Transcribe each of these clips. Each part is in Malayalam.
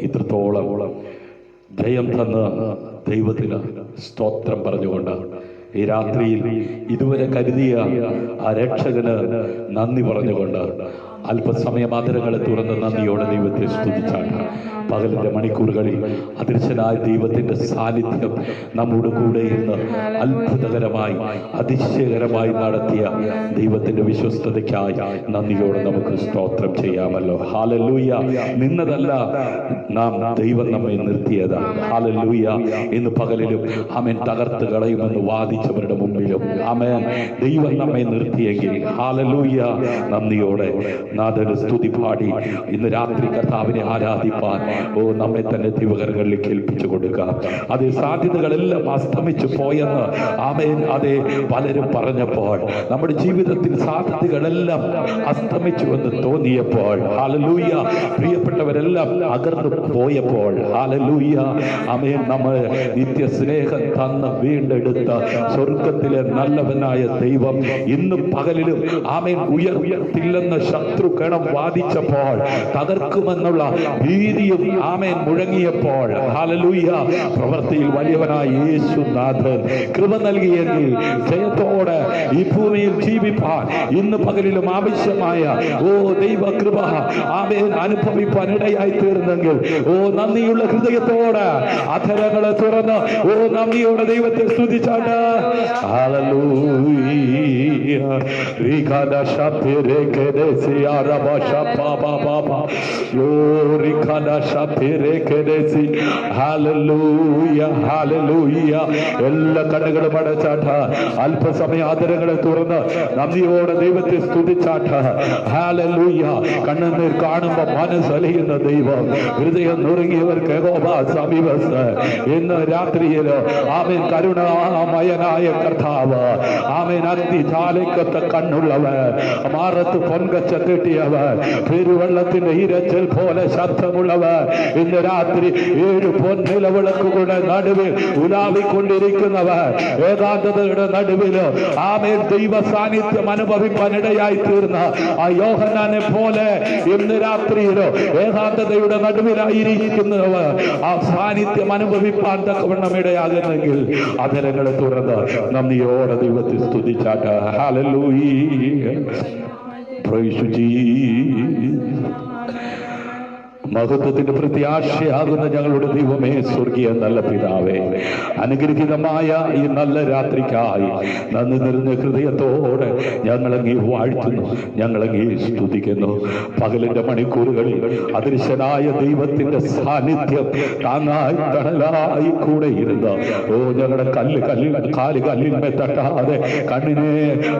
ഇത്രത്തോളം ജയം തന്ന ദൈവത്തിന് സ്തോത്രം പറഞ്ഞുകൊണ്ട് ഈ രാത്രിയിൽ ഇതുവരെ കരുതിയ ആ രക്ഷകന് നന്ദി പറഞ്ഞുകൊണ്ട് അല്പസമയം ആദരങ്ങളെ തുറന്ന് നന്ദിയോടെ ദൈവത്തെ സ്തുതിച്ചാണ്. പകലിന്റെ മണിക്കൂറുകളിൽ അദൃശ്യനായ ദൈവത്തിന്റെ സാന്നിധ്യം നമ്മുടെ കൂടെ ഇന്ന് അത്ഭുതകരമായി അതിശയകരമായി നടത്തിയ ദൈവത്തിന്റെ വിശ്വസ്തതയ്ക്കായി നന്ദിയോടെ നമുക്ക് സ്തോത്രം ചെയ്യാമല്ലോ. ഹല്ലേലൂയ. നിന്നതല്ല നാം, ദൈവം നമ്മെ നിർത്തിയതാണ്. ഹല്ലേലൂയ. ഇന്ന് പകലിലും ആമേൻ തകർത്ത് കളയുമെന്ന് വാദിച്ചവരുടെ മുമ്പിലും ആമേൻ ദൈവം നമ്മെ നിർത്തിയെങ്കിൽ ഹല്ലേലൂയ നന്ദിയോടെ നാഥന് സ്തുതി പാടി ഇന്ന് രാത്രി കർത്താവിനെ ആരാധിപ്പാൻ നമ്മെ തന്നെ ദൈവകരങ്ങളിലേക്ക് ഏൽപ്പിച്ചു കൊടുക്കാം. അതേ സാധ്യതകളെല്ലാം അസ്തമിച്ചു പോയെന്ന് ആമേൻ അതേ പലരും പറഞ്ഞപ്പോൾ, നമ്മുടെ ജീവിതത്തിൽ സാധ്യതകളെല്ലാം അസ്തമിച്ചു എന്ന് തോന്നിയപ്പോൾ ഹല്ലേലൂയ, പ്രിയപ്പെട്ടവരെല്ലാം അകർന്നു പോയപ്പോൾ ഹല്ലേലൂയ ആമേൻ നമ്മൾ നിത്യസ്നേഹം തന്ന് വീണ്ടെടുത്ത സ്വർഗത്തിലെ നല്ലവനായ ദൈവം ഇന്ന് പകലിലും ആമേൻ ഉയർത്തില്ലെന്ന് ശത്രുഗണം വാദിച്ചപ്പോൾ, തകർക്കുമെന്നുള്ള ഭീതിയും ആമേൻ മുഴങ്ങിയപ്പോൾ ഹല്ലേലൂയ പ്രവൃത്തിയിൽ വലിയവനായ യേശുനാഥൻ കൃപ നൽകിയെങ്കിൽ ജയത്തോടെ ഈ ഭൂമിയിൽ ജീവിപ്പാൻ ഇന്ന് പകലിലും ആവശ്യമായ ദൈവകൃപ ആമേൻ അനുഭവിപ്പാൻ ഇടയായി തീർന്നെങ്കിൽ നന്ദിയുള്ള ഹൃദയത്തോടെ അധരങ്ങളെ തുറന്ന് നന്ദിയോടെ ദൈവത്തെ സ്തുതിച്ചാണ്. ഹല്ലേലൂയ. എല്ലാ കണ്ണുകളും അടച്ചാട്ട അല്പസമയ ആദരങ്ങളെ തുറന്ന് നന്ദിയോടെ ദൈവത്തെ സ്തുതിച്ചാട്ട. ഹല്ലേലൂയ. കണ്ണുനീർ കാണുമ്പോ മനസ്സലിയുന്ന ദൈവം, ഹൃദയം നുറുങ്ങിയവർക്ക് യഹോവ സമീപസ്ഥ. ഇന്ന് രാത്രിയില് ആമേൻ കരുണാമയനായ കർത്താവ്, ആമേൻ അഗ്നിജാലയ്ക്കൊത്ത കണ്ണുള്ളവർ, മാറത്ത് പൊൻകച്ച കിട്ടിയവർ, പെരുവെള്ളത്തിന്റെ ഇരച്ചൽ പോലെ ശബ്ദമുള്ളവർ, ഇന്ന് രാത്രി 7 പൊൻനിലവിളക്കുകളുടെ നടുവിൽ ഉലാവിക്കൊണ്ടിരിക്കുന്നവർ, ഏകാന്തതയുടെ നടുവിൽ ആമേൻ ദൈവ സാന്നിധ്യം അനുഭവിപ്പാൻ ഇടയായി തീർന്ന ആ യോഹന്നാനെ പോലെ ഇന്ന് രാത്രിയിൽ ഏകാന്തതയുടെ നടുവിലായിരിക്കുന്നവർ ആ സാന്നിധ്യം അനുഭവിപ്പാൻ തക്കവണ്ണം ഇടയാകുന്നെങ്കിൽ അധരങ്ങളെ തുറന്ന് നന്ദിയോടെ ദൈവത്തെ സ്തുതിച്ചാട്ട്. ഹല്ലേലൂയ. Praise you Jesus. മഹത്വത്തിന്റെ പ്രത്യാശയാകുന്ന ഞങ്ങളുടെ ദൈവമേ, സ്വർഗീയ നല്ല പിതാവേ, അനുഗ്രഹീതമായ ഈ നല്ല രാത്രിക്കായി നന്ദി നിറഞ്ഞ ഹൃദയത്തോടെ ഞങ്ങളങ്ങേ വാഴ്ത്തുന്നു, ഞങ്ങളങ്ങേ സ്തുതിക്കുന്നു. പകലിന്റെ മണിക്കൂറുകളിൽ അദൃശ്യനായ ദൈവത്തിന്റെ സാന്നിധ്യം താങ്ങായി തണലായി കൂടെ ഇരുന്ന് ഞങ്ങളുടെ കാല് കല്ലിന്മേ തട്ടാതെ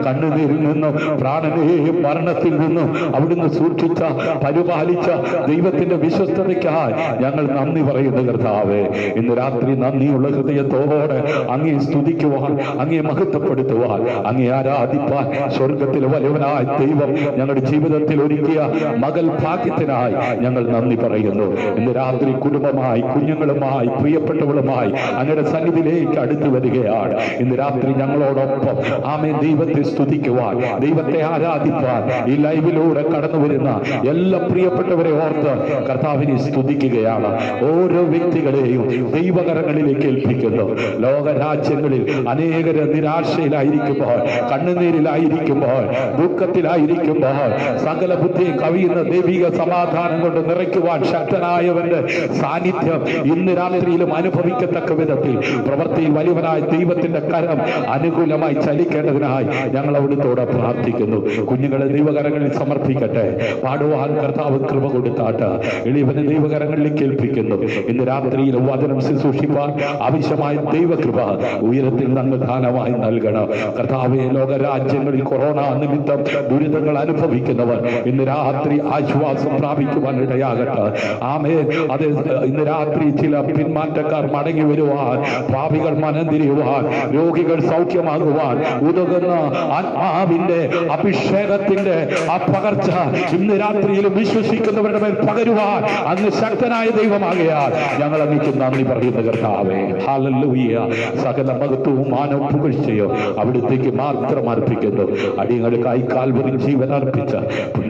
കണ്ണുനീരിൽ നിന്നും പ്രാണനെയും മരണത്തിൽ നിന്നും അവിടുന്ന് സൂക്ഷിച്ച പരിപാലിച്ച ദൈവത്തിന്റെ വിശ്വസ്തതയ്ക്കായി ഞങ്ങൾ നന്ദി പറയുന്ന കർത്താവേ, ഇന്ന് രാത്രി നന്ദിയുള്ള ഹൃദയത്തോടെ അങ്ങേ സ്തുതിക്കുവാൻ, അങ്ങേ മഹത്വപ്പെടുത്തുവാൻ, അങ്ങേ ആരാധിപ്പാൻ സ്വർഗത്തിലെ വലിയവനായ ദൈവം ഞങ്ങളുടെ ജീവിതത്തിൽ ഒരുക്കിയ മകൾ ഭാഗ്യത്തിനായി ഞങ്ങൾ നന്ദി പറയുന്നു. ഇന്ന് രാത്രി കുടുംബമായി, കുഞ്ഞുങ്ങളുമായി, പ്രിയപ്പെട്ടവളുമായി അങ്ങയുടെ സന്നിധിയിലേക്ക് അടുത്തു വരികയാണ്. ഇന്ന് രാത്രി ഞങ്ങളോടൊപ്പം ആമേൻ ദൈവത്തെ സ്തുതിക്കുവാൻ, ദൈവത്തെ ആരാധിപ്പാൻ ഈ ലൈവിലൂടെ കടന്നു വരുന്ന എല്ലാ പ്രിയപ്പെട്ടവരെ ഓർത്ത് കർത്താവിനെ സ്തുതിക്കുകയാണ്. ഓരോ വ്യക്തികളെയും ദൈവകരങ്ങളിലേക്ക് ഏൽപ്പിക്കുന്നു. ലോകരാജ്യങ്ങളിൽ അനേകര് നിരാശയിലായിരിക്കുമ്പോൾ, കണ്ണുനീരിലായിരിക്കുമ്പോൾ, ദുഃഖത്തിലായിരിക്കുമ്പോൾ സകല ബുദ്ധിയും കവിയുന്ന ദൈവിക സമാധാനം കൊണ്ട് നിറയ്ക്കുവാൻ ശക്തനായവന്റെ സാന്നിധ്യം ഇന്ന് രാത്രിയിലും അനുഭവിക്കത്തക്ക വിധത്തിൽ പ്രവൃത്തിയിൽ വലിയവനായ ദൈവത്തിന്റെ കരം അനുകൂലമായി ചലിക്കേണ്ടതിനായി ഞങ്ങൾ അവിടുത്തോടെ പ്രാർത്ഥിക്കുന്നു. കുഞ്ഞുങ്ങളെ ദൈവകരങ്ങളിൽ സമർപ്പിക്കട്ടെ. പാടുവാൻ കർത്താവ് കൃപ കൊടുത്താട്ട് എളിയവനെ ദൈവകരങ്ങളിലേക്ക് ഏൽപ്പിക്കുന്നു. ഇന്ന് രാത്രിയിൽ വചനം ശുശ്രൂഷിപ്പാൻ ആവശ്യമായ ദൈവകൃപ ഉയരത്തിൽ നിന്ന് ദാനമായി നൽകണം. കർത്താവെ, ലോകരാജ്യങ്ങളിൽ കൊറോണ നിമിത്തം ദുരിതങ്ങൾ അനുഭവിക്കുന്നവർ ഇന്ന് രാത്രി ആശ്വാസം പ്രാപിക്കുവാൻ ഇടയാകട്ടെ. ആമേൻ. അത് ഇന്ന് രാത്രി ചില പിന്മാറ്റക്കാർ മടങ്ങി വരുവാൻ, പാപികൾ മനംതിരിയുവാൻ, രോഗികൾ സൗഖ്യമാകുവാൻ ഉതകുന്ന ആത്മാവിന്റെ അഭിഷേകത്തിന്റെ ആ പകർച്ച ഇന്ന് രാത്രിയിലും വിശ്വസിക്കുന്നവരുടെ മേൽ പകരുവാൻ ചെയ്യുവാൻ അങ്ങ് ശക്തനായ ദൈവമാകയാൽ ഞങ്ങൾ അങ്ങേക്ക് നന്ദി പറയുന്ന കർത്താവേ. ഹല്ലേലൂയ. സകല മഹത്വവും മാനവും പുകഴ്ചയോ അവിടുത്തേക്ക് മാത്രം അർപ്പിക്കുന്നു. അടിയങ്ങൾക്കായി കാൽവരി ജീവൻ അർപ്പിച്ച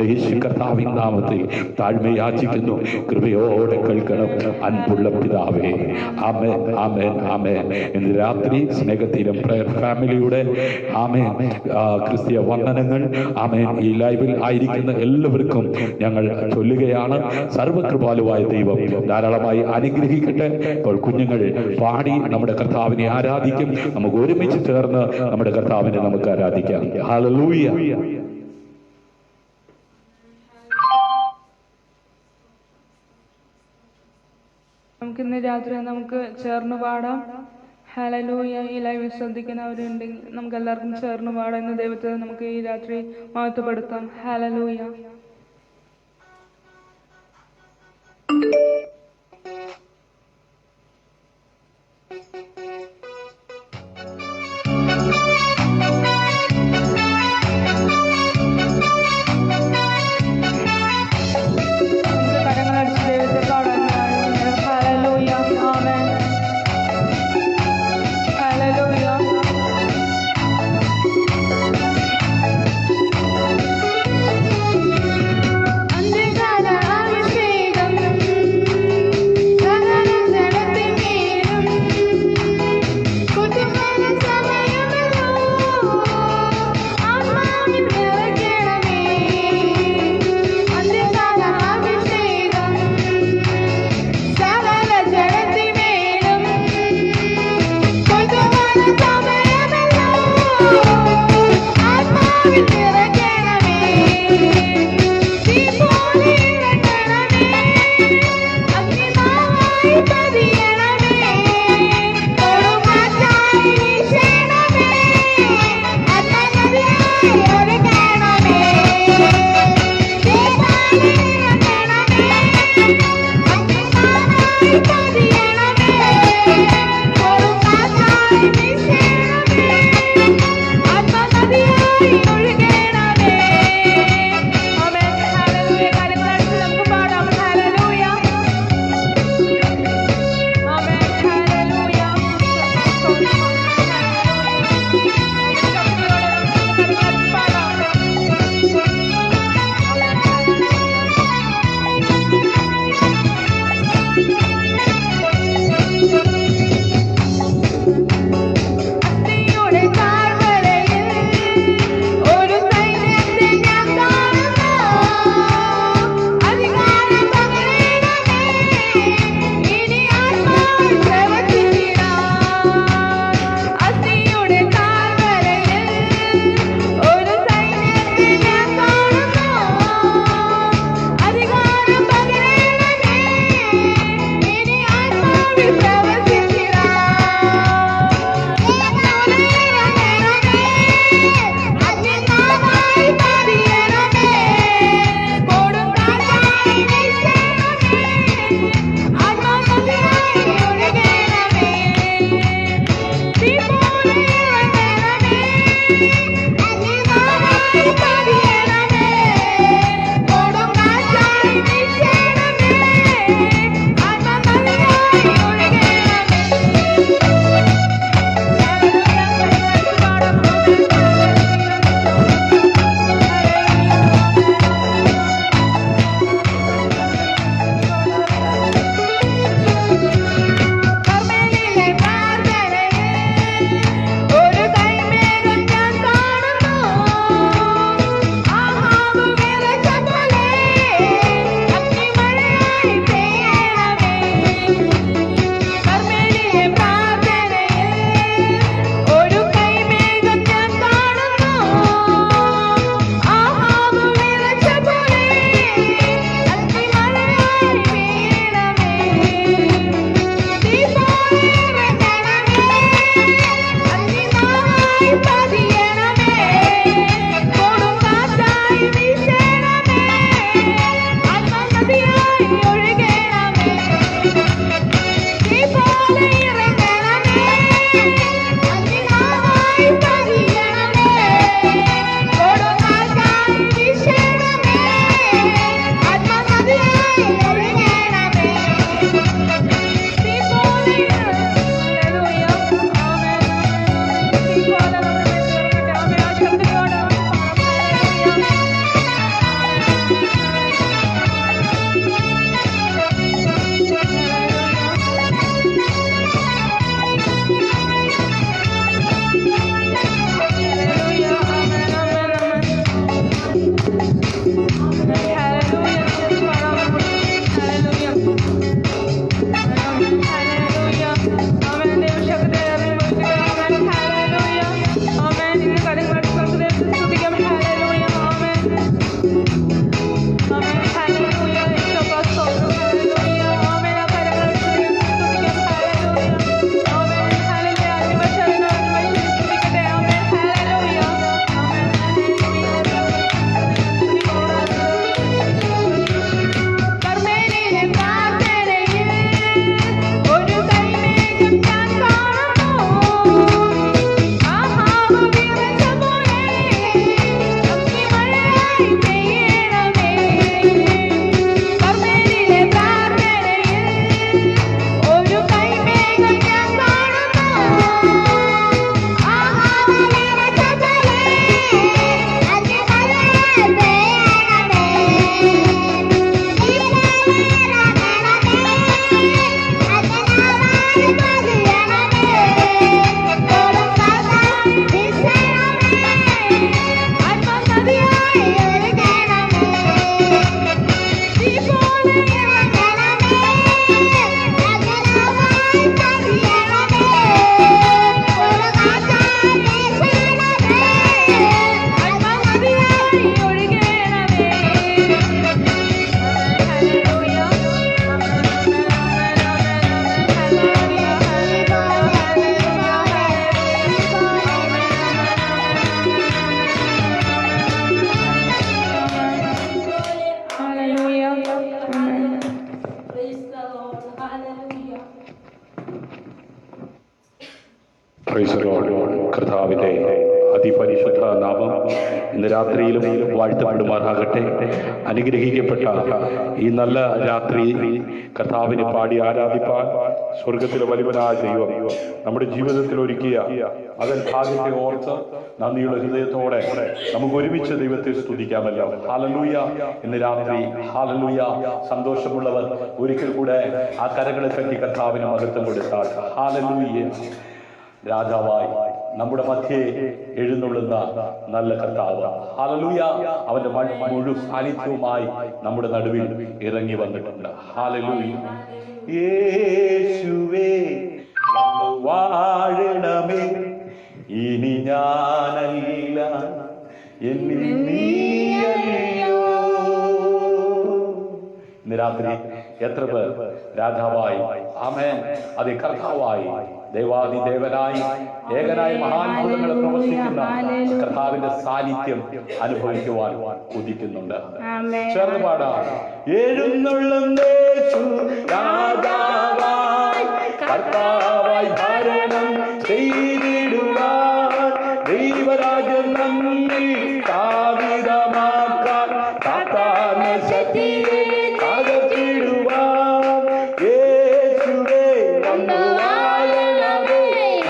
യേശു കർത്താവിൻ നാമത്തിൽ താഴ്മയാചിക്കുന്നു. കൃപയോടെ കേൾക്കണം അൻപുള്ള പിതാവേ. ആമേൻ, ആമേൻ, ആമേൻ. ഇന്ന് രാത്രി സ്നേഹതീരം പ്രയർ ഫാമിലിയുടെ ആമേൻ ക്രിസ്തീയ വന്ദനങ്ങൾ ആമേൻ ഈ ലൈവിൽ ആയിരിക്കുന്ന എല്ലാവർക്കും ഞങ്ങൾ ചൊല്ലുകയാണ്. സർവകൃപാലുവായ ദൈവം ധാരാളമായി അനുഗ്രഹിക്കട്ടെ. ഇപ്പോൾ കുഞ്ഞുങ്ങൾ പാടി നമ്മുടെ കർത്താവിനെ ആരാധിക്കും. നമുക്ക് ഒരുമിച്ച് ചേർന്ന് നമ്മുടെ കർത്താവിനെ നമുക്ക് ആരാധിക്കാം. ഹല്ലേലൂയ. നമുക്കിന്ന് രാത്രി നമുക്ക് ചേർന്ന് പാടാം. ഹല്ലേലൂയ. ഈ ലൈവിൽ ശ്രദ്ധിക്കുന്നവരുണ്ടെങ്കിൽ നമുക്ക് എല്ലാവർക്കും ചേർന്ന് പാടാം. ഇന്ന് ദൈവത്തെ നമുക്ക് ഈ രാത്രി മഹത്വപ്പെടുത്താം. ഹല്ലേലൂയ. Price the Lord. കർത്താവിന്റെ അതിപരിശുദ്ധ നാമം ഇന്ന് രാത്രിയിലും വാഴ്ത്തപ്പെടുമാറാകട്ടെ. അനുഗ്രഹിക്കപ്പെട്ട ഈ നല്ല രാത്രി കർത്താവിനെ പാടി ആരാധിപ്പാൻ സ്വർഗത്തിലെ വലിയവനായ ദൈവം നമ്മുടെ ജീവിതത്തിൽ ഒരുക്കിയ അതൻ ഭാഗ്യത്തെ ഓർത്ത് നന്ദിയുടെ ഹൃദയത്തോടെ നമുക്ക് ഒരുമിച്ച് ദൈവത്തെ സ്തുതിക്കാമല്ലോ. ഹല്ലേലൂയ. ഇന്ന് രാത്രി ഹല്ലേലൂയ. സന്തോഷമുള്ളവർ ഒരിക്കൽ കൂടെ ആ കരങ്ങളെ തട്ടി കർത്താവിന് മഹത്വം കൊടുത്താൽ ഹല്ലേലൂയ. രാജാവായി നമ്മുടെ മധ്യേ എഴുന്നള്ളുന്ന നല്ല കർത്താവ് ഹല്ലേലൂയ. അവന്റെ മുഴു സാന്നിധ്യവുമായി നമ്മുടെ നടുവിൽ ഇറങ്ങി വന്നിട്ടുണ്ട്. ഹല്ലേലൂയ. യേശുവേ വാഴണമേ, ഇനി ഞാനല്ല എന്നിൽ നീയല്ലോ. ഇന്ന് രാത്രി എത്ര പേർ രാജാവായി, ആമേൻ, അതേ കർത്താവായി, ദേവാദിദേവനായി, ഏകനായ മഹാത്ഭുതങ്ങളെ പ്രവർത്തിക്കുന്ന കർത്താവിന്റെ സാന്നിധ്യം അനുഭവിക്കുവാൻ കൊതിക്കുന്നുണ്ട്. ചേർന്ന് പാടാം. എഴുന്നള്ളുന്നേശു രാജാവായി, കർത്താവായി ഭരണം ചെയ്തിടുവാൻ, ദൈവരാജ്യം നമ്മിൽ സ്ഥാപിതമാക്കാൻ, സാത്താന ശക്തിയെ തകർത്തിടുവാൻ, യേശുവേ വന്നു വാഴണമേ,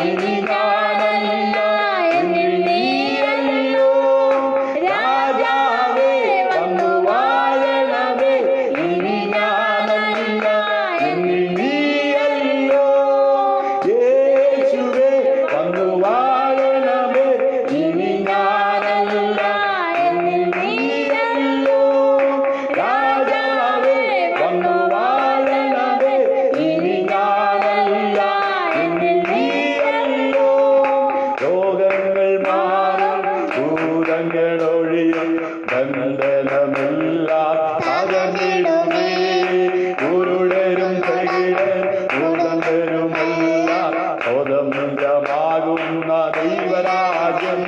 ഇനി ഞാനല്ല എന്നിൽ നീയല്ലോ. രാജാവേ വന്നു വാഴണമേ, ഇനി ഞാനല്ല എന്നിൽ നീയല്ലോ. യേശുവേ വന്നു വാഴണമേ, ഇനി ഞാനല്ല എന്നിൽ നീയല്ലോ. രാജാവേ വന്നു വാഴണമേ, ഇനി ഞാനല്ല എന്നിൽ നീയല്ലോ. ലോകങ്ങൾ മാറും, ഭൂതങ്ങൾ ഒഴിയും, ബന്ധനമെല്ലാം തകർന്നിടുമേ. ഉരുളരും ഉടന്തരുമെല്ലാം സ്വതന്ത്രമാകുന്ന ദൈവരാജ്യം.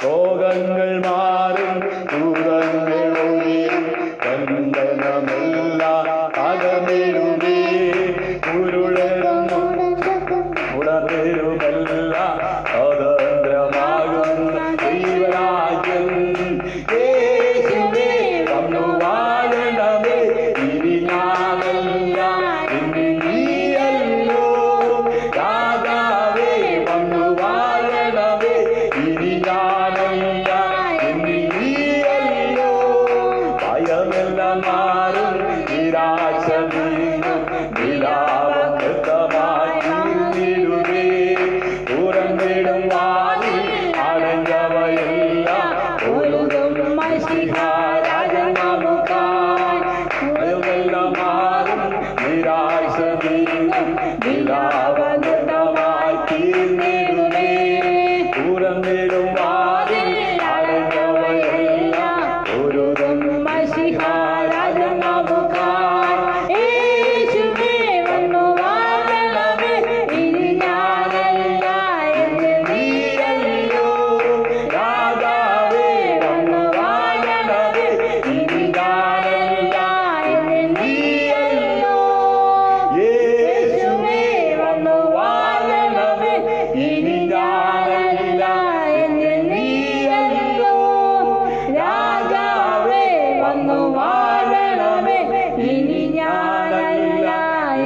ലോകങ്ങൾ മാറും, ഭൂതങ്ങൾ ഒഴിയും, ബന്ധനമെല്ലാം തകർന്നിടുമേ. ഉരുളരും ഉടന്തരുമെല്ലാം സ്വതന്ത്രമാകുന്ന ദൈവരാജ്യം. യേശുവേ വന്നു വാഴണമേ, ഇനി ഞാനല്ല എന്നിൽ നീയല്ലോ. രാജാവേ വന്നു വാഴണമേ, ഇനി ഞാനല്ല എന്നിൽ നീയല്ലോ. ഭയമെല്ലാം മാറും, നിരാശ നീങ്ങും, വിലാപം നൃത്തമായി തീർന്നിടുമേ. തുറന്നിടും വാതിൽ അടഞ്ഞവയെല്ലാം ഒഴുകും മശിഹാരാജൻ നമുക്കായി. ഭയമെല്ലാം മാറും, നിരാശ നീങ്ങും, വിലാപം നൃത്തമായി തീർന്നിടുമേ. തുറന്നിടും വാതിൽ അടഞ്ഞവയെല്ലാം ഒഴുകും മശിഹാരാജൻ നമുക്കായി. യേശുവേ വന്നു വാഴണമേ, ഇനി ഞാനല്ല എന്നിൽ നീയല്ലോ. രാജാവേ വന്നു വാഴണമേ, ഇനി ഞാനല്ല എന്നിൽ നീയല്ലോ. യേശുവേ വന്നു വാഴണമേ, ഇനി ഞാനല്ല എന്നിൽ നീയല്ലോ. രാജാവേ വന്നു വാഴണമേ, ഇനി ഞാനല്ല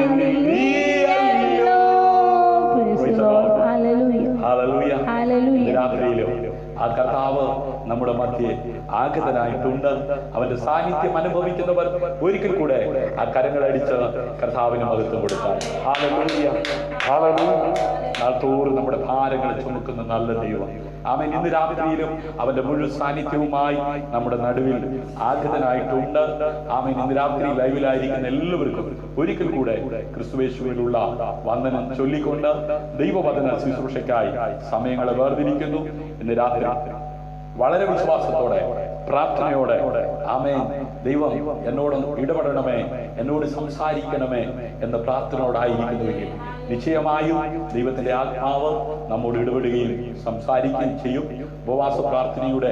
എന്നിൽ നീയല്ലോ. Praise the Lord. Hallelujah. Hallelujah. Hallelujah. രാത്രിയിലും ആ കർത്താവ് നമ്മുടെ മധ്യേ ആഗതനായിട്ടുണ്ട്. അവന്റെ സാന്നിധ്യം അനുഭവിക്കുന്നവർ ഒരിക്കൽ കൂടെ ആ കരങ്ങളടിച്ച് കർത്താവിന് മഹത്വം കൊടുത്താൽ ഹല്ലേലൂയ. ഹല്ലേലൂയ. നാൾതോറും നമ്മുടെ ഭാരങ്ങളെ ചുമക്കുന്ന നല്ല ദൈവം. ആമേൻ. ഇന്ന് രാത്രിയിലും അവന്റെ മുഴുവൻ സാന്നിധ്യവുമായി നമ്മുടെ നടുവിൽ ആഗതനായിട്ടുണ്ട്. ആമേൻ. ഇന്ന് രാത്രി ലൈവിലായിരിക്കുന്ന എല്ലാവർക്കും ഒരിക്കൽ കൂടെ ക്രിസ്തുയേശുവിലുള്ള വന്ദനം ചൊല്ലിക്കൊണ്ട് ദൈവവചന ശുശ്രൂഷയ്ക്കായി സമയങ്ങളെ വേർതിരിക്കുന്നു. ഇന്ന് രാത്രി വളരെ വിശ്വാസത്തോടെ പ്രാർത്ഥനയോടെ ആമേൻ, ദൈവം എന്നോട് ഇടപെടണമേ, എന്നോട് സംസാരിക്കണമേ എന്ന പ്രാർത്ഥനയോടായിരിക്കുന്നുവെങ്കിൽ നിശ്ചയമായും ദൈവത്തിന്റെ ആത്മാവ് നമ്മോട് ഇടപെടുകയും സംസാരിക്കുകയും ചെയ്യും. ഉപവാസ പ്രാർത്ഥനയുടെ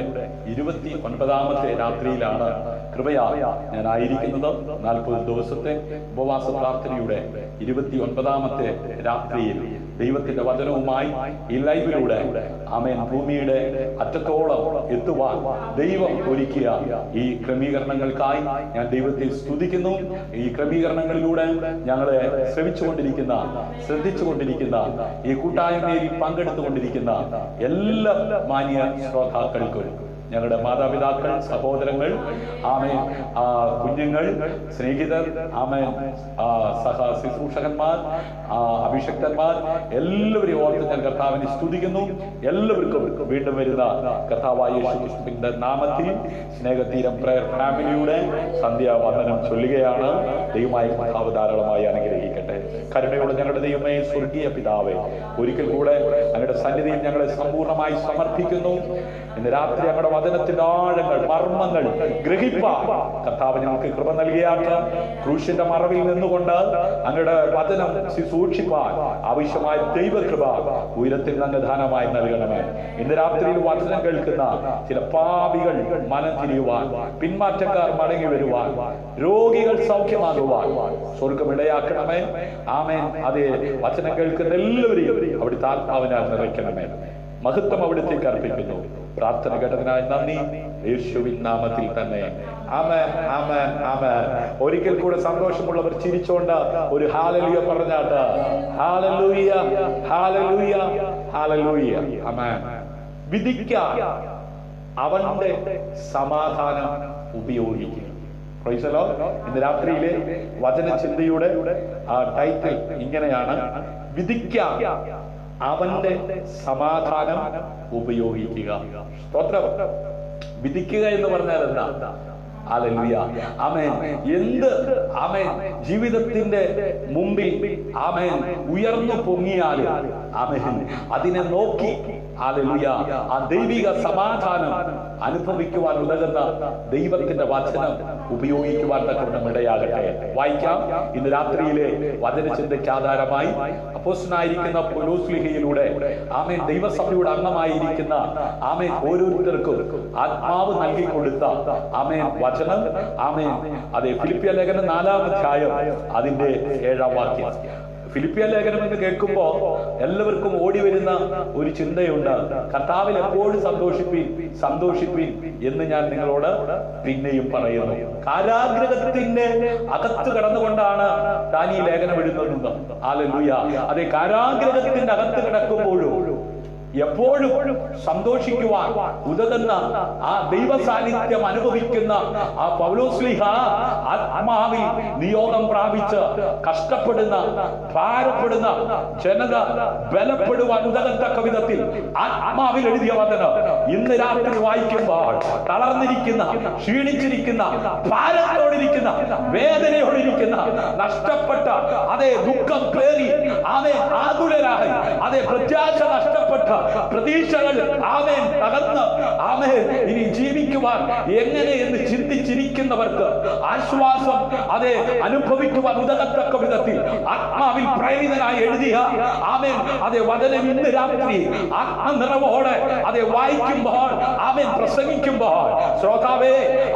29ാമത്തെ രാത്രിയിലാണ് കൃപയാ ഞാൻ ആയിരിക്കുന്നത്. 40 ദിവസത്തെ ഉപവാസ പ്രാർത്ഥനയുടെ 29ാമത്തെ രാത്രിയിൽ ദൈവത്തിന്റെ വചനവുമായി ഈ ലൈവിലൂടെ ആമേൻ ഭൂമിയുടെ അറ്റത്തോളം എത്തുവാൻ ദൈവം ഒരുക്കിയ ഈ ക്രമീകരണങ്ങൾക്കായി ഞാൻ ദൈവത്തെ സ്തുതിക്കുന്നു. ഈ ക്രമീകരണങ്ങളിലൂടെ ഞങ്ങളെ ശ്രദ്ധിച്ചുകൊണ്ടിരിക്കുന്ന ഈ കൂട്ടായ്മയിൽ പങ്കെടുത്തുകൊണ്ടിരിക്കുന്ന എല്ലാ മാന്യ ശ്രോതാക്കൾക്കും, ഞങ്ങളുടെ മാതാപിതാക്കൾ, സഹോദരങ്ങൾ, ആമേൻ, കുഞ്ഞുങ്ങൾ, സ്നേഹിതർ, ആമേൻ, ശുശ്രൂഷകന്മാർ, അഭിഷക്തന്മാർ, എല്ലാവരെയും ഓർത്ത് ഞാൻ കർത്താവിനെ സ്തുതിക്കുന്നു. എല്ലാവർക്കും വീണ്ടും വരുന്ന കർത്താവായ യേശുക്രിസ്തുവിന്റെ നാമത്തിൽ സ്നേഹതീരം പ്രയർ ഫാമിലിയുടെ സന്ധ്യാവന്ദനം ചൊല്ലുകയാണ്. ദൈവമായ കർത്താവ് ധാരാളമായി അനുഗ്രഹിക്കട്ടെ. കരുണയുള്ള ഞങ്ങളുടെ ദൈവമേ, സ്വർഗീയ പിതാവേ, ഒരിക്കൽ കൂടെ അങ്ങയുടെ സന്നിധിയിൽ ഞങ്ങളെ സമ്പൂർണ്ണമായി സമർപ്പിക്കുന്നു. ഇന്ന് രാത്രി ഞങ്ങളുടെ വചനത്തിന്റെ ആഴങ്ങൾ, മർമ്മങ്ങൾ ഗ്രഹിപ്പാൻ കർത്താവ് ഞങ്ങൾക്ക് കൃപ നൽകിയാട്ട് ക്രൂശിന്റെ മറവിൽ നിന്നുകൊണ്ട് അങ്ങയുടെ വചനം സൂക്ഷിപ്പാൻ ആവശ്യമായ ദൈവകൃപ ഉയരത്തിൽ അങ്ങ് ദാനമായി നൽകണമേ. ഇന്ന് രാത്രിയിൽ വചനം കേൾക്കുന്ന ചില പാപികൾ മനം തിരിയുവാൻ, പിന്മാറ്റക്കാർ മടങ്ങി വരുവാൻ, രോഗികൾ സൗഖ്യമാകുവാൻ സ്വർഗമിടയാക്കണമേ. ആമേൻ. അതേ വചനം കേൾക്കുന്ന എല്ലാവരെയും അവിടുത്തെ ആത്മാവിനാൽ നിറയ്ക്കണമേ. മഹത്വം അവിടുത്തേക്ക് അർപ്പിക്കുന്നു. പ്രാർത്ഥന കേട്ടതിനായി നന്ദി, യേശുവിൻ നാമത്തിൽ തന്നെ. ആമേൻ, ആമേൻ, ആമേൻ. ഒരിക്കൽ കൂടെ സന്തോഷമുള്ളവർ ചിരിച്ചോണ്ട് ഒരു ഹാലലൂയ പറഞ്ഞാട്ട്. ഹാലലൂയ, ഹാലലൂയ, ഹാലലൂയ. ആമേൻ. വിധിക്കാൻ അവന്റെ സമാധാനം ഉപയോഗിക്കുക. Praise the Lord. ഇന്ന് രാത്രിയിലെ വചന ചിന്തയുടെ ടൈറ്റിൽ ഇങ്ങനെയാണ്: വിധിക്കാൻ അവന്റെ സമാധാനം ഉപയോഗിക്കുക. സ്തോത്രം. വിധിക്കുക എന്ന് പറഞ്ഞാൽ എന്താ? ഹല്ലേലൂയ. ആമേൻ. എന്ത് ആമേൻ ജീവിതത്തിന്റെ മുമ്പിൽ ആമേൻ ഉയർന്നു പൊങ്ങിയാലും ആമേൻ അതിനെ നോക്കി ഹല്ലേലൂയ ആ ദൈവിക സമാധാനം അനുഭവിക്കുവാൻ ഉതകുന്ന ദൈവത്തിന്റെ വചനം ഉപയോഗിക്കുവാൻ തക്കവണ്ണം ഇടയാകട്ടെ. വായിക്കാം. ഇന്ന് രാത്രിയിലെ വചനചിന്തയ്ക്ക് ആധാരമായി അപ്പോസ്തലനായിരിക്കുന്ന പൗലോസ്ലീഹയിലൂടെ ആമേൻ ദൈവസഭയുടെ അംഗമായിരിക്കുന്ന ആമേൻ ഓരോരുത്തർക്കും ആത്മാവ് നൽകി കൊടുത്ത ആമേൻ വചനം. ആമേൻ. അതെ, ഫിലിപ്പിയ ലേഖനം 4-ാം അധ്യായം അതിന്റെ 7-ാം വാക്യം. ഫിലിപ്പിയ ലേഖനം എന്ന് കേൾക്കുമ്പോ എല്ലാവർക്കും ഓടി വരുന്ന ഒരു ചിന്തയുണ്ട്: കർത്താവിൽ എപ്പോഴും സന്തോഷിപ്പിൻ എന്ന് ഞാൻ നിങ്ങളോട് പിന്നെയും പറയുന്നു. കാരാഗ്രഹത്തിന്റെ അകത്ത് കടന്നുകൊണ്ടാണ് താൻ ഈ ലേഖനം എഴുതുന്നത്. ഹല്ലേലൂയ. അതെ, കാരാഗ്രഹത്തിന്റെ അകത്ത് കിടക്കുമ്പോഴും എപ്പോഴും സന്തോഷിക്കുവാൻ ഉതകുന്ന ആ ദൈവ സാന്നിധ്യം അനുഭവിക്കുന്ന ആ പൗലോസ്ലീഹ ആത്മാവിൽ നിയോഗം പ്രാപിച്ച് കഷ്ടപ്പെടുന്ന, ഭാരപ്പെടുന്ന ജനത ബലപ്പെടുവാൻ ഉതകത്തക്ക വിധത്തിൽ ആത്മാവിൽ എഴുതിയ വചനം ഇന്ന് രാത്രി വായിക്കുമ്പോൾ തളർന്നിരിക്കുന്ന, ക്ഷീണിച്ചിരിക്കുന്ന, ഭാരത്തോടിരിക്കുന്ന, വേദനയോടിരിക്കുന്ന, നഷ്ടപ്പെട്ട അതേ ദുഃഖം പേറി അതേ ആകുലരായി അതേ പ്രത്യാശ നഷ്ടപ്പെട്ട പ്രതീക്ഷകൾ ആമേൻ തകർന്ന് ആമേൻ ഇനി ജീവിക്കുവാൻ എങ്ങനെ എന്ന് ചിന്തിച്ചിരിക്കുന്നവർക്ക് ആശ്വാസം അതേ അനുഭവിക്കുവാൻ ഉതകത്തക്ക വിധത്തിൽ ആത്മാവിൽ പ്രേരിതനായി എഴുതിയ ആമേൻ അതേ വചനം ഇന്ന് രാത്രി ആത്മനിറവോടെ അതേ വായിക്കുമ്പോൾ ആമേൻ പ്രസംഗിക്കുമ്പോൾ ശ്രോതാവേ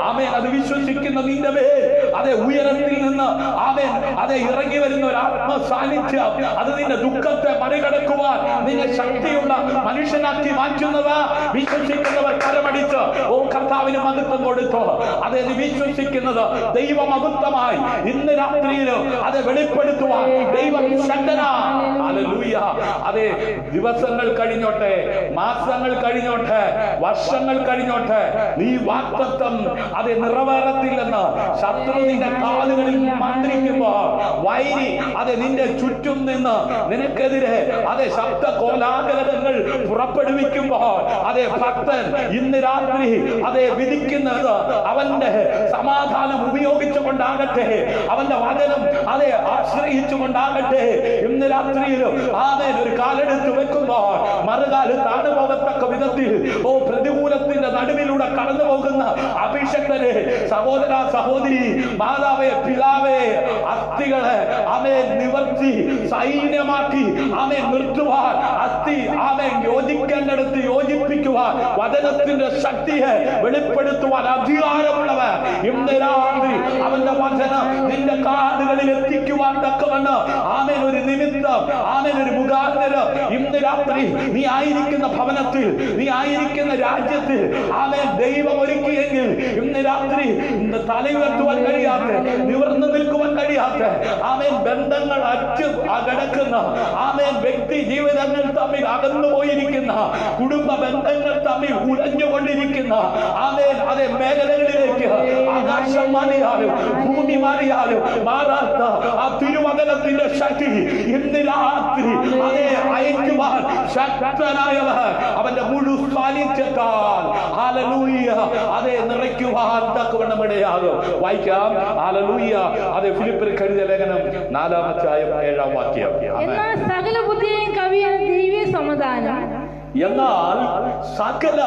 ആമേൻ അത് വിശ്വസിക്കുന്ന നിന്റെ മേൽ അതേ ഉയരത്തിൽ നിന്ന് ആമേൻ അതേ ഇറങ്ങി വരുന്ന ഒരു ആത്മ സാന്നിധ്യം അത് നിന്റെ ദുഃഖത്തെ മറികടക്കുവാൻ നിന്നെ ശക്തിയുള്ള മനുഷ്യനാക്കി മാറ്റുന്നവ വിശ്വസിക്കുന്നവർ കരമടിച്ച് ഓ കർത്താവിന് മഹത്വം കൊടുത്തു. അതെ, വിശ്വസിക്കുന്നത് ദൈവമഹത്വമായി ഇന്ന് രാത്രിയിൽ അത് വെളിപ്പെടുത്തുവാൻ ദൈവം ശക്തനാണ്. ഹല്ലേലൂയ. അതെ, ദിവസങ്ങൾ കഴിഞ്ഞോട്ടെ, മാസങ്ങൾ കഴിഞ്ഞോട്ടെ, വർഷങ്ങൾ കഴിഞ്ഞോട്ടെ, നീ വാഗ്ദത്തം അത് നിറവേറത്തില്ലെന്ന് ശത്രു നിന്റെ കാലുകളിൽ മന്ത്രിക്കുമ്പോൾ, വൈരി അത് നിന്റെ ചുറ്റും നിന്ന് നിനക്കെതിരെ അതേ ശബ്ദ കോലാഹലങ്ങൾ പുറപ്പെടുവിക്കുമ്പോൾ അതേ ഭക്തൻ ഇന്ന് രാത്രി അതേ വിധിക്കുന്നത് അവന്റെ സമാധാനം ഉപയോഗിച്ചുകൊണ്ടാകട്ടെ, അവന്റെ വചനം അതേ ആശ്രയിച്ചുകൊണ്ടാകട്ടെ. ഇന്ന് രാത്രിയിലും ആമേൻ ഒരു കാലെടുത്ത് വെക്കുമ്പോൾ മറുകാല് താണു പോകത്തക്ക വിധത്തിൽ ഓ പ്രതികൂലത്തിന്റെ നടുവിലൂടെ കടന്നു പോകുന്ന അഭിഷക്തരെ, സഹോദര സഹോദരി, മാതാവേ പിതാവേ, അസ്ഥികളെ ആമേൻ നിവർത്തി സൈന്യമാക്കി ആമേൻ നിർത്തുവാൻ, അസ്ഥി ആമേൻ യോജിക്കേണ്ടടുത്ത് യോജിപ്പിക്കുവാൻ, വചനത്തിന്റെ ശക്തിയെ വെളിപ്പെടുത്തുവാൻ അധികാരമുള്ളവൻ ഇന്ന് രാത്രി അവന്റെ വചനം നിന്റെ കാതുകളിൽ എത്തിക്കുവാൻ തക്കവണ്ണം ആമേൻ ഒരു നിമിത്തം ആമേൻ ഒരു മുഖാന്തരം ഇന്ന് രാത്രി നീ ആയിരിക്കുന്ന ഭവനത്തിൽ, നീ ആയിരിക്കുന്ന രാജ്യത്തിൽ ആമേൻ ദൈവം ഒരുക്കിയെങ്കിൽ ഇന്ന് രാത്രി തലയുയർത്തുവാൻ കഴിയാത്ത, നിവർന്നു നിൽക്കുവാൻ കഴിയാത്ത ആമേൻ ബന്ധങ്ങൾ കിടക്കുന്ന, ആമേൻ വ്യക്തി ജീവിതങ്ങൾ തമ്മിൽ അകന്നു പോയിരിക്കുന്ന, കുടുംബ ബന്ധങ്ങൾ തമ്മിൽ ഉലഞ്ഞുകൊണ്ടിരിക്കുന്ന ആമേൻ അതേ മേഖലകളിലേക്ക് ആകാശം മാറിയാലും ഭൂമി മാറിയാലും മാറാത്ത ആ തിരുവചനത്തിന്റെ ശക്തി ഇന്ന് രാത്രി അതേ അയക്കുവാൻ ശക്തനായവർ അവന്റെ മുഴു സാന്നിധ്യത്താൽ ഹല്ലേലൂയ അതേ നിറയ്ക്കുവാൻ തക്കവണ്ണം ഇടയാകും. വായിക്കാം. ഹല്ലേലൂയ. അതേ ഫിലിപ്പിയർക്ക് എഴുതിയ ലേഖനം 4-ാം അധ്യായം 7-ാം വാക്യം. എന്നാൽ സകല ബുദ്ധിയെയും കവിയുന്ന ദൈവീയ സമാധാനം, എന്നാൽ സകല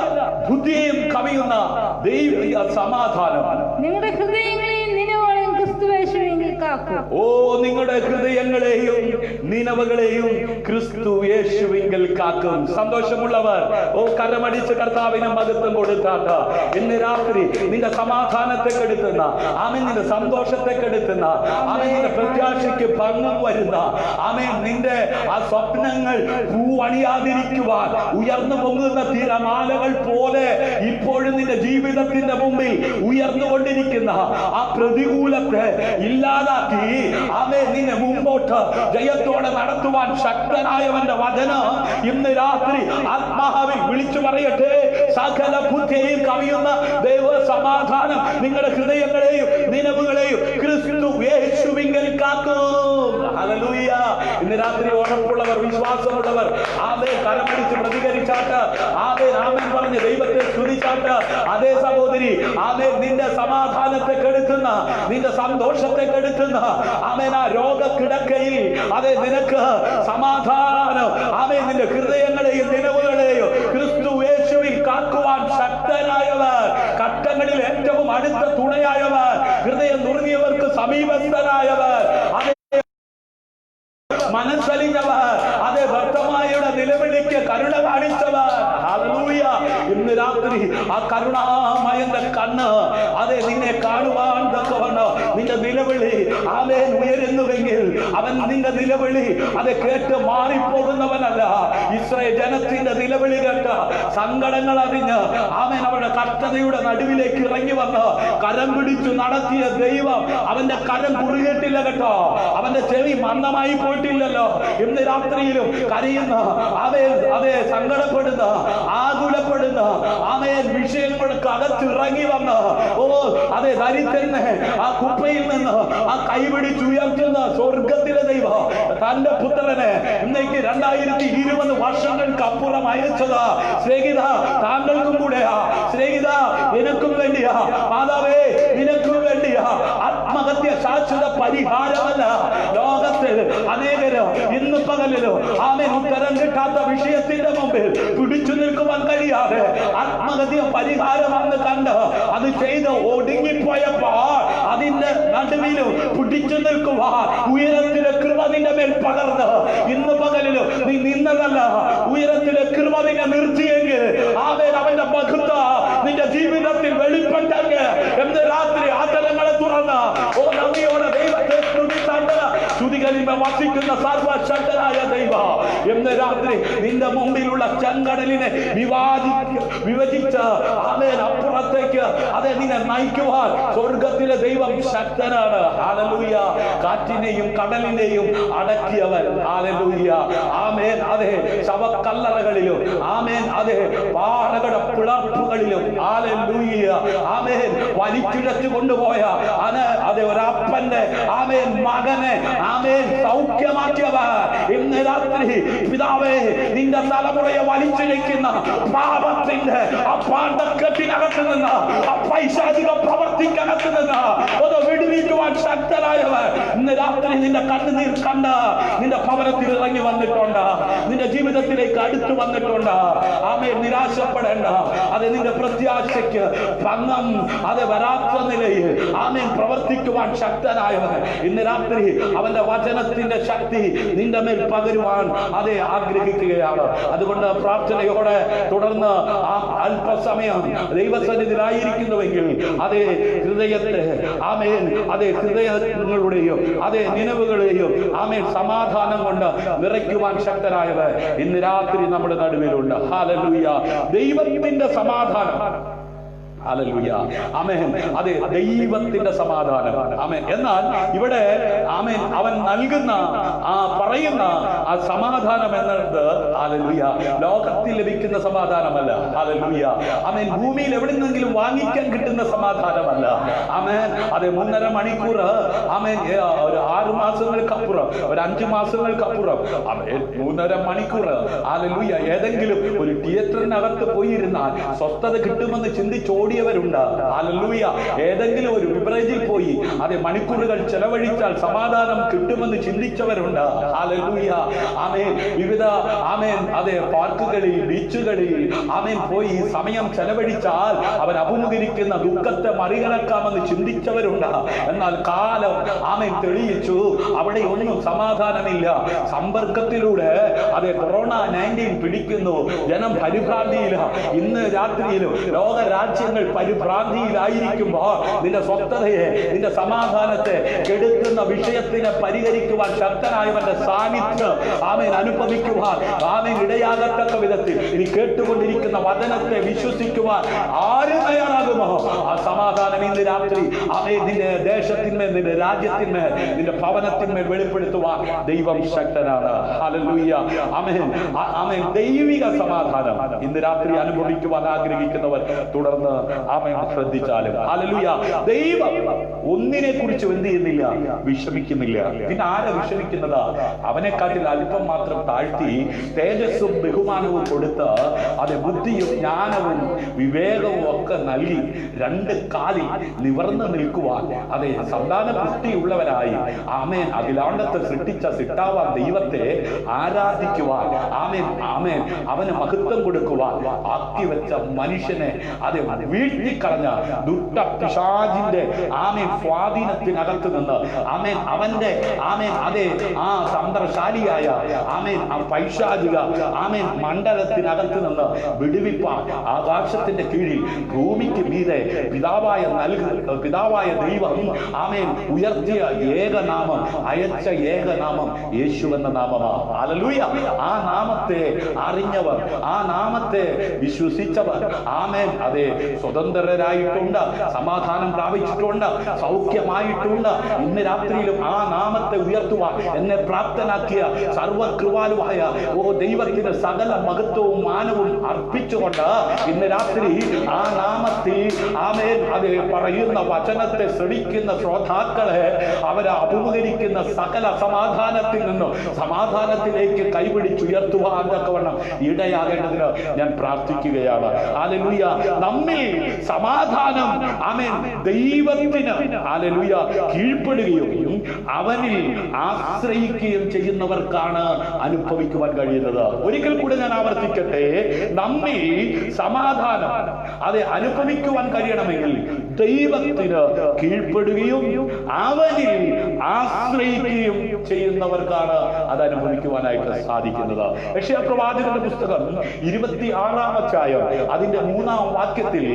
ബുദ്ധിയെയും കവിയുന്ന ദൈവീയ സമാധാനം നിങ്ങളുടെ ഹൃദയങ്ങളെയും നിലവുകളെയും ക്രിസ്തുയേശുവിൽ കാക്കും. ഓ, നിങ്ങളുടെ ഹൃദയങ്ങളെയും നിലവുകളെയും ക്രിസ്തു യേശുവിൽ കാക്കും. സന്തോഷമുള്ളവർ ഓ കരമടിച്ച് കർത്താവിന് മഹത്വം കൊടുത്താത്ത ഇന്ന് രാത്രി നിന്റെ സമാധാനത്തെ കെടുത്തുന്ന, ആമേൻ നിന്റെ സന്തോഷത്തെ കെടുത്തുന്ന, ആമേൻ നിന്റെ പ്രത്യാശയ്ക്ക് ഭംഗം വരുന്ന, ആമേൻ നിന്റെ ആ സ്വപ്നങ്ങൾ പൂവണിയാതിരിക്കുവാൻ ഉയർന്നു പൊങ്ങുന്ന തിരമാലകൾ പോലെ ഇപ്പോഴും നിന്റെ ജീവിതത്തിന്റെ മുമ്പിൽ ഉയർന്നുകൊണ്ടിരിക്കുന്ന ആ പ്രതികൂലത്തെ ഇല്ലാതാക്കി ആമേൻ നിന്നെ മുമ്പോട്ട് ജയത്തോടെ നടത്തുവാൻ ശക്തനായവന്റെ വചനം ഇന്ന് രാത്രി ആത്മാവിൽ വിളിച്ചു പറയട്ടെ. സകല ബുദ്ധിയെയും കവിയുന്ന ദൈവ സമാധാനം നിങ്ങളുടെ ഹൃദയങ്ങളെയും നിലവുകളെയും ക്രിസ്തു യേശുവിങ്കൽ കാക്കും. ഹല്ലേലൂയ. ഇന്ന് രാത്രി ഉറപ്പുള്ളവർ, വിശ്വാസമുള്ളവർ ആമേൻ കരമടിച്ച് പ്രതികരിച്ചാട്ട് ആമേൻ ആമേൻ പറഞ്ഞ് ദൈവത്തെ സ്തുതിച്ചാട്ട് അതേ സഹോദരി ആമേൻ നിന്റെ സമാധാനത്തെ കെടുത്തുന്ന, നിന്റെ സന്തോഷത്തെ കെടുത്തുന്ന ആമേൻ ആ രോഗക്കിടക്കയിൽ അതേ നിനക്ക് സമാധാനം ആമേൻ നിന്റെ ഹൃദയങ്ങളെയും നിലവുകളെയും ക്രിസ്തു യേശുവിൽ കാക്കുവാൻ ശക്തനായവർ, ഘട്ടങ്ങളിൽ ഏറ്റവും അടുത്ത തുണയായവർ, ഹൃദയം നുറുങ്ങിയവർക്ക് സമീപസ്ഥനായവർ, മനസ്സലിഞ്ഞവർ, അതേ ഭർത്തമായുടെ നിലവിളിക്ക് കരുണ കാണിച്ചവർ. ഹല്ലേലൂയ. ഇന്ന് രാത്രി ആ കരുണാമയന്റെ കണ്ണ് അതേ നിന്നെ കാണുവാൻ തക്കവണ്ണം നിന്റെ നിലവിളി ആമേൻ ഉയരുന്നുവെങ്കിൽ അവൻ നിന്റെ നിലവിളി അത് കേട്ട് മാറിപ്പോകുന്നവനല്ല. ഇസ്രായേൽ ജനത്തിന്റെ നിലവിളി കേട്ട് സങ്കടങ്ങൾ അറിഞ്ഞ് ആമേൻ അവരുടെ കഷ്ടതയുടെ നടുവിലേക്ക് ഇറങ്ങി വന്ന് കരം പിടിച്ചു നടത്തിയ ദൈവം അവന്റെ കരം കുറുകിയിട്ടില്ല കേട്ടോ, അവന്റെ ചെവി മന്ദമായി പോയിട്ടില്ലല്ലോ. ഇന്ന് രാത്രിയിലും കരയുന്ന അതേ സങ്കടപ്പെടുന്ന, ആകുലപ്പെടുന്ന ആമേൻ വിഷയങ്ങൾക്ക് അകത്തിറങ്ങി വന്ന് ഓ അതേ ദരിദ്രനെ ആ കുപ്പയിൽ നിന്ന് ആ കൈപിടിച്ചുയർത്തുന്ന സ്വർഗത്തിലെ ദൈവം തന്റെ പുത്രനെ ഇന്നേക്ക് 2020 വർഷങ്ങൾക്ക് അപ്പുറം അയച്ചതാ. സ്നേഹിത, താങ്കൾക്കും കൂടെയാ. സ്നേഹിത, നിനക്കും വേണ്ടിയാ. മാതാവേ, നിനക്കും വേണ്ടിയാ. ആത്മഹത്യ ശാശ്വത പരിഹാരമല്ല. ലോകത്തിൽ അനേകരോ ഇന്ന് പകലിലോ ആമേൻ ഉത്തരം കിട്ടാത്ത വിഷയത്തിന്റെ മുമ്പിൽ പിടിച്ചു നിൽക്കുവാൻ കഴിയാതെ ആത്മഹത്യ പരിഹാരമാണെന്ന് കണ്ട് അത് ചെയ്ത് ഒടുങ്ങിപ്പോയപ്പോ അതിന്റെ നടുവിലും പിടിച്ചു നിൽക്കുവാൻ ഉയരത്തിലെ കൃപ നിന്റെ മേൽ പകർന്ന് ഇന്ന് പകലിലും നീ നിന്നതല്ല, ഉയരത്തിലെ കൃപ നിന്നെ നിർത്തിയെങ്കിൽ ആമേൻ അവന്റെ മഹത്വ നിന്റെ ജീവിതത്തിൽ വെളിപ്പെട്ടെങ്കിൽ എന്ന് രാത്രി ആതലങ്ങളെ തുറന്ന് ഓ നന്ദിയോടെ ദൈവത്തെ സ്തുതിച്ചാണ്ട് സ്തുതികളിൽ വസിക്കുന്ന സർവശക്തനായ ദൈവം എന്ന് രാത്രി നിന്റെ മുമ്പിലുള്ള ചെങ്കടലിനെ വിഭജിച്ച് ആമേൻ അപ്പുറത്തേക്ക് അതെ നിന്നെ നയിക്കുവാൻ സ്വർഗത്തിലെ ദൈവം ശക്തനാണ്. ഹല്ലേലൂയ. കാറ്റിനെയും കടലിനെയും അടക്കിയവൻ. ഹല്ലേലൂയ. ആമേൻ. അതെ ശവക്കല്ലറകളിലും ആമേൻ അതെ പാറകളുടെ പിളർപ്പുകളിലും ഹല്ലേലൂയ ആമേൻ വലിച്ചിഴച്ചു കൊണ്ടുപോയ അതെ ഒരപ്പന്റെ ആമേൻ മകനെ ആമേൻ സൗഖ്യമാക്കിയവർ ഇന്ന് രാത്രി പിതാവേ നിന്റെ തലമുറയെ വലിച്ചിഴക്കുന്ന പാപത്തിന്റെ ആ പാണ്ഡക്കെട്ടിനകത്ത് നിന്ന് ആ പൈശാചിക പ്രവർത്തിക്കകത്ത് നിന്ന് ഒന്ന് വിടുവിക്കുവാൻ ശക്തരായവർ ഇന്ന് രാത്രി നിന്റെ കണ്ണുനീർ കണ്ട് നിന്റെ ഭവനത്തിൽ ഇറങ്ങി വന്നിട്ടുണ്ട്, നിന്റെ ജീവിതത്തിലേക്ക് അടുത്തു വന്നിട്ടുണ്ട്. ആമേൻ. നിരാശപ്പെടേണ്ട. അത് നിന്റെ പ്രത്യാശയ്ക്ക് ഭംഗം അത് വരാത്ത നിലയിൽ ആമേൻ പ്രവർത്തിക്കുവാൻ ശക്തനായവർ ഇന്ന് രാത്രി അവന്റെ വചനത്തിന്റെ ശക്തി നിന്റെ മേൽ പകരുവാൻ അതെ ആഗ്രഹിക്കുകയാണ്. അതുകൊണ്ട് പ്രാർത്ഥനയോടെ തുടർന്ന് ആ അല്പസമയം ദൈവസന്നിധിയിലായിരിക്കുന്നുവെങ്കിൽ അതേ ഹൃദയത്തെ ആമേൻ അതേ ഹൃദയങ്ങളുടെയും അതേ നിലവുകളെയും ആമേൻ സമാധാനം കൊണ്ട് നിറയ്ക്കുവാൻ ശക്തനായവർ ഇന്ന് രാത്രി നമ്മുടെ നടുവിലുണ്ട്. ഹല്ലേലൂയ. ദൈവത്തിന്റെ സമാധാനം. ഹല്ലേലൂയ. ആമേൻ. അതെ, ദൈവത്തിന്റെ സമാധാനം. ആമേൻ. എന്നാൽ ഇവിടെ ആമേൻ അവൻ നൽകുന്ന പറയുന്ന ആ സമാധാനം എന്നത് ഹല്ലേലൂയ ലോകത്തിൽ ലഭിക്കുന്ന സമാധാനമല്ല. ഹല്ലേലൂയ. ആമേൻ. ഭൂമിയിൽ എവിടെന്നെങ്കിലും വാങ്ങിക്കാൻ കിട്ടുന്ന സമാധാനമല്ല. ആമേൻ. അതെ, 3.5 മണിക്കൂർ ആമേൻ ഒരു 6 മാസങ്ങൾക്കപ്പുറം ഒരു 5 മാസങ്ങൾക്കപ്പുറം ആമേൻ 3.5 മണിക്കൂർ ഹല്ലേലൂയ ഏതെങ്കിലും ഒരു തിയേറ്ററിനകത്ത് പോയിരുന്നാൽ സ്വസ്ഥത കിട്ടുമെന്ന് ചിന്തിച്ചോടിയവരുണ്ട്. ഹല്ലേലൂയ. ഏതെങ്കിലും ഒരു ബിവറേജിൽ പോയി അതെ മണിക്കൂറുകൾ ചെലവഴിച്ചാൽ സമാധാനം കിട്ടുമെന്ന് ചിന്തിച്ചവരുണ്ട്. ഹല്ലേലൂയ. ആമേൻ. വിവിധ ആമേൻ അതെ പാർക്കുകളിൽ ബീച്ചുകളിൽ ആമേൻ പോയി സമയം ചെലവഴിച്ചാൽ അവൻ അഭിമുഖീകരിക്കുന്ന ദുഃഖത്തെ മറികടക്കാമെന്ന് ചിന്തിച്ചവരുണ്ട്. എന്നാൽ കാലം ആമേൻ തെളിയിച്ചു അവിടെ ഒന്നും സമാധാനമില്ല. സമ്പർക്കത്തിലൂടെ അതെ കൊറോണ-19 പിടിക്കുന്നു. ജനം പരിഭ്രാന്തിയിലാണ്. ഇന്ന് രാത്രിയിലും ലോക രാജ്യങ്ങൾ പരിഭ്രാന്തിയിലായിരിക്കുമ്പോൾ നിന്റെ സ്വസ്ഥതയെ നിന്റെ സമാധാനത്തെ കെടുത്തുന്ന വിഷയത്തിനെ പരിഹരിക്കുവാൻ ശക്തനായവന്റെ സാന്നിധ്യം ആമേൻ അനുഭവിക്കുവാൻ ആമേൻ ഇടയാകത്തക്ക വിധത്തിൽ ഇനി കേട്ടുകൊണ്ടിരിക്കുന്ന വചനത്തെ വിശ്വസിക്കുവാൻ ആര് തയ്യാറാകുമോ ആ സമാധാനം ഇന്ന് രാത്രി ആമേൻ നിന്റെ ദേശത്തിന്മേൽ നിന്റെ രാജ്യത്തിന്മേൽ നിന്റെ ഭവനത്തിന്മേൽ വെളിപ്പെടുത്തുവാൻ ദൈവം ശക്തനാണ്. ഹല്ലേലൂയ. ആമേൻ. ആമേൻ. ദൈവിക സമാധാനം ഇന്ന് രാത്രി അനുഭവിക്കുവാൻ ആഗ്രഹിക്കുന്നവർ തുടർന്ന് ആമേൻ ശ്രദ്ധിച്ചാലും ഹല്ലേലൂയ. ദൈവം ഒന്നിനെ കുറിച്ച് എന്ത് ചെയ്യുന്നില്ല, വിഷമിക്കുന്നില്ല. പിന്നെ ആരെ വിഷമിക്കുന്നതാ? അവനെക്കാട്ടിൽ അല്പം മാത്രം താഴ്ത്തി തേജസ്സും ബഹുമാനവും കൊടുത്ത് അതെ ബുദ്ധിയും ജ്ഞാനവും വിവേകവും ഒക്കെ നൽകി 2 കാലിൽ നിവർന്നു നിൽക്കുവാൻ അതെ സന്താന പുഷ്ടിയുള്ളവരായി ആമേൻ അഖിലാണ്ടത്തെ സൃഷ്ടിച്ച സിട്ടാവാൻ ദൈവത്തെ ആരാധിക്കുവാൻ ആമേൻ ആമേൻ അവന് മഹത്വം കൊടുക്കുവാൻ ആക്കിവെച്ച മനുഷ്യനെ അതെ വീഴ്ത്തിക്കളഞ്ഞ ദുഷ്ടപിശാചിന്റെ ആമേൻ സ്വാധീനത്തിനകത്ത് നിന്ന് ആമേൻ അവന്റെ ആമേൻ അതെ ആ തന്ത്രശാലിയായ ആമേൻ ആ പൈശാചിക ആമേൻ മണ്ഡലത്തിനകത്ത് നിന്ന് വിടുവിപ്പാൻ ആകാശത്തിന്റെ കീഴിൽ ഭൂമിക്ക് മീതെ പിതാവായ ദൈവം ആമേൻ ഉയർത്തിയ ഏകനാമം അയച്ച ഏകനാമം യേശു എന്ന നാമമാണ്. ഹല്ലേലൂയ. ആ നാമത്തെ അറിഞ്ഞവർ ആ നാമത്തെ വിശ്വസിച്ചവർ ആമേൻ അതെ സ്വതന്ത്രരായിട്ടുണ്ട്, സമാധാനം പ്രാപിച്ചിട്ടുണ്ട്, സൗഖ്യമായിട്ടുണ്ട്. ഇന്ന് രാത്രിയിലും ആ നാമത്തെ ഉയർത്തുവാൻ എന്നെ പ്രാപ്തനാക്കിയ സർവകൃപാലുവായ ദൈവത്തിന് സകല മഹത്വവും മാനവും അർപ്പിച്ചുകൊണ്ട് ഇന്ന് രാത്രി ആ നാമത്തിൽ ആമേൻ അതെ പറയുന്ന വചനത്തെ ശ്രമിക്കുന്ന ശ്രോതാക്കളെ അവരെ അഭിമുഖീകരിക്കുന്ന സകല സമാധാനത്തിൽ നിന്നും സമാധാനത്തിലേക്ക് കൈപിടിച്ചുയർത്തുവാൻ തക്കവണ്ണം ഇടയാകേണ്ടതിന് ഞാൻ പ്രാർത്ഥിക്കുകയാണ്. ഹല്ലേലൂയ. നമ്മിൽ സമാധാനം ആമേൻ ദൈവത്തിന് ഹല്ലേലൂയ കീഴ്പ്പെടുകയും അവനിൽ ആശ്രയിക്കുകയും ചെയ്യുന്നവർക്കാണ് അനുഭവിക്കുവാൻ കഴിയുന്നത്. ഒരിക്കൽ കൂടെ ഞാൻ ആവർത്തിക്കട്ടെ, നമ്മിൽ സമാധാനം അത് അനുഭവിക്കുവാൻ കഴിയണമെങ്കിൽ ദൈവത്തിന് കീഴ്പ്പെടുകയും അവനിൽ ആശ്രയിക്കുകയും ചെയ്യുന്നവർക്കാണ് അത് അനുഭവിക്കുവാനായിട്ട് സാധിക്കുന്നത്. യെശയ്യാ പ്രവാചകന്റെ പുസ്തകം 26-ാം അധ്യായം അതിന്റെ 3-ാം വാക്യത്തിൽ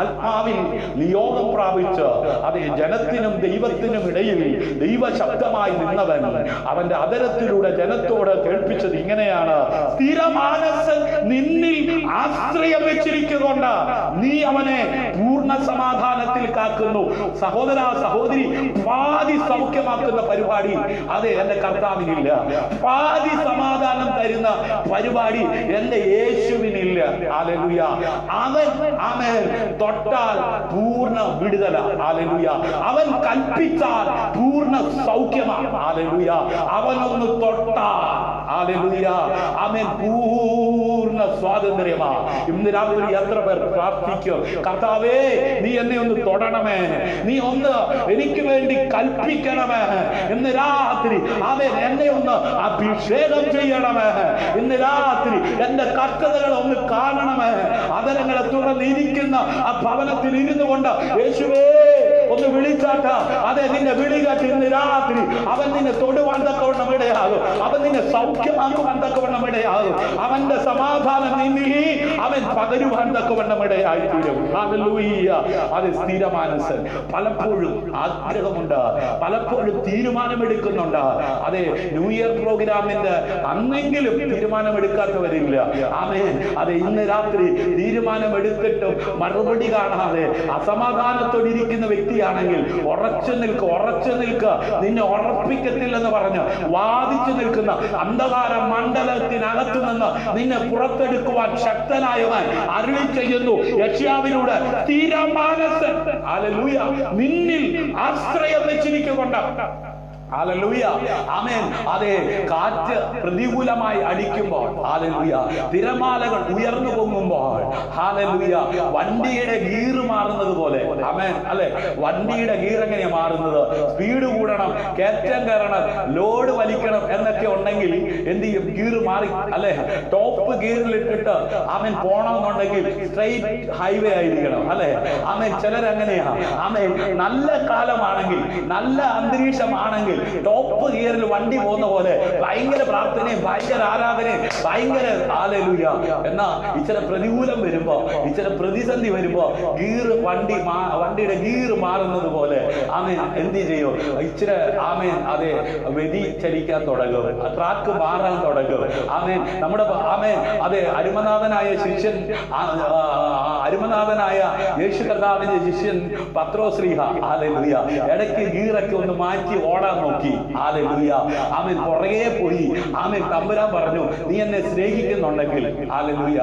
ആത്മാവിൽ നിയോഗം പ്രാപിച്ച് അതേ ജനത്തിനും ദൈവത്തിനും ഇടയിൽ ദൈവശബ്ദമായി നിന്നവൻ അവന്റെ അധരത്തിലൂടെ ജനത്തോട് കേൾപ്പിച്ചത് ഇങ്ങനെയാണ്: സ്ഥിരമാനസൻ നിന്നിൽ ആശ്രയം വെച്ചിരിക്കുന്നുണ്ട്, നീ അവനെ പൂർണ്ണ സമാധാനത്തിൽ കാക്കുന്നു. സഹോദര സഹോദരി, പാതി സൗഖ്യമാക്കുന്ന പരിപാടി അതെ എന്റെ കർത്താവിനില്ല. പാതി സമാധാനം തരുന്ന പരിപാടി എന്റെ യേശുവിനില്ല. ഹല്ലേലൂയ. അവൻ തൊട്ടാൽ പൂർണ്ണ വിടുതല. ഹല്ലേലൂയ. അവൻ കൽപ്പിച്ചാൽ പൂർണ്ണ സൗഖ്യമാണ്. ഹല്ലേലൂയ. അവനൊന്ന് തൊട്ടാൽ ഹല്ലേലൂയ അവൻ പൂർണ്ണ സ്വാതന്ത്ര്യമാ. ഇന്ന് രാത്രി എത്ര പേർ പ്രാർത്ഥിക്കും, കർത്താവേ നീ എന്നെ ഒന്ന് തൊടണമേ, നീ ഒന്ന് എനിക്ക് വേണ്ടി കൽപ്പിക്കണമേ, ഇന്ന് രാത്രി അവൻ എന്നെ ഒന്ന് അഭിഷേകം ചെയ്യണമേ, ഇന്ന് രാത്രി എന്റെ കഷ്ടതകൾ ഒന്ന് കാണണമേ. അതരങ്ങളെ തുറന്നിരിക്കുന്ന ആ ഭവനത്തിൽ ഇരുന്നു കൊണ്ട് യേശുവേ ഒന്ന് വിളിച്ചാട്ട. അതെ, നിന്റെ വിളി കേട്ട് ഇന്ന് രാത്രി അവൻ നിന്നെ തൊടുവാൻ തക്കവണ്ണം ഇടയാകും. അവൻ നിന്നെ സൗഖ്യമാക്കുവാൻ തക്കവണ്ണം ഇടയാകും. അവന്റെ സമാധാനം നിന്നിൽ അവൻ പകരുവാൻ തക്കവണ്ണം ഇടയായി തീരും. ഹല്ലേലൂയ. അത് സ്ഥിരമാനസൻ. പലപ്പോഴും ആഗ്രഹമുണ്ട്, പലപ്പോഴും തീരുമാനമെടുക്കുന്നുണ്ട്. അതെ, ന്യൂ ഇയർ പ്രോഗ്രാമിന്റെ അന്നെങ്കിലും തീരുമാനമെടുക്കാത്തവരില്ല. ആമേൻ. അതെ, ഇന്ന് രാത്രി തീരുമാനമെടുത്തിട്ടും മറുപടി കാണാതെ അസമാധാനത്തോടിരിക്കുന്ന വ്യക്തിയാണെങ്കിൽ ഉറച്ചു നിൽക്കുക. നിന്നെ ഉറപ്പിക്കത്തില്ലെന്ന് പറഞ്ഞ് വാദിച്ചു നിൽക്കുന്ന അന്ധകാര മണ്ഡലത്തിനകത്തു നിന്ന് നിന്നെ പുറത്തെടുക്കുവാൻ ശക്തനായവൻ അരുളി ചെയ്യുന്നു യെശയ്യാവിലൂടെ, തീരുമാനസൻ. ഹല്ലേലൂയ. നിന്നിൽ ആശ്രയം വെച്ചിരിക്കുകൊണ്ട്. ഹല്ലേലൂയ. ആമേൻ. അതെ, കാറ്റ് പ്രതികൂലമായി അടിക്കുമ്പോൾ, ഹല്ലേലൂയ, തിരമാലകൾ ഉയർന്നു പൊങ്ങുമ്പോൾ, ഹല്ലേലൂയ, വണ്ടിയുടെ ഗീർ മാറുന്നത് പോലെ, ആമേൻ, അല്ലെ, വണ്ടിയുടെ ഗീർ എങ്ങനെയാ മാറുന്നത്? സ്പീഡ് കൂടണം, കയറ്റം കയറണം, ലോഡ് വലിക്കണം എന്നൊക്കെ ഉണ്ടെങ്കിൽ എന്ത് ചെയ്യും? ഗീർ മാറി, അല്ലെ, ടോപ്പ് ഗീറിലിട്ടിട്ട് ആമേൻ പോണമെന്നുണ്ടെങ്കിൽ സ്ട്രെയിറ്റ് ഹൈവേ ആയിരിക്കണം, അല്ലെ. ആമേൻ. ചിലരങ്ങനെയാ. ആമേൻ. നല്ല കാലമാണെങ്കിൽ, നല്ല അന്തരീക്ഷമാണെങ്കിൽ ടോപ്പ് ഗിയറിൽ വണ്ടി പോകുന്ന പോലെ ഭയങ്കര പ്രാർത്ഥനയും ഭയങ്കര ആരാധനയും ഭയങ്കര ഹല്ലേലൂയ. എന്നാ ഇച്ചിരി പ്രതികൂലം വരുമ്പോ, ഇച്ചിരി പ്രതിസന്ധി വരുമ്പോ വണ്ടിയുടെ ഗീർ മാറുന്നത് പോലെ ആമേൻ എന്ത് ചെയ്യും? ഇച്ചിരി ആമേൻ അതെ വ്യതിചലിക്കാൻ തുടങ്ങും, ട്രാക്ക് മാറാൻ തുടങ്ങും. ആമേൻ. നമ്മുടെ ആമേൻ അതെ അരുമനാഥനായ ശിഷ്യൻ, അരുമനാഥനായ യേശു കർത്താവിന്റെ ശിഷ്യൻ പത്രോശ്ലീഹ, ഹല്ലേലൂയ, ഇടയ്ക്ക് ഗീറൊക്കെ ഒന്ന് മാറ്റി ഓടാൻ നോക്കി. ഹല്ലേലൂയ. ആമേൻ. പുറകെ പോയി. ആമേൻ. തമ്പുരാൻ പറഞ്ഞു, നീ എന്നെ സ്നേഹിക്കുന്നുണ്ടെങ്കിൽ, ഹല്ലേലൂയ,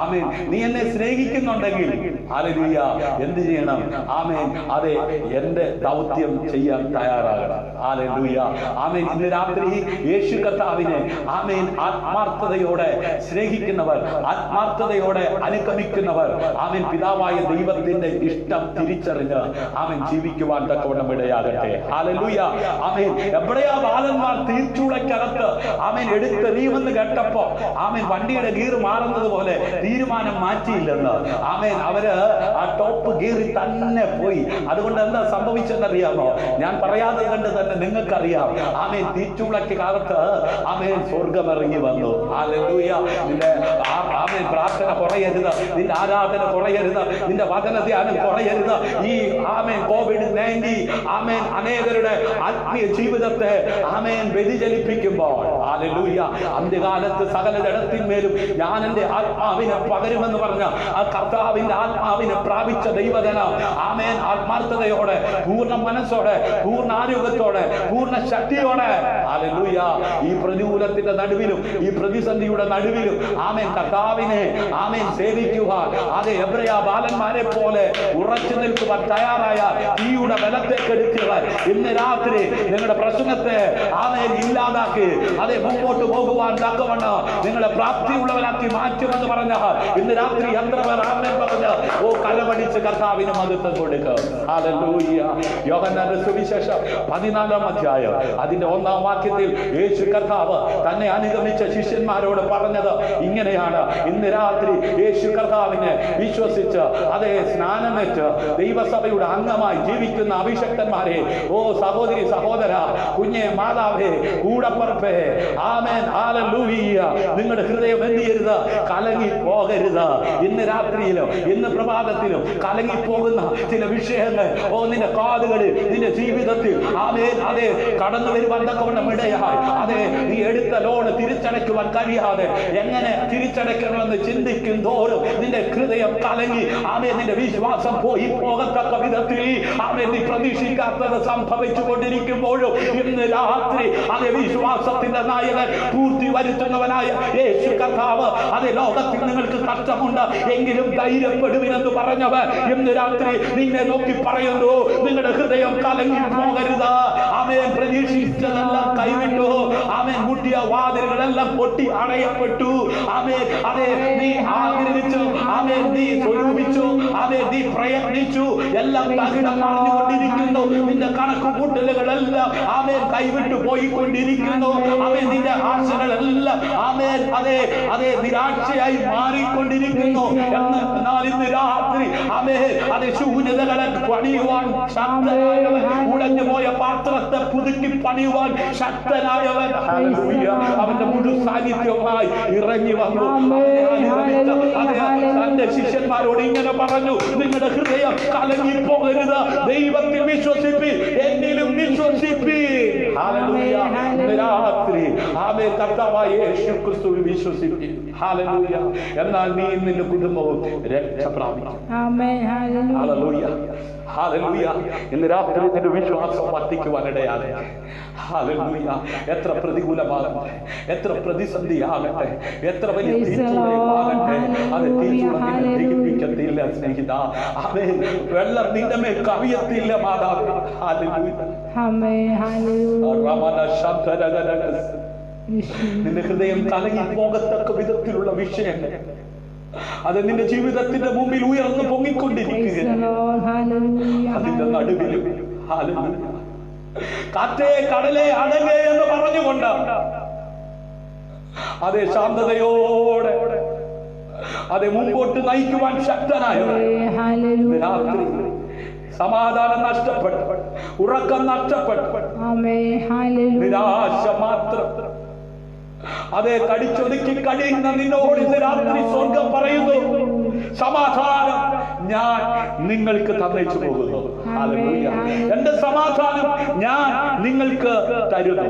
ആമേൻ, നീ എന്നെ സ്നേഹിക്കുന്നുണ്ടെങ്കിൽ, ഹല്ലേലൂയ, എന്ത് ചെയ്യണം? ആമേൻ. അതെ, എന്റെ ദൗത്യം ചെയ്യാൻ തയ്യാറാകണം. ഹല്ലേലൂയ. ആമേൻ. ഇന്ന് രാത്രി യേശു കർത്താവിനെ ആമേൻ ആത്മാർത്ഥതയോടെ സ്നേഹിക്കുന്നവർ, ആത്മാർത്ഥതയോടെ അനുഗമിക്കുന്നവർ, ആമേൻ, പിതാവായ ദൈവത്തിന്റെ ഇഷ്ടം തിരിച്ചറിഞ്ഞ് ആമേൻ ജീവിക്കുവാൻ തക്കവണ്ണം ഇടയാകട്ടെ. ഹല്ലേലൂയ. ആമേൻ. എവിടെയാ ബാലന്മാർ തീർച്ചൂളക്കകത്ത് ആമേൻ എടുത്തെറിയുമെന്ന് കേട്ടപ്പോ ആമേൻ വണ്ടിയുടെ ഗീർ മാറുന്നത് പോലെ തീരുമാനം മാറ്റിയില്ലെന്ന്. ആമേൻ. അവര് ആ ടോപ്പ് ഗീറിൽ തന്നെ പോയി. അതുകൊണ്ട് എന്താ സംഭവിച്ചെന്നറിയാമോ? ഞാൻ പറയാതെ കണ്ട് തന്നെ നിങ്ങൾക്കറിയാം. ആമേൻ. തീർച്ചൂളക്കകത്ത് ആമേൻ സ്വർഗം ഇറങ്ങി വന്നു. ഹല്ലേലൂയ. നിന്റെ ആമേൻ പ്രാർത്ഥന കുറയരുത്, നിന്റെ ആരാധന കുറയരുത്, നിന്റെ വചന ധ്യാനം കുറയരുത്. ഈ ആമേൻ COVID-19 ആമേൻ അനേകരുടെ ആത്മീയ ജീവിതത്തെ ആമേൻ വ്യതിചലിപ്പിക്കുമ്പോൾ, ഹല്ലേലൂയ, അന്ത്യകാലത്ത് സകല ജഡത്തിന്മേലും ഞാൻ എന്റെ ആത്മാവിനെ പകരുമെന്ന് പറഞ്ഞ ആ കർത്താവിന്റെ ആത്മാവിനെ പ്രാപിച്ച ദൈവജന ആമേൻ ആത്മാർത്ഥതയോടെ, പൂർണ്ണ മനസ്സോടെ, പൂർണ്ണ ആരോഗ്യത്തോടെ, പൂർണ്ണ ശക്തിയോടെ, ഹല്ലേലൂയ, ഈ പ്രതികൂലത്തിന്റെ നടുവിലും ഈ പ്രതിസന്ധിയുടെ നടുവിലും ആമേൻ കർത്താവിനെ ആമേൻ സേവിക്കുവാൻ, അത് എബ്രയ ബാലന്മാരെ പോലെ ഉറച്ചു നിൽക്കുവാൻ തയ്യാറായ തീയുടെ ബലത്തേക്ക് എടുക്കുക. ഇന്ന് രാത്രി നിങ്ങളുടെ പ്രശ്നത്തെ ആമേൻ ഇല്ലാതാക്കി അതെ മുമ്പോട്ട് പോകുവാൻ തക്കവണ്ണം നിങ്ങളെ പ്രാപ്തിയുള്ളവരാക്കി മാറ്റുമെന്ന് പറഞ്ഞ ഇന്ന് രാത്രി എത്ര പേർ ആമേൻ പറഞ്ഞ് കലപടിച്ച് കർത്താവിന് മഹത്വം കൊടുക്കുക. ഹല്ലേലൂയ. യോഹന്നാന്റെ സുവിശേഷം 14-ാം അധ്യായം അതിന്റെ 1-ാം വാക്യത്തിൽ യേശു കർത്താവ് തന്നെ അനുഗമിച്ച ശിഷ്യന്മാരോട് പറഞ്ഞത് ഇങ്ങനെയാണ്. ഇന്ന് രാത്രി യേശു കർത്താവിനെ വിശ്വസിച്ച് അതേ സ്നാനമേറ്റ് ദൈവസഭയുടെ അംഗമായി ജീവിക്കുന്ന അഭിഷക്തന്മാരെ, ഓ സഹോദരി സഹോദര, കുഞ്ഞെ മാതാവേ, കൂടപ്പറപ്പേ, ആമേൻ, ഹല്ലേലൂയ, നിങ്ങളുടെ ഹൃദയം എന്ത് ചെയ്യരുത്? കലങ്ങി പോകരുത്. ഇന്ന് രാത്രിയിലും ഇന്ന് പ്രഭാതത്തിലും കലങ്ങിപ്പോകുന്ന ചില വിഷയങ്ങൾ നിന്റെ കാതുകളിൽ, നിന്റെ ജീവിതത്തിൽ ആമേൻ അതെ കടന്നു വരുവാൻ തക്കവണ്ണം ഇടയായി. അതെ, നീ എടുത്ത ലോൺ തിരിച്ചടയ്ക്കുവാൻ കഴിയാതെ എങ്ങനെ തിരിച്ചടയ്ക്കണമെന്ന് ചിന്തിക്കും തോറും നിന്റെ ഹൃദയം കലങ്ങി ആമേൻ നിന്റെ വിശ്വാസം പോയി പോകത്തക്ക വിധത്തിൽ ആമേൻ നീ പ്രതീക്ഷിക്കാത്തത് സംഭവിച്ചു കൊണ്ടിരിക്കുമ്പോഴും ഇന്ന് രാത്രി അതേ വിശ്വാസത്തിന്റെ നായകൻ, പൂർത്തി വരുത്തുന്നവനായ യേശു കർത്താവ് അതേ ലോകത്തിൽ നിങ്ങൾക്ക് കഷ്ടമുണ്ട് എങ്കിലും ധൈര്യപ്പെടുവിനെന്ന് പറഞ്ഞവർ ഇന്ന് രാത്രി നിന്നെ നോക്കി പറയുന്നു, നിങ്ങളുടെ ഹൃദയം കലങ്ങി പോകരുത്. ആമേൻ. പ്രതീക്ഷിച്ചതെല്ലാം കൈവിട്ടു. ആമേൻ. മുട്ടിയ വാതിലുകളെല്ലാം പൊട്ടി അടയപ്പെട്ടു. ആമേൻ. അതെ, നീ ആഗ്രഹിച്ചു, ആമേൻ, നീ സ്വരൂപിച്ചു, ആമേൻ, നീ പ്രയത്നിച്ചു, എല്ലാം തകിടം മറിഞ്ഞുകൊണ്ടിരിക്കുന്നു. നിന്റെ കണക്ക് കൂട്ടലുകളെല്ലാം ആമേൻ കൈവിട്ടു പോയിക്കൊണ്ടിരിക്കുന്നു. ആമേൻ. നീ നിന്റെ ആശകളെല്ലാം ആമേൻ അതെ നിരാശയായി മാറിക്കൊണ്ടിരിക്കുന്നു. എന്നാൽ ഇന്ന് രാത്രി ആമേൻ ശൂന്യതകളെ പണിയുവാൻ ശക്തനായവൻ, ഉടഞ്ഞു പോയ പാത്രത്തെ പുതുക്കി പണിയുവാൻ ശക്തനായവൻ അവന്റെ മുഴു സാന്നിധ്യവുമായി ഇറങ്ങി വന്നു. തന്റെ ശിഷ്യന്മാരോട് ഇങ്ങനെ പറഞ്ഞു, നിങ്ങളുടെ ഹൃദയം കലങ്ങിപ്പോകരുത്, ദൈവത്തിൽ വിശ്വസിപ്പി, എന്നിലും വിശ്വസിപ്പി. രാത്രി ആമേൻ കർത്താവായ യേശു ക്രിസ്തുവിൽ വിശ്വസിപ്പി. ഹല്ലേലൂയ. എന്നാൽ നീ നിന്റെ കുടുംബവും രക്ഷ പ്രാപിക്കും. ഹല്ലേലൂയ. ഹല്ലേലൂയ. ഇന്ന് രാത്രി നിന്റെ വിശ്വാസം വർദ്ധിക്കുവാനിടയാകട്ടെ. ഹല്ലേലൂയ. എത്ര പ്രതികൂലമാകട്ടെ, എത്ര പ്രതിസന്ധിയാകട്ടെ, എത്ര വലിയ തീച്ചുളയാകട്ടെ, അത് തീച്ചുള നിന്നെ ദഹിപ്പിക്കത്തില്ല സ്നേഹിത. ആമേൻ. വെള്ളം നിന്റെ മേൽ കവിയത്തില്ല മാതാവേ. ഹല്ലേലൂയ. നിന്റെ ഹൃദയം കലങ്ങി പോകത്തക്ക വിധത്തിലുള്ള വിഷയങ്ങൾ അത് നിന്റെ ജീവിതത്തിന്റെ മുമ്പിൽ ഉയർന്നു പൊങ്ങിക്കൊണ്ടിരിക്കുകയാണ്. അതിന്റെ നടുവിലും കാറ്റേ കടലേ അടങ്ങേ എന്ന് പറഞ്ഞുകൊണ്ട് അതേ ശാന്തതയോടെ അതെ മുമ്പോട്ട് നയിക്കുവാൻ ശക്തനായവൻ രാത്രി സമാധാനം നഷ്ടപ്പെട്ടു, ഉറക്കം നഷ്ടപ്പെട്ടു, നിരാശ മാത്രം അതെ കടിച്ചൊതുക്കി കഴിയുന്ന നിന്നോട് ഇന്ന് രാത്രി സ്വർഗം പറയുന്നു, സമാധാനം ഞാൻ നിങ്ങൾക്ക് തന്നേച്ചു പോകുന്നു. എന്റെ സമാധാനം ഞാൻ നിങ്ങൾക്ക് തരുന്നു.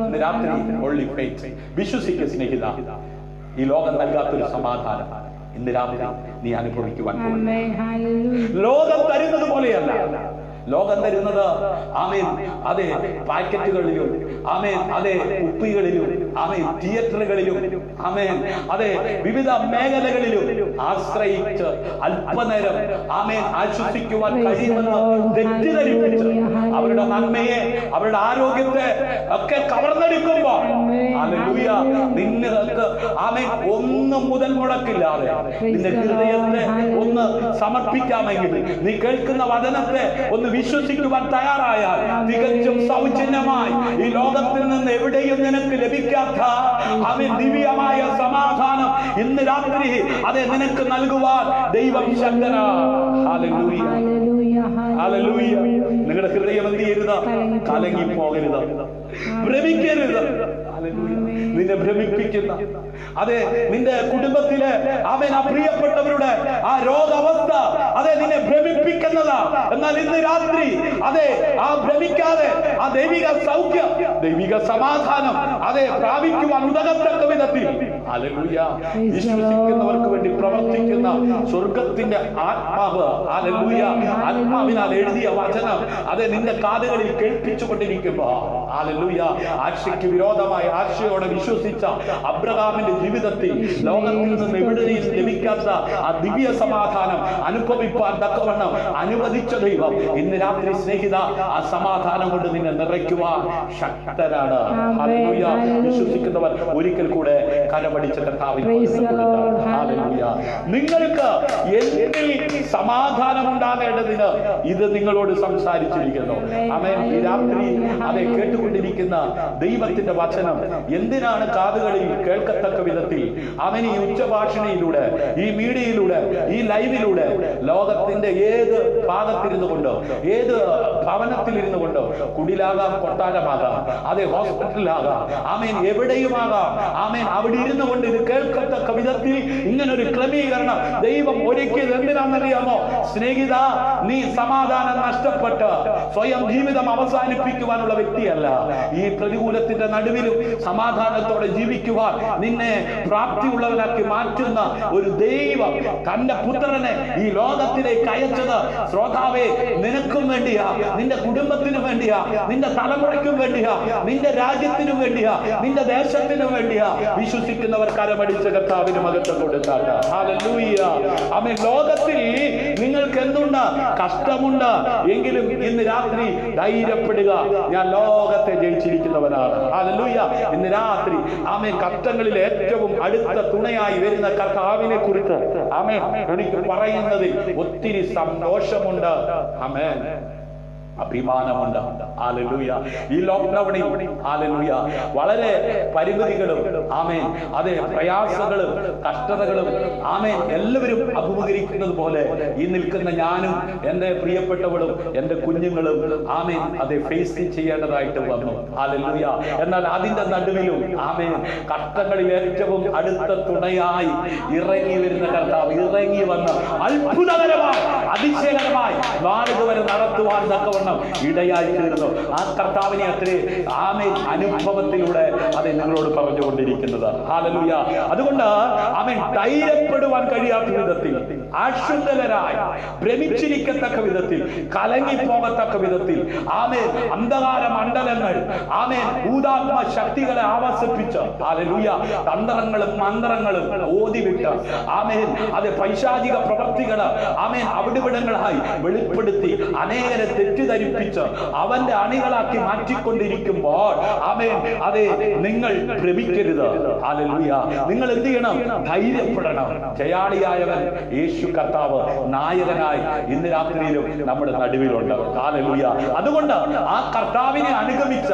ഇന്ന് രാത്രി only faith. വിശ്വസിക്കുക സ്നേഹിത, ഈ ലോകം നൽകാത്തൊരു സമാധാനം ഇന്ന് രാത്രി നീ അനുഭവിക്കുവാൻ പോകുന്നു. ലോകം തരുന്നത് പോലെയല്ല. ലോകം തരുന്നത് ആമേൻ അതെ പാക്കറ്റുകളിലും, ആമേൻ അതെ കുപ്പികളിലും, ആമേൻ തിയേറ്ററുകളിലും, ആമേൻ അതെ വിവിധ മേഖലകളിലും ആശ്രയിച്ച് അല്പനേരം ആമേൻ ആശ്വസിക്കുവാൻ കഴിയുമെന്ന് തെറ്റിദ്ധരിപ്പിച്ച് അവരുടെ നന്മയെ, അവരുടെ ആരോഗ്യത്തെ ഒക്കെ കവർന്നെടുക്കുമ്പോ ഹല്ലേലൂയ നിങ്ങൾക്ക് ആമേൻ ഒന്നും മുതൽ മുടക്കില്ലാതെ നിന്റെ ഹൃദയത്തെ ഒന്ന് സമർപ്പിക്കാമെങ്കിൽ, നീ കേൾക്കുന്ന വചനത്തെ ഒന്ന് വിശ്വസിക്കുവാൻ തയ്യാറായാൽ തികച്ചും സൗജന്യമായി ഈ ലോകത്തിൽ നിന്ന് എവിടെയും നിനക്ക് ലഭിക്കാത്ത അവൻ ദിവ്യമായ സമാധാനം ഇന്ന് രാത്രി അതെ നിനക്ക് നൽകുവാൻ ദൈവം ശക്തനാണ്. ഹല്ലേലൂയ. ഹല്ലേലൂയ. നിങ്ങളുടെ ഹൃദയം എന്ത് ചെയ്യരുത്? കലങ്ങി പോകരുത്, ഭ്രമിക്കരുത്. നിന്നെ ഭ്രമിപ്പിക്കുന്ന അതെ നിന്റെ കുടുംബത്തിലെ അവൻ അപ്രിയപ്പെട്ടവരുടെ ആ രോഗാവസ്ഥ അതെ നിന്നെ ഭ്രമിപ്പിക്കുന്നതാ. എന്നാൽ ഇന്ന് രാത്രി അതെ ആ ഭ്രമിക്കാതെ ആ ദൈവിക സൗഖ്യം, ദൈവിക സമാധാനം അതെ പ്രാപിക്കുവാൻ ഉതകത്തക്ക വിധത്തിൽ ഹല്ലേലൂയ വിശ്വസിക്കുന്നവർക്ക് വേണ്ടി പ്രവർത്തിക്കുന്ന സ്വർഗത്തിന്റെ ആത്മാവ് ഹല്ലേലൂയ ആത്മാവിനാൽ എഴുതിയ വചനം അതെ നിന്റെ കാതുകളിൽ കേൾപ്പിച്ചുകൊണ്ടിരിക്കുമ്പോ ഹല്ലേലൂയ ആശയ്ക്ക് വിരോധമായ ആശയോടെ വിശ്വസിച്ച അബ്രഹാമിന്റെ ജീവിതത്തിൽ ലോകത്തിൽ നിന്നും എവിടെയും ലഭിക്കാത്ത ആ ദിവ്യ സമാധാനം അനുഭവിപ്പാൻ തക്കവണ്ണം അനുവദിച്ച ദൈവം ഇന്ന് രാത്രി സ്നേഹിത ആ സമാധാനം കൊണ്ട് നിന്നെ നിറയ്ക്കുവാൻ ശക്തനാണ്. ഹല്ലേലൂയ. വിശ്വസിക്കുന്നവർ ഒരിക്കൽ കൂടെ കരമടിച്ച കർത്താവിനെ ഹല്ലേലൂയ. നിങ്ങൾക്ക് എന്നിൽ സമാധാനം ഉണ്ടാകേണ്ടതിന് ഇത് നിങ്ങളോട് സംസാരിച്ചിരിക്കുന്നു. ആമേൻ. ഈ രാത്രി അതെ കേട്ടുകൊണ്ടിരിക്കുന്ന ദൈവത്തിന്റെ വചനം എന്തിനാണ് കാതുകളിൽ കേൾക്കത്തക്ക വിധത്തിൽ അവൻ ഈ ഉച്ചഭാഷണിയിലൂടെ, ഈ മീഡിയയിലൂടെ, ഈ ലൈവിലൂടെ ലോകത്തിന്റെ ഏത് ഭാഗത്തിരുന്നു കൊണ്ടോ, ഏത് ഭവനത്തിലിരുന്നു കൊണ്ടോ, കുടിലാകാം, കൊട്ടാരമാകാം, അതെ ഹോസ്പിറ്റലിലാകാം, ആമേൻ എവിടെയുമാകാം, ആമേൻ അവിടെ ഇരുന്നു കൊണ്ട് ഇത് കേൾക്കത്തക്ക വിധത്തിൽ ഇങ്ങനൊരു ക്രമീകരണം ദൈവം ഒരുക്കിയത് എന്തിനാണെന്നറിയാമോ? സ്നേഹിത, നീ സമാധാനം നഷ്ടപ്പെട്ട് സ്വയം ജീവിതം അവസാനിപ്പിക്കുവാനുള്ള വ്യക്തിയല്ല. ഈ പ്രതികൂലത്തിന്റെ നടുവിലും സമാധാനത്തോടെ ജീവിക്കുവാൻ നിന്നെ പ്രാപ്തിയുള്ളവനാക്കി മാറ്റുന്ന ഒരു ദൈവം തന്റെ പുത്രനെ ഈ ലോകത്തിലേക്ക് അയച്ചത് ശ്രോതാവേ നിനക്കും വേണ്ടിയാ, നിന്റെ കുടുംബത്തിനും വേണ്ടിയാ, നിന്റെ തലമുറയ്ക്കും വേണ്ടിയാ, നിന്റെ രാജ്യത്തിനും വേണ്ടിയാ, നിന്റെ ദേശത്തിനും വേണ്ടിയാ. വിശ്വസിക്കുന്നവർ കരമടിച്ച കർത്താവിന് മഹത്വം കൊടുത്താട്ടെ. ഹല്ലേലൂയ. ആമേൻ. ലോകത്തിൽ നിങ്ങൾക്ക് എന്തുണ്ട്? കഷ്ടമുണ്ട്. എങ്കിലും ഇന്ന് രാത്രി ധൈര്യപ്പെടുക, ഞാൻ ലോകത്തെ ജയിച്ചിരിക്കുന്നവനാണ്. ഹല്ലേലൂയ. ഇന്ന് രാത്രി ആമേൻ കഷ്ടങ്ങളിൽ ഏറ്റവും അടുത്ത തുണയായി വരുന്ന കർത്താവിനെ കുറിച്ച് ആമേൻ എനിക്ക് പറയുന്നതിൽ ഒത്തിരി സന്തോഷമുണ്ട്. ആമേൻ. അഭിമാനമുണ്ട്. ഹല്ലേലൂയ. ഈ ലോക്ക്ഡൌണിൽ ഹല്ലേലൂയ വളരെ പരിമിതികളും ആമേൻ അതെ പ്രയാസങ്ങളും കഷ്ടതകളും ആമേൻ എല്ലാവരും അഭിമുഖീകരിക്കുന്നത് പോലെ ഈ നിൽക്കുന്ന ഞാനും എൻ്റെ പ്രിയപ്പെട്ടവളും എൻ്റെ കുഞ്ഞുങ്ങളും ആമേൻ അതെ ഫേസ് ചെയ്യേണ്ടതായിട്ട് വന്നു. ഹല്ലേലൂയ. എന്നാൽ അതിന്റെ നടുവിലും ആമേൻ കഷ്ടങ്ങളിൽ ഏറ്റവും അടുത്ത തുണയായി ഇറങ്ങി വരുന്ന കർത്താവ് ഇറങ്ങി വന്ന് അത്ഭുതകരമായി അതിശയകരമായി നാളിതുവരെ നടത്തുവാൻ തക്കവണ്ണം ഇടയായി തീർന്നു. ആ കർത്താവിനെ അത്രേ ആമേൻ അനുഭവത്തിലൂടെ അത് നിങ്ങളോട് പറഞ്ഞുകൊണ്ടിരിക്കുന്നത്. ഹല്ലേലൂയ. അതുകൊണ്ട് ആമേൻ ധൈര്യപ്പെടുവാൻ കഴിയാത്ത വിധത്തിൽ ആശുദ്ധരായി ഭ്രമിച്ചിരിക്കത്തക്ക വിധത്തിൽ കലങ്ങിപ്പോകത്തക്ക വിധത്തിൽ ആമേൻ അന്ധകാര മണ്ഡലങ്ങൾ ആമേൻ ഭൂതാത്മ ശക്തികളെ ആവസിപ്പിച്ച് ഹല്ലേലൂയ തന്ത്രങ്ങളും മന്ത്രങ്ങളും ഓതിവിട്ട് ആമേൻ അത് പൈശാചിക പ്രവർത്തികൾ ആമേൻ അവിടുവിടങ്ങളായി വെളിപ്പെടുത്തി അനേകരെ തെറ്റിദ്ധരിപ്പിച്ച് അവന്റെ അണികളാക്കി മാറ്റിക്കൊണ്ടിരിക്കുമ്പോൾ ആമേൻ അതെ നിങ്ങൾ ഭ്രമിക്കരുത്. ഹല്ലേലൂയ. നിങ്ങൾ എന്ത് ചെയ്യണം? ധൈര്യപ്പെടണം. ജയാളിയായവൻ യേശു കർത്താവ് നായകനായി ഇന്ന് രാത്രിയിലും നമ്മുടെ നടുവിലുണ്ട്. ഹല്ലേലൂയ. അതുകൊണ്ട് ആ കർത്താവിനെ അനുഗമിച്ച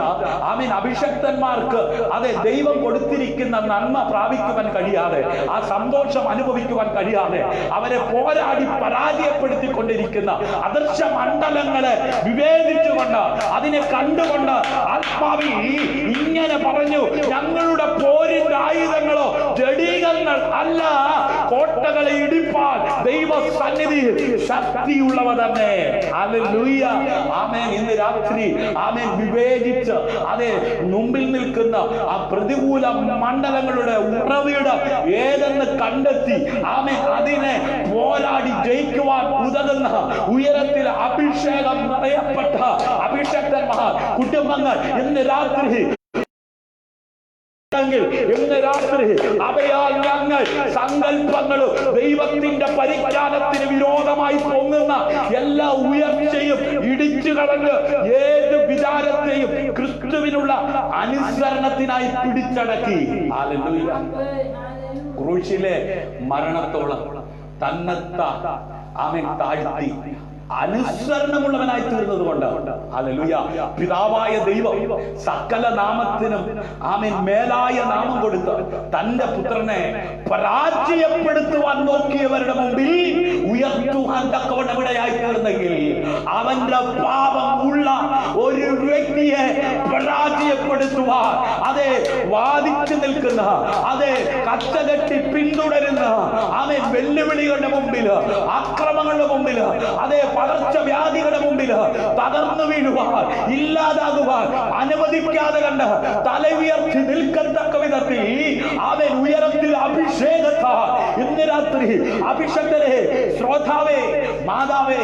ആമേൻ അഭിഷക്തന്മാർക്ക് അതെ ദൈവം കൊടുത്തിരിക്കുന്ന നന്മ പ്രാപിക്കുവാൻ കഴിയാതെ ആ സന്തോഷം അനുഭവിക്കുവാൻ കഴിയാതെ അവരെ പോരാടി പരാജയപ്പെടുത്തിക്കൊണ്ടിരിക്കുന്ന അദൃശ്യ മണ്ഡലങ്ങളെ വിവേചിച്ചുകൊണ്ട് അതിനെ കണ്ടുകൊണ്ട് ആത്മാവിൽ ഇങ്ങനെ പറഞ്ഞു, ഞങ്ങളുടെ പോരിന്റെ ആയുധങ്ങളോ ജഡീകങ്ങൾ അല്ല, കോട്ടകളെ ഇടിപ്പാൻ ദൈവ സന്നിധിയിൽ ശക്തിയുള്ളവ തന്നെ. ഹല്ലേലൂയ. ആമേൻ. ഇന്ന് രാത്രി ആമേൻ വിവേചിച്ച് അതെ മുമ്പിൽ നിൽക്കുന്ന ആ പ്രതികൂല മണ്ഡലങ്ങളുടെ ഉറവിടം ഏതെന്ന് കണ്ടെത്തി ആമേൻ അതിനെ പോരാടി ജയിക്കുവാൻ ഉതകുന്ന ഉയരത്തിൽ അഭിഷേകം നിറയപ്പെട്ട അഭിഷക്തന്മാർ കുടുംബങ്ങൾ ഇന്ന് രാത്രി ഇന്ന് രാത്രി അവയാൽ ഞങ്ങൾ സങ്കല്പങ്ങളും ദൈവത്തിന്റെ പരിജ്ഞാനത്തിന് വിരോധമായി പൊങ്ങുന്ന എല്ലാ ഉയർച്ചയും ഇടിച്ചു കളഞ്ഞ് ഏത് വിചാരത്തെയും ക്രിസ്തുവിനുള്ള അനുസരണത്തിനായി പിടിച്ചടക്കി. ഹല്ലേലൂയ. ക്രൂശിലെ മരണത്തോളം തന്നെത്താ ആമേൻ താഴ്ത്തി അനുസരണമുള്ളവനായി തീർന്നത് കൊണ്ട് ഹല്ലേലൂയ പിതാവായ ദൈവം സകല നാമത്തിനും ആമേൻ മേലായ നാമം കൊടുത്ത് തന്റെ പുത്രനെ പരാജയപ്പെടുത്തുവാൻ നോക്കിയവരുടെ മുമ്പിൽ ഉയർത്തുവാൻ തക്കവണ്ണം ഇടയായി തീർന്നെങ്കിൽ അവന്റെ പാപം ഉള്ള ഒരു വ്യക്തിയെ പരാജയപ്പെടുത്തുവാൻ അതെ വാദിച്ചു നിൽക്കുന്ന അതെ കച്ചകെട്ടി പിന്തുടരുന്ന ആമേൻ വെല്ലുവിളികളുടെ മുമ്പിൽ അക്രമങ്ങളുടെ മുമ്പിൽ അതെ പകർച്ചവ്യാധികളുടെ മുമ്പിൽ തകർന്നു വീഴുവാൻ ഇല്ലാതാകുവാൻ അനുവദിക്കാതെ കണ്ട് തല ഉയർത്തി നിൽക്കത്തക്ക വിധത്തിൽ അവൻ ഉയരത്തിൽ അഭിഷേകത്താൽ ഇന്ന് രാത്രി അഭിഷക്തരെ ശ്രോതാവേ മാതാവേ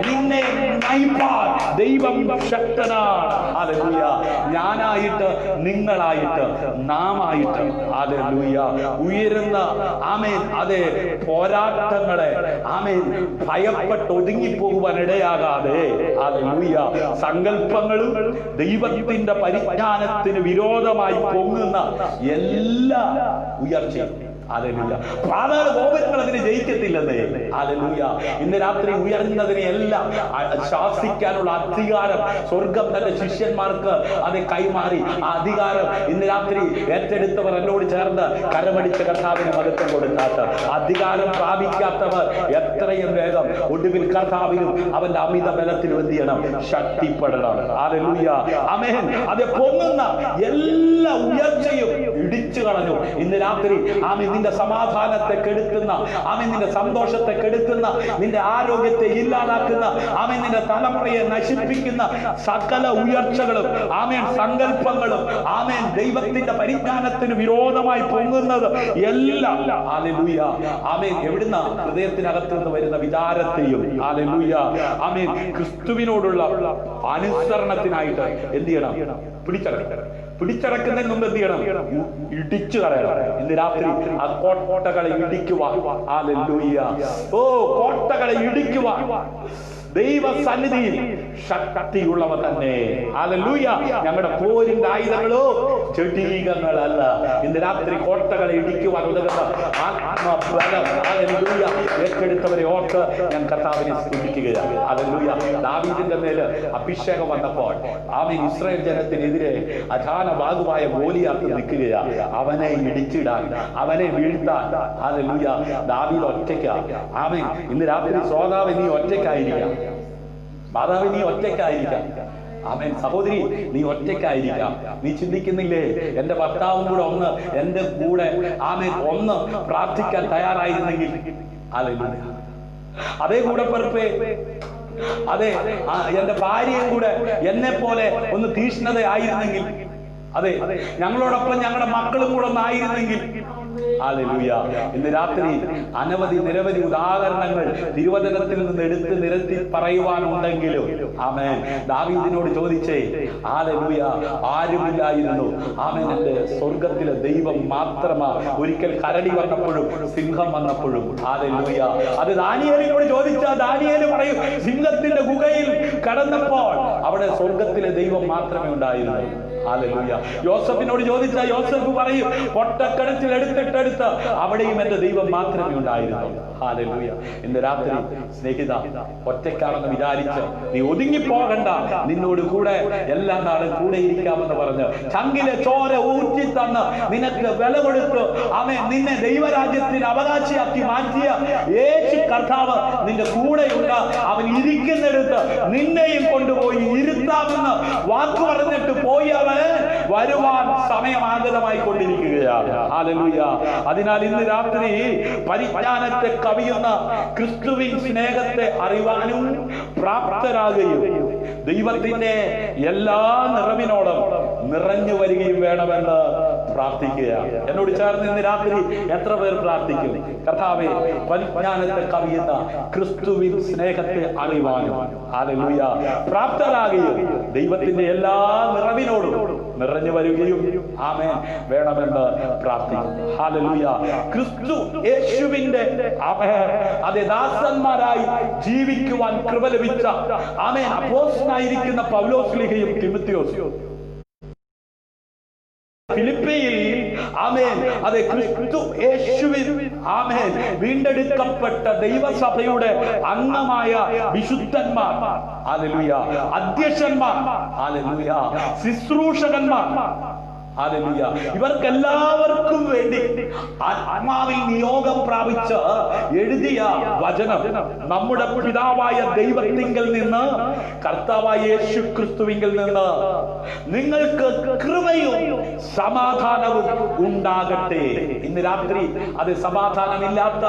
നിന്നെ നയിപ്പാൻ ദൈവം ശക്തനാണ്. ഹല്ലേലൂയ. ഞാനായിട്ട് നിങ്ങളായിട്ട് നാമായിട്ട് ഹല്ലേലൂയ ഉയരുന്ന ആമേൻ അതെ പോരാട്ടങ്ങളെ ആമേൻ ഭയപ്പെട്ട് ഒതുങ്ങിപ്പോകുവാൻ ഇടയാകാതെ ഹല്ലേലൂയ സങ്കല്പങ്ങളും ദൈവത്തിന്റെ പരിജ്ഞാനത്തിന് വിരോധമായി പൊങ്ങുന്ന എല്ലാ ഉയർച്ചയും ഹല്ലേലൂയ പാതാള ഗോപുരങ്ങൾ അതിനെ ജയിക്കത്തില്ലെന്നേ. ഹല്ലേലൂയ. ഇന്ന് രാത്രി ഉയർന്നതിനെ എല്ലാം ശാസിക്കാനുള്ള അധികാരം സ്വർഗം തന്റെ ശിഷ്യന്മാർക്ക് അത് കൈമാറി. ആ അധികാരം ഇന്ന് രാത്രി ഏറ്റെടുത്തവർ എന്നോട് ചേർന്ന് കരമടിച്ച കർത്താവിന് മഹത്വം കൊടുക്കാത്ത അധികാരം പ്രാപിക്കാത്തവർ എത്രയും വേഗം ഒടുവിൽ കർത്താവിനും അവന്റെ അമിത ബലത്തിലും എന്ത് ചെയ്യണം? ശക്തിപ്പെടണം. ഹല്ലേലൂയ. ആമേൻ. അത് പൊങ്ങുന്ന എല്ലാ ഉയർച്ചയും ഇടിച്ചു കളഞ്ഞു ഇന്ന് രാത്രി. ആമേൻ. നിന്റെ സമാധാനത്തെ കെടുക്കുന്ന ആമേൻ നിന്റെ സന്തോഷത്തെ കെടുക്കുന്ന നിന്റെ ആരോഗ്യത്തെ ഇല്ലാതാക്കുന്ന ആമേൻ നിന്റെ തലമുറയെ നശിപ്പിക്കുന്ന സകല ഉയർച്ചകളും ആമേൻ സങ്കല്പങ്ങളും ആമേൻ ദൈവത്തിന്റെ പരിജ്ഞാനത്തിന് വിരോധമായി പൊങ്ങുന്നത് എല്ലാം ഹല്ലേലൂയ ആമേൻ എവിടുന്ന ഹൃദയത്തിനകത്ത് നിന്ന് വരുന്ന വിചാരത്തെയും ഹല്ലേലൂയ ആമേൻ ക്രിസ്തുവിനോടുള്ള അനുസരണത്തിനായിട്ട് എന്ത് ചെയ്യണം? പിടിച്ചടക്കുന്നതിന് മുമ്പ് എന്ത് ചെയ്യണം? ഇടിച്ചു കളയണം. ഇന്ന് രാത്രി ആ കോട്ടകളെ ഇടിക്കുവാൻ ഹല്ലേലൂയ ഓ കോട്ടകളെ ഇടിക്കുവാൻ ദൈവസന്നിധിയിൽ ശക്തിയുള്ളവ തന്നെ. ഹല്ലേലൂയ. ഞങ്ങളുടെ പോരിന്റെ ആയുധങ്ങളോ ജഡീകങ്ങളല്ല. ഇന്ന് രാത്രി കോട്ടകളെ ഇടിക്കുവാൻ ഉതകുന്ന ആത്മബലം ഹല്ലേലൂയ ഏറ്റെടുത്തവരെ ഓർത്ത് ഞാൻ കർത്താവിനെ സ്തുതിക്കുകയാണ്. ഹല്ലേലൂയ. ദാവീദിന്റെ മേല് അഭിഷേകം വന്നപ്പോൾ ആമേൻ ഇസ്രായേൽ ജനത്തിനെതിരെ അജാനബാഹുവായ ഗോലിയാത്ത് നിൽക്കുകയാണ്. അവനെ ഇടിച്ചിടാൻ, അവനെ വീഴ്ത്താൻ. ഹല്ലേലൂയ. ദാവീദ് ഒറ്റയ്ക്കാണ്. ആമേൻ. ഇന്ന് രാത്രി ശ്രോതാവ് നീ ഒറ്റയ്ക്കായിരിക്കാം, മാതാവ് നീ ഒറ്റയ്ക്കായിരിക്കാം. ആമേൻ. സഹോദരി നീ ഒറ്റയ്ക്കായിരിക്കാം. നീ ചിന്തിക്കുന്നില്ലേ, എന്റെ ഭർത്താവും കൂടെ ഒന്ന് എന്റെ കൂടെ ആമേൻ ഒന്ന് പ്രാർത്ഥിക്കാൻ തയ്യാറായിരുന്നെങ്കിൽ. ഹല്ലേലൂയ. അതേ കൂടെ പറപ്പേ, അതെ എന്റെ ഭാര്യയും കൂടെ എന്നെ പോലെ ഒന്ന് തീഷ്ണതയായിരുന്നെങ്കിൽ, അതെ ഞങ്ങളോടൊപ്പം ഞങ്ങളുടെ മക്കളും കൂടെ ഒന്നായിരുന്നെങ്കിൽ. ഹല്ലേലൂയ. ഇന്ന് രാത്രി നിരവധി ഉദാഹരണങ്ങൾ തിരുവചനത്തിൽ നിന്ന് എടുത്ത് നിരത്തി പറയുവാനുണ്ടെങ്കിലും ആമേൻ ദാവീദിനോട് ചോദിച്ചേ, ഹല്ലേലൂയ, ആരുമില്ലായിരുന്നു. ആമേൻ. എന്റെ സ്വർഗത്തിലെ ദൈവം മാത്രമാ. ഒരിക്കൽ കരടി വന്നപ്പോഴും സിംഹം വന്നപ്പോഴും. ഹല്ലേലൂയ. അത് ദാനിയേലിനോട് ചോദിച്ചാൽ ദാനിയേൽ പറയും, സിംഹത്തിന്റെ ഗുഹയിൽ കടന്നപ്പോൾ അവിടെ സ്വർഗത്തിലെ ദൈവം മാത്രമേ ഉണ്ടായിരുന്നു. ഹല്ലേലൂയ. യോസഫിനോട് ചോദിച്ചാൽ യോസഫ് പറയും, പൊട്ടക്കടത്തിൽ എടുത്തിട്ടെടുത്ത് അവിടെയും എന്റെ ദൈവം മാത്രമേ ഉണ്ടായിരുന്നു. ഹല്ലേലൂയ. ഇന്ന് രാത്രി സ്നേഹിത, ഒറ്റയ്ക്കാണെന്ന് വിചാരിച്ച് നീ ഒതുങ്ങിപ്പോകണ്ട. നിന്നോട് കൂടെ എല്ലാ നാളും കൂടെ ഇരിക്കാമെന്ന് പറഞ്ഞ് ചങ്കിലെ ചോര ഊറ്റി തന്ന് നിനക്ക് വില കൊടുത്ത് അവൻ നിന്നെ ദൈവരാജ്യത്തിന് അവകാശിയാക്കി മാറ്റിയ യേശു കർത്താവ് നിന്റെ കൂടെയുണ്ട്. അവൻ ഇരിക്കുന്നിടത്ത് നിന്നെയും കൊണ്ടുപോയി ഇരുത്താമെന്ന് വാക്ക് പറഞ്ഞിട്ട് പോയി അവൻ വരുവാൻ സമയമാഗതമായി കൊണ്ടിരിക്കുകയാണ്. ഹല്ലേലൂയ. അതിനാൽ ഇന്ന് രാത്രി പരിജ്ഞാനത്തെ കവിയുന്ന ക്രിസ്തുവിൻ സ്നേഹത്തെ അറിവാനും പ്രാപ്തരാകുകയും ദൈവത്തിന്റെ എല്ലാ നിറവിനോടും നിറഞ്ഞു വരികയും വേണമെന്ന് പ്രാർത്ഥിക്കുകയാണ്. എന്നോട് ചേർന്ന് ഇന്ന് രാത്രി എത്ര പേർ പ്രാർത്ഥിക്കും? കർത്താവേ, പരിജ്ഞാനത്തെ കവിയുന്ന ക്രിസ്തുവിൻ സ്നേഹത്തെ അറിവാനും ഹല്ലേലൂയ പ്രാപ്തരാകുകയും ദൈവത്തിന്റെ എല്ലാ നിറവിനോടും നിറഞ്ഞു വരികയും ആമേൻ വേണമെന്ന് പ്രാർത്ഥിക്കും. ഹല്ലേലൂയ. ക്രിസ്തു യേശുവിന്റെ അതേ ദാസന്മാരായി ജീവിക്കുവാൻ കൃപ ലഭിച്ച ആമേൻ അപ്പോസ്തലനായിരിക്കുന്ന പൗലോസ്ലീഹയും തിമോത്തിയോസും ഫിലിപ്പിയിൽ ആമേൻ അതെ ക്രിസ്തു യേശുവിൽ ആമേൻ വീണ്ടെടുക്കപ്പെട്ട ദൈവസഭയുടെ അംഗമായ വിശുദ്ധന്മാർ, ഹല്ലേലൂയ, അധ്യക്ഷന്മാർ, ഹല്ലേലൂയ, ശുശ്രൂഷകന്മാർ, ഹല്ലേലൂയ, ഇവർക്കെല്ലാവർക്കും വേണ്ടി ആത്മാവിൽ നിയോഗം പ്രാപിച്ച് എഴുതിയ വചനം നമ്മുടെ പിതാവായ ദൈവത്തിങ്കൽ നിന്ന് കർത്താവായ യേശു ക്രിസ്തുവിങ്കിൽ നിന്ന് നിങ്ങൾക്ക് കൃപയും സമാധാനവും ഉണ്ടാകട്ടെ. ഇന്ന് രാത്രി അത് സമാധാനമില്ലാത്ത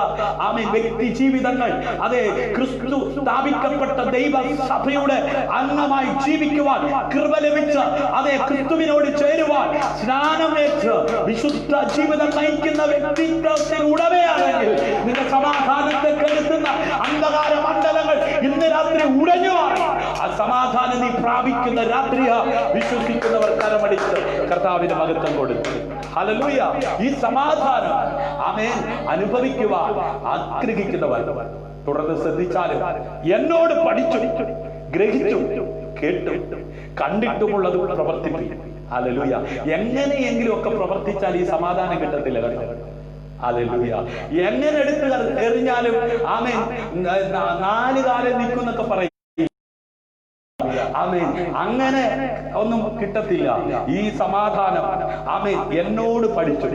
ആമേൻ വ്യക്തി ജീവിതങ്ങൾ, അതെ ക്രിസ്തു സ്ഥാപിക്കപ്പെട്ട ദൈവസഭയുടെ അംഗമായി ജീവിക്കുവാൻ കൃപ ലഭിച്ച അതേ ക്രിസ്തുവിനോട് ചേരുവാൻ സ്നാനമേറ്റ് വിശുദ്ധ ജീവിതം നയിക്കുന്ന വ്യക്തിത്വത്തിന് ഉടമയാണെങ്കിൽ നിന്റെ സമാധാനത്തെ കെടുത്തുന്ന അന്ധകാര മണ്ഡലങ്ങൾ ഇന്ന് രാത്രി ഉടഞ്ഞു മാറി ആ സമാധാനം നീ പ്രാപിക്കുന്ന രാത്രിയാ. വിശ്വസിക്കുന്നവർ കരമടിച്ച് കർത്താവിന്റെ മഹത്വം കൊടുത്തു. ഹല്ലേലൂയ. ഈ സമാധാനം ആമേൻ അനുഭവിക്കുവാൻ ആഗ്രഹിക്കുന്നവർ തുടർന്ന് ശ്രദ്ധിച്ചാലും എന്നോട് പഠിച്ചു, ഗ്രഹിച്ചു, കേട്ടു, കണ്ടിട്ടുമുള്ളത് പ്രവർത്തിപ്പിക്കും. ഹല്ലേലൂയ. എങ്ങനെയെങ്കിലും ഒക്കെ പ്രവർത്തിച്ചാൽ ഈ സമാധാനം കിട്ടത്തില്ല. ഹല്ലേലൂയ. എങ്ങനെ എടുത്ത് എറിഞ്ഞാലും ആമേൻ നാല് കാലം നിൽക്കുന്നൊക്കെ പറയും. ആമേൻ അങ്ങനെ ഒന്നും കിട്ടത്തില്ല. ഈ സമാധാനം ആമേൻ എന്നോട് പഠിച്ചു.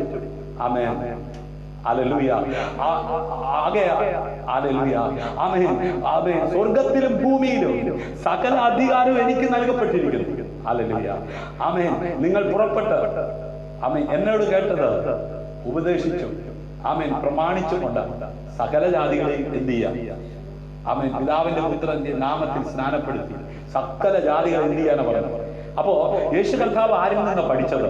ആമേൻ. ഹല്ലേലൂയ. ഹല്ലേലൂയ. ആമേൻ. ആമേൻ. സ്വർഗത്തിലും ഭൂമിയിലും സകല അധികാരവും എനിക്ക് നൽകപ്പെട്ടിരിക്കുന്നു. ഹല്ലേലൂയ. ആമേൻ. നിങ്ങൾ പുറപ്പെട്ട് ആമേൻ എന്നോട് കേട്ടത് ഉപദേശിച്ചു, ആമേൻ പ്രമാണിച്ചുകൊണ്ട് സകല ജാതികളെയും എന്ത് ചെയ്യാം? ആമേൻ പിതാവിന്റെ പുത്രന്റെ നാമത്തിൽ സ്നാനപ്പെടുത്തി സകല ജാതികൾ എന്ത് ചെയ്യാനാണ് പറയുന്നത്. അപ്പോ യേശു കർത്താവ് ആരിൽ നിന്ന് പഠിച്ചത്?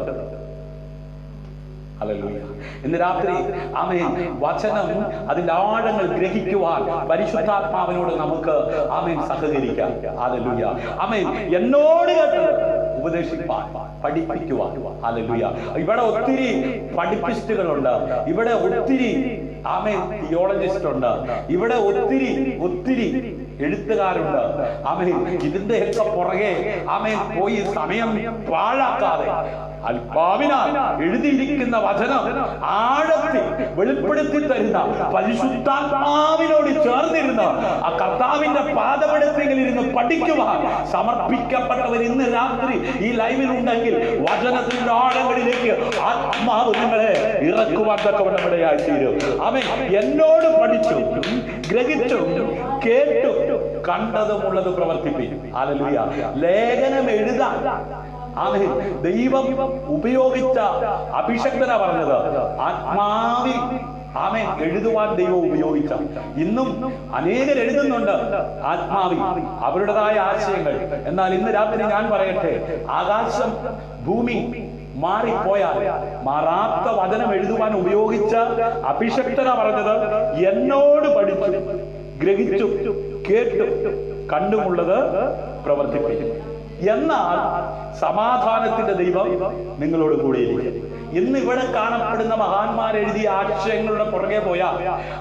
ഹല്ലേലൂയ. ഇന്ന് രാത്രി ആമേൻ വചനം അതിന്റെ ആഴങ്ങൾ ഗ്രഹിക്കുവാൻ പരിശുദ്ധാത്മാവിനോട് നമുക്ക് ആമേൻ സഹകരിക്കാം. ഹല്ലേലൂയ. ആമേൻ എന്നോട് കേട്ടത് ഉപദേശിപ്പാൻ, പഠിപ്പിക്കുവാൻ. ഹല്ലേലൂയ. ഇവിടെ ഒത്തിരി പഠിപ്പിസ്റ്റുകളുണ്ട്, ഇവിടെ ഒത്തിരി ആമേൻ തിയോളജിസ്റ്റ് ഉണ്ട്, ഇവിടെ ഒത്തിരി എഴുത്തുകാരുണ്ട്. ആമേൻ, ഇതിന്റെയൊക്കെ പുറകെ ആമേൻ പോയി സമയം പാഴാക്കാതെ ആത്മാവിനാൽ എഴുതിയിരിക്കുന്ന വചനം ആഴത്തിൽ വെളിപ്പെടുത്തി തരുന്ന പരിശുദ്ധാത്മാവിനോട് ചേർന്നിരുന്ന ആ കർത്താവിന്റെ പാദപീഠത്തിൽ ഇരുന്ന് പഠിക്കുവാൻ സമർപ്പിക്കപ്പെട്ടവർ ഇന്ന് രാത്രി ഈ ലൈവിൽ ഉണ്ടെങ്കിൽ വചനത്തിന്റെ ആഴങ്ങളിലേക്ക് ആത്മാവ് നിങ്ങളെ ഇറക്കുവാൻ തക്കവണ്ണമിടയായി തീരും. ആമേൻ. എന്നോട് പഠിച്ചു, ഗ്രഹിച്ചു, കേട്ടു, കണ്ടതുമുള്ളത് പ്രവർത്തിപ്പിക്കും. ഹല്ലേലൂയ. ലേഖനം എഴുതാൻ ആമേൻ ദൈവം ഉപയോഗിച്ച അഭിഷക്തനാ പറഞ്ഞത്. ആത്മാവിൽ ആമേൻ എഴുതുവാൻ ദൈവം ഉപയോഗിച്ച. ഇന്നും അനേകർ എഴുതുന്നുണ്ട് ആത്മാവിൽ അവരുടേതായ ആശയങ്ങൾ. എന്നാൽ ഇന്ന് രാത്രി ഞാൻ പറയട്ടെ, ആകാശം ഭൂമി മാറിപ്പോയാൽ മാറാത്ത വചനം എഴുതുവാൻ ഉപയോഗിച്ച അഭിഷക്തനാ പറഞ്ഞത്, എന്നോട് പഠിച്ചു, ഗ്രഹിച്ചു, കേട്ടു, കണ്ടുമുള്ളത് പ്രവർത്തിപ്പിക്കും. എന്നാൽ സമാധാനത്തിന്റെ ദൈവം നിങ്ങളോട് കൂടിയിരിക്കും. ഇന്ന് ഇവിടെ കാണപ്പെടുന്ന മഹാന്മാർ എഴുതിയ ആശയങ്ങളുടെ പുറകെ പോയാൽ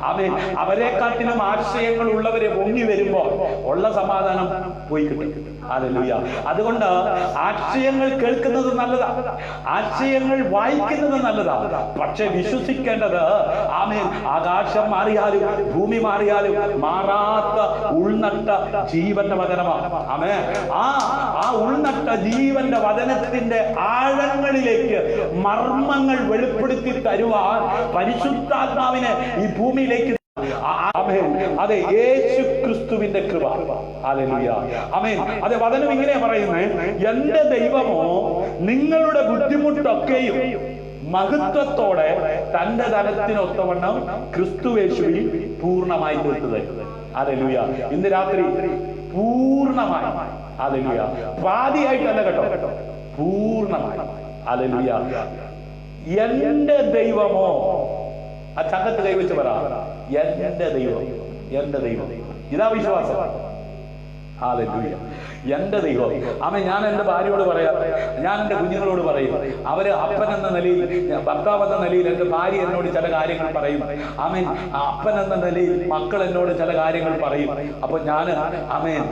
ആമേൻ അവരെക്കാട്ടിലും ആശയങ്ങൾ ഉള്ളവരെ പൊങ്ങി വരുമ്പോൾ ഉള്ള സമാധാനം പോയി കിട്ടും. ഹല്ലേലൂയ. അതുകൊണ്ട് ആശയങ്ങൾ കേൾക്കുന്നത് നല്ലതാ, ആശയങ്ങൾ വായിക്കുന്നത് നല്ലതാ. പക്ഷെ വിശ്വസിക്കേണ്ടത് ആമേൻ ആകാശം മാറിയാലും ഭൂമി മാറിയാലും മാറാത്ത ഉൾനട്ട ജീവന്റെ വചനമാണ്. ആമേൻ. ആ ഉൾനട്ട ജീവന്റെ വചനത്തിന്റെ ആഴങ്ങളിലേക്ക് മർമ്മങ്ങൾ വെളിപ്പെടുത്തി തരുവാൻ പരിശുദ്ധാത്മാവിനെ ഈ ഭൂമിയിലേക്ക് അതെ യേശു ക്രിസ്തുവിന്റെ കൃപ. ഹല്ലേലൂയ. ആമേൻ. അതെ വചനം ഇങ്ങനെ പറയുന്നത്, എന്റെ ദൈവമോ നിങ്ങളുടെ ബുദ്ധിമുട്ടൊക്കെയും മഹത്വത്തോടെ തന്റെ ധനത്തിനൊത്തവണ്ണം ക്രിസ്തുയേശുവിൽ പൂർണ്ണമായി തീർത്തത്. ഹല്ലേലൂയ. ഇന്ന് രാത്രി പൂർണ്ണമായി. ഹല്ലേലൂയ. പാതിയായിട്ടല്ല കേട്ടോ, പൂർണ്ണമായി. ഹല്ലേലൂയ. എന്റെ ദൈവമോ, ആ ചങ്കത്ത് കൈവച്ച് പറ, എന്റെ ദൈവം, എന്റെ ദൈവം. ഇതാ വിശ്വാസം. ഹല്ലേലൂയ. എന്റെ ദൈവം. ആമേൻ. ഞാൻ എന്റെ ഭാര്യയോട് പറയാം, ഞാൻ എന്റെ കുഞ്ഞുങ്ങളോട് പറയും. അവര് അപ്പൻ എന്ന നിലയിൽ, ഭർത്താവ് എന്ന നിലയിൽ എന്റെ ഭാര്യ എന്നോട് ചില കാര്യങ്ങൾ പറയും. ആമേൻ. അപ്പൻ എന്ന നിലയിൽ മക്കൾ എന്നോട് ചില കാര്യങ്ങൾ പറയും. അപ്പൊ ഞാൻ ആമേൻ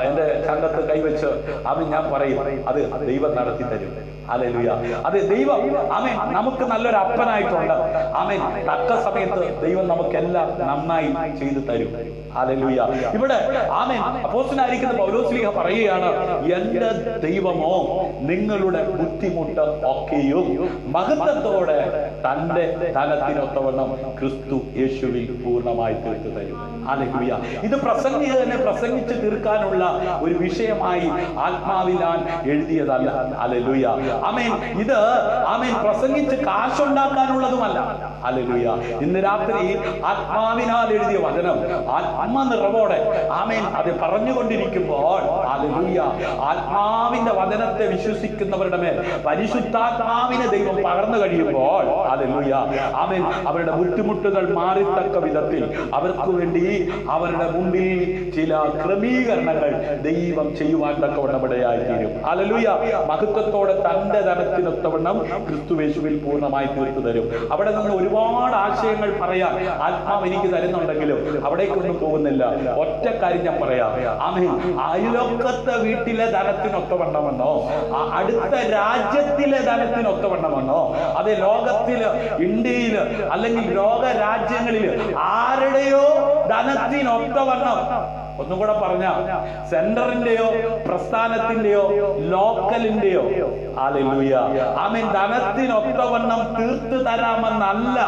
എന്റെ ചങ്കത്ത് കൈവച്ച് ആമേൻ ഞാൻ പറയും, അത് ദൈവം നടത്തി തരും. ഹല്ലേലൂയ. അത് ദൈവം ആമേൻ നമുക്ക് നല്ലൊരു അപ്പനായിട്ടുണ്ട്. ആമേൻ. തക്ക സമയത്ത് ദൈവം നമുക്കെല്ലാം നന്നായി ചെയ്തു തരും. ഹല്ലേലൂയ. ഇവിടെ ആമേൻ അപ്പോസ്തലനായിരിക്കുന്ന പൗലോസ്ലീഹ പറയുകയാണ്, എന്റെ ദൈവമോ നിങ്ങളുടെ ബുദ്ധിമുട്ട് ഒക്കെയും മഹത്വത്തോടെ തന്റെ ധനത്തിനൊത്തവണ്ണം ക്രിസ്തു യേശുവിൽ പൂർണ്ണമായി തീർത്തു തരും. ഹല്ലേലൂയ. ഇത് പ്രസംഗികനെ പ്രസംഗിച്ച് തീർക്കാനുള്ള ഒരു വിഷയമായി ആത്മാവിലാൻ എഴുതിയതല്ല. ഹല്ലേലൂയ. ആമേൻ. ഇത് ആമേൻ പ്രസംഗിച്ച് കാശുണ്ടാക്കാനുള്ളതുമല്ല. ഹല്ലേലൂയ. ഇന്ന് രാത്രി ആത്മാവിനാൽ എഴുതിയ വചനം ആത്മനിറവോടെ ആമേൻ അത് പറഞ്ഞുകൊണ്ടിരിക്കുമ്പോൾ ഹല്ലേലൂയ ആത്മാവിന്റെ വചനത്തെ വിശ്വസിക്കുന്നവരുടെ മേൽ പരിശുദ്ധാത്മാവിനെ ദൈവം പകർന്നു കഴിയുമ്പോൾ ഹല്ലേലൂയ ആമേൻ അവരുടെ ബുദ്ധിമുട്ടുകൾ മാറിത്തക്ക വിധത്തിൽ അവർക്ക് വേണ്ടി അവരുടെ മുമ്പിൽ ചില ക്രമീകരണങ്ങൾ ദൈവം ചെയ്യുവാൻ തക്കവണ്ണമിടയായി തീരും. ഹല്ലേലൂയ. മഹത്വത്തോടെ തന്റെ ധനത്തിനൊത്തവണ്ണം ക്രിസ്തുയേശുവിൽ പൂർണ്ണമായി തീർത്തു തരും. അവിടെ നിന്ന് ഒരുപാട് ആശയങ്ങൾ പറയാൻ ആത്മാവ് എനിക്ക് തരുന്നുണ്ടെങ്കിലും അവിടേക്കൊന്നും പോകുന്നില്ല. ഒറ്റ കാര്യം ഞാൻ പറയാം. ആമേൻ. അയൽവക്കത്തെ വീട്ടിലെ ധനത്തിനൊത്തവണ്ണമെന്നോ അടുത്ത രാജ്യത്തിലെ ധനത്തിനൊത്തവണ്ണമെന്നോ അത് ലോകത്തില് ഇന്ത്യയില് അല്ലെങ്കിൽ ലോക രാജ്യങ്ങളില് ആരുടെയോ ധനത്തിനൊത്തവണ്ണം, ഒന്നും കൂടെ പറഞ്ഞ സെന്ററിന്റെയോ പ്രസ്ഥാനത്തിന്റെയോ ലോക്കലിന്റെയോ ഹല്ലേലൂയ ആമേൻ ധനത്തിനൊത്തവണ്ണം തീർത്തു തരാമെന്നല്ല.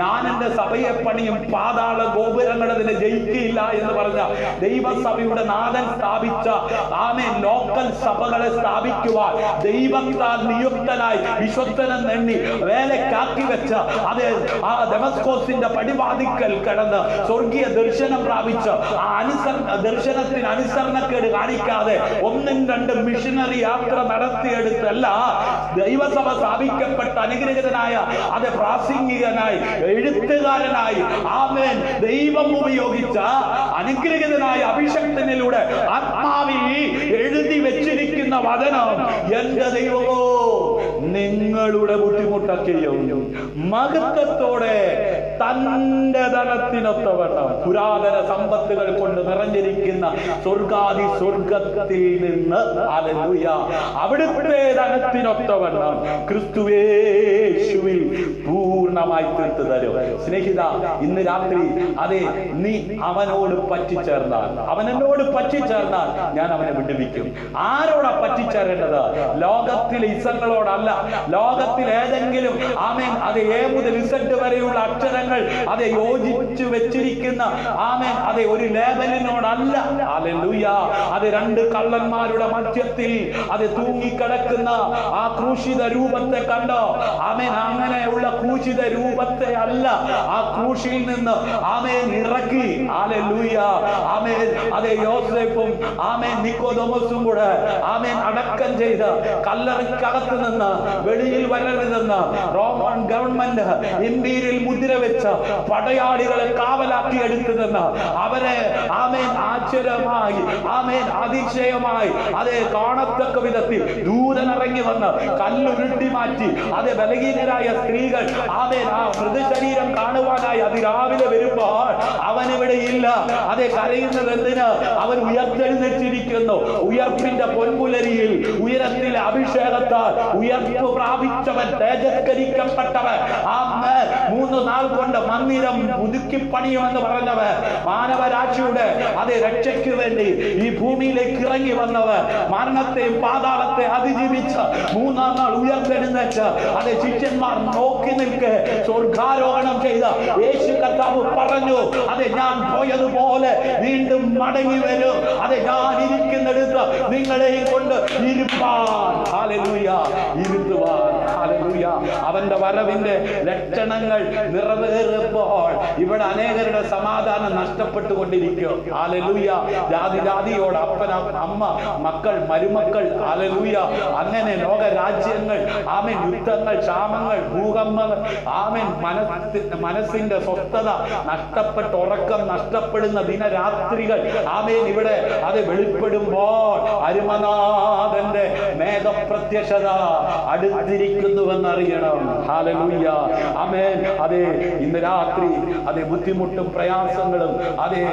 ഞാൻ എന്റെ സഭയെ പണിയും പാതാള ഗോപുരങ്ങൾ അതിനെ ജയിക്കില്ല എന്ന് പറഞ്ഞ ദൈവസഭയുടെ നാഥൻ സ്ഥാപിച്ച ആമേൻ ലോക്കൽ സഭകളെ സ്ഥാപിക്കുവാൻ ദൈവത്താൽ നിയുക്തനായി വിശ്വസ്തനെണ്ണി വേലക്കാക്കി വെച്ച അതേ ആ ദമസ്കോസിന്റെ പടിവാതിക്കൽ കിടന്ന് സ്വർഗീയ ദർശനം പ്രാപിച്ച് ആ ദർശനത്തിന് അനുസരണക്കേട് കാണിക്കാതെ ഒന്നും രണ്ടും മിഷനറി യാത്ര നടത്തിയെടുത്തല്ല ദൈവസഭ സ്ഥാപിക്കപ്പെട്ട അനുഗ്രഹിതനായ അത് പ്രാസംഗികനായി എഴുത്തുകാരനായി ആമേൻ ദൈവം ഉപയോഗിച്ച അനുഗ്രഹിതനായ അഭിഷക്തനിലൂടെ ആത്മാവിൽ എഴുതി വെച്ചിരിക്കുന്ന വചനം, എന്റെ ദൈവമോ നിങ്ങളുടെ ബുദ്ധിമുട്ടൊക്കെയും മഹത്വത്തോടെ തന്റെ ധനത്തിനൊത്തവണ്ണം പുരാതന സമ്പത്തുകൾ കൊണ്ട് നിറഞ്ഞിരിക്കുന്ന സ്വർഗാദി സ്വർഗത്തിൽ നിന്ന് ഹല്ലേലൂയ അവിടുത്തെ ധനത്തിനൊത്തവണ്ണം ക്രിസ്തുവേശുവിൽ പൂർണ്ണമായി തീർത്തു തരും. സ്നേഹിത, ഇന്ന് രാത്രി അതെ നീ അവനോട് പറ്റിച്ചേർന്നാൽ, അവൻ എന്നോട് പറ്റിച്ചേർന്നാൽ ഞാൻ അവനെ വിടുവിക്കും. ആരോടാ പറ്റിച്ചേരേണ്ടത്? ലോകത്തിലെ ഇസങ്ങളോടല്ല. ലോകത്തിൽ ഏതെങ്കിലും ആമേൻ അത് എ മുതൽ ഇസഡ് വരെയുള്ള അക്ഷരങ്ങൾ അത് യോജിച്ചു വെച്ചിരിക്കുന്ന ആമേൻ അത് ഒരു ലേബലിനോടല്ല. ഹല്ലേലൂയ. അത് രണ്ട് കള്ളന്മാരുടെ മധ്യത്തിൽ അത് തൂങ്ങിക്കിടക്കുന്ന ആ ക്രൂശിത രൂപത്തെ കണ്ടോ? ആമേൻ അങ്ങനെയുള്ള ക്രൂശിത രൂപത്തെ അല്ല, ആ ക്രൂശിൽ നിന്ന് ആമേൻ ഇറക്കി. ഹല്ലേലൂയ. ആമേൻ അതേ യോസേഫും ആമേൻ നിക്കോദോമസും കൂടെ ആമേൻ അടക്കം ചെയ്ത് കല്ലറയ്ക്കകത്ത് നിന്ന് വെളിയിൽ വരരുതെന്ന് റോമൻ ഗവൺമെന്റ് ഇന്ത്യയിൽ മുദ്ര വെച്ച് പടയാളികളെ കാവലാക്കി എടുത്തുനിന്ന് അവരെ ആമേൻ ആശ്ചര്യമായി ആമേൻ അതിശയമായി അതേ കാണത്തക്ക വിധത്തിൽ ദൂതനിറങ്ങി വന്ന് കല്ലുരുട്ടി മാറ്റി അതേ ബലഹീനരായ സ്ത്രീകൾ ആമേൻ ആ മൃതശരീരം കാണുവാനായി അതിരാവിലെ വരുമ്പോൾ അവനിവിടെ ഇല്ല. അതേ കരയുന്നത് എന്തിന്? അവൻ ഉയർത്തെഴുന്നേറ്റിരിക്കുന്നു. ഉയർപ്പിന്റെ പൊൻപുലരിയിൽ ഉയരത്തിലെ അഭിഷേകത്താൽ ഉയർപ്പ് പ്രാപിച്ചവൻ, തേജസ്കരിക്കപ്പെട്ടവൻ, ആമേൻ 3 നാൾ കൊണ്ട് മന്ദിരം പുതുക്കി പണിയുമെന്ന് പറഞ്ഞവൻ, മാനവരാശിയുടെ അതേ രക്ഷയ്ക്ക് വേണ്ടി ഈ ഭൂമിയിലേക്ക് ഇറങ്ങി വന്നവൻ, മരണത്തെയും പാതാളത്തെ അതിജീവിച്ച് 3-ാം നാൾ ഉയർത്തെഴുന്നേറ്റ് അതേ ശിഷ്യന്മാർ നോക്കി നിൽക്കെ സ്വർഗാരോഹണം ചെയ്ത യേശു കർത്താവ് പറഞ്ഞു, അതെ ഞാൻ പോയതുപോലെ വീണ്ടും മടങ്ങി വരും. അതെ ഞാൻ ഇരിക്കുന്നിടത്ത് നിങ്ങളെയും കൊണ്ട് ഇരുപ്പാൻ. ഹല്ലേലൂയ. ഇരുത്തുവാൻ. ഹല്ലേലൂയ. അവന്റെ വരവിന്റെ ലക്ഷണങ്ങൾ നിറവേറുമ്പോൾ ഇവിടെ അനേകരുടെ സമാധാനം നഷ്ടപ്പെട്ടുകൊണ്ടിരിക്കും. ഹല്ലേലൂയ. ജാതിയോട് അപ്പൻ അമ്മ മക്കൾ മരുമക്കൾ. ഹല്ലേലൂയ. അങ്ങനെ ലോകരാജ്യങ്ങൾ ആമേൻ യുദ്ധങ്ങൾ ക്ഷാമങ്ങൾ ഭൂകമ്പങ്ങൾ ആമേൻ മനസ്സിന്റെ സ്വസ്ഥത നഷ്ടപ്പെട്ട് ഉറക്കം നഷ്ടപ്പെടുന്ന ദിനരാത്രികൾ ആമേൻ ഇവിടെ അത് വെളിപ്പെടുമ്പോൾ അരുമനാഥന്റെ മേഘപ്രത്യക്ഷത അടുത്തിരിക്കുന്നുവെന്നറിയണം. ഹല്ലേലൂയ. ആമേൻ. അതെ ഇന്ന് രാത്രി അതേ ബുദ്ധിമുട്ടും പ്രയാസങ്ങളും അതേ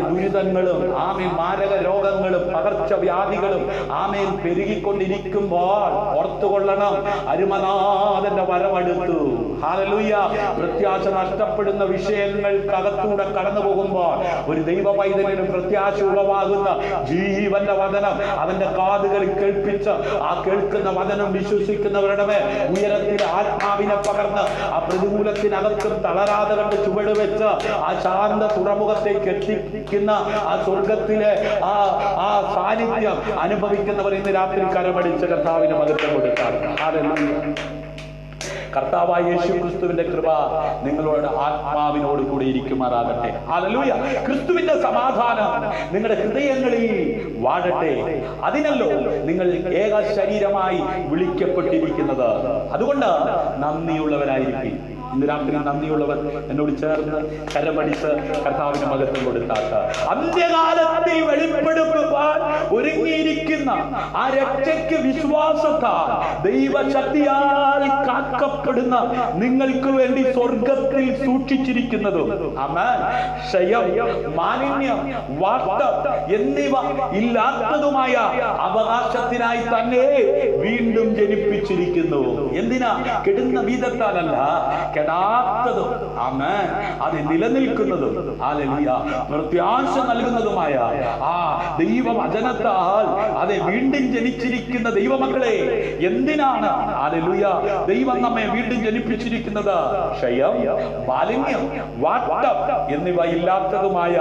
ദുരിതങ്ങളും ആമേൻ മാരക രോഗങ്ങളും പകർച്ചവ്യാധികളും ആമേൻ പെരുകിക്കൊണ്ടിരിക്കുമ്പോൾ ഓർത്തുകൊള്ളണം, അരുമനാഥന്റെ വരവടുത്തു. ഹല്ലേലൂയ. പ്രത്യാശ നഷ്ടപ്പെടുന്ന വിഷയങ്ങൾക്കകത്തൂടെ കടന്നു പോകുമ്പോൾ ഒരു ദൈവ പൈതലിന് പ്രത്യാശ ഉളവാകുന്ന ജീവന്റെ വചനം അവന്റെ കാതുകളിൽ കേൾപ്പിച്ച് ആ കേൾക്കുന്ന വചനം വിശ്വസിക്കുന്നവരുടെ മേൽ ഉയരത്തിൽ ആത്മാവിനെ പകർന്ന് ആ പ്രതികൂലത്തിനകത്തും തളരാതെ കണ്ട് ചുവട് വെച്ച് ആ ശാന്ത തുറമുഖത്തേക്ക് എത്തിക്കുന്ന ആ സ്വർഗത്തിലെ ആ സാന്നിധ്യം അനുഭവിക്കുന്നവർ ഇന്ന് രാത്രി കരമടിച്ച് കർത്താവിന് മഹത്വം കൊടുത്താണ്. കർത്താവായ യേശു ക്രിസ്തുവിന്റെ കൃപ നിങ്ങളോട് ആത്മാവിനോട് കൂടി ഇരിക്കുമാറാകട്ടെ. ഹല്ലേലൂയ. ക്രിസ്തുവിന്റെ സമാധാനം നിങ്ങളുടെ ഹൃദയങ്ങളിൽ വാഴട്ടെ. അതിനല്ലോ നിങ്ങൾ ഏക ശരീരമായി വിളിക്കപ്പെട്ടിരിക്കുന്നത്. അതുകൊണ്ട് നന്ദിയുള്ളവരായിരിക്കും. ഇന്ന് രാത്രി നന്ദിയുള്ളവർ എന്നോട് ചേർന്ന് കരമടിച്ച് കർത്താവിന് മഹത്വം കൊടുത്താട്ട് അന്ത്യകാലത്തിൽ വെളിപ്പെടുത്തുവാൻ ഒരുങ്ങിയിരിക്കുന്ന ആ രക്ഷയ്ക്ക് വിശ്വാസത്താൽ ദൈവശക്തിയാൽ കാക്കപ്പെടുന്ന നിങ്ങൾക്ക് വേണ്ടി സ്വർഗത്തിൽ സൂക്ഷിച്ചിരിക്കുന്നതും ആമേൻ ക്ഷയം മാലിന്യം വാട്ടം എന്നിവ ഇല്ലാത്തതുമായ അവകാശത്തിനായി തന്നെ വീണ്ടും ജനിപ്പിച്ചിരിക്കുന്നു. എന്തിനാ? കെടുന്ന വീതത്താലല്ല, കെടാത്തതും ആമേൻ അത് നിലനിൽക്കുന്നതും ഹല്ലേലൂയ പ്രത്യാശ നൽകുന്നതുമായ ആ ദൈവവചനത്താൽ അതെ വീണ്ടും ജനിച്ചിരിക്കുന്ന ദൈവമക്കളെ എന്തിനാണ് ഹല്ലേലൂയ ദൈവം നമ്മെ വീണ്ടും ജനിപ്പിച്ചിരിക്കുന്നത്? ക്ഷയം മാലിന്യം വാട്ടം എന്നിവ ഇല്ലാത്തതുമായ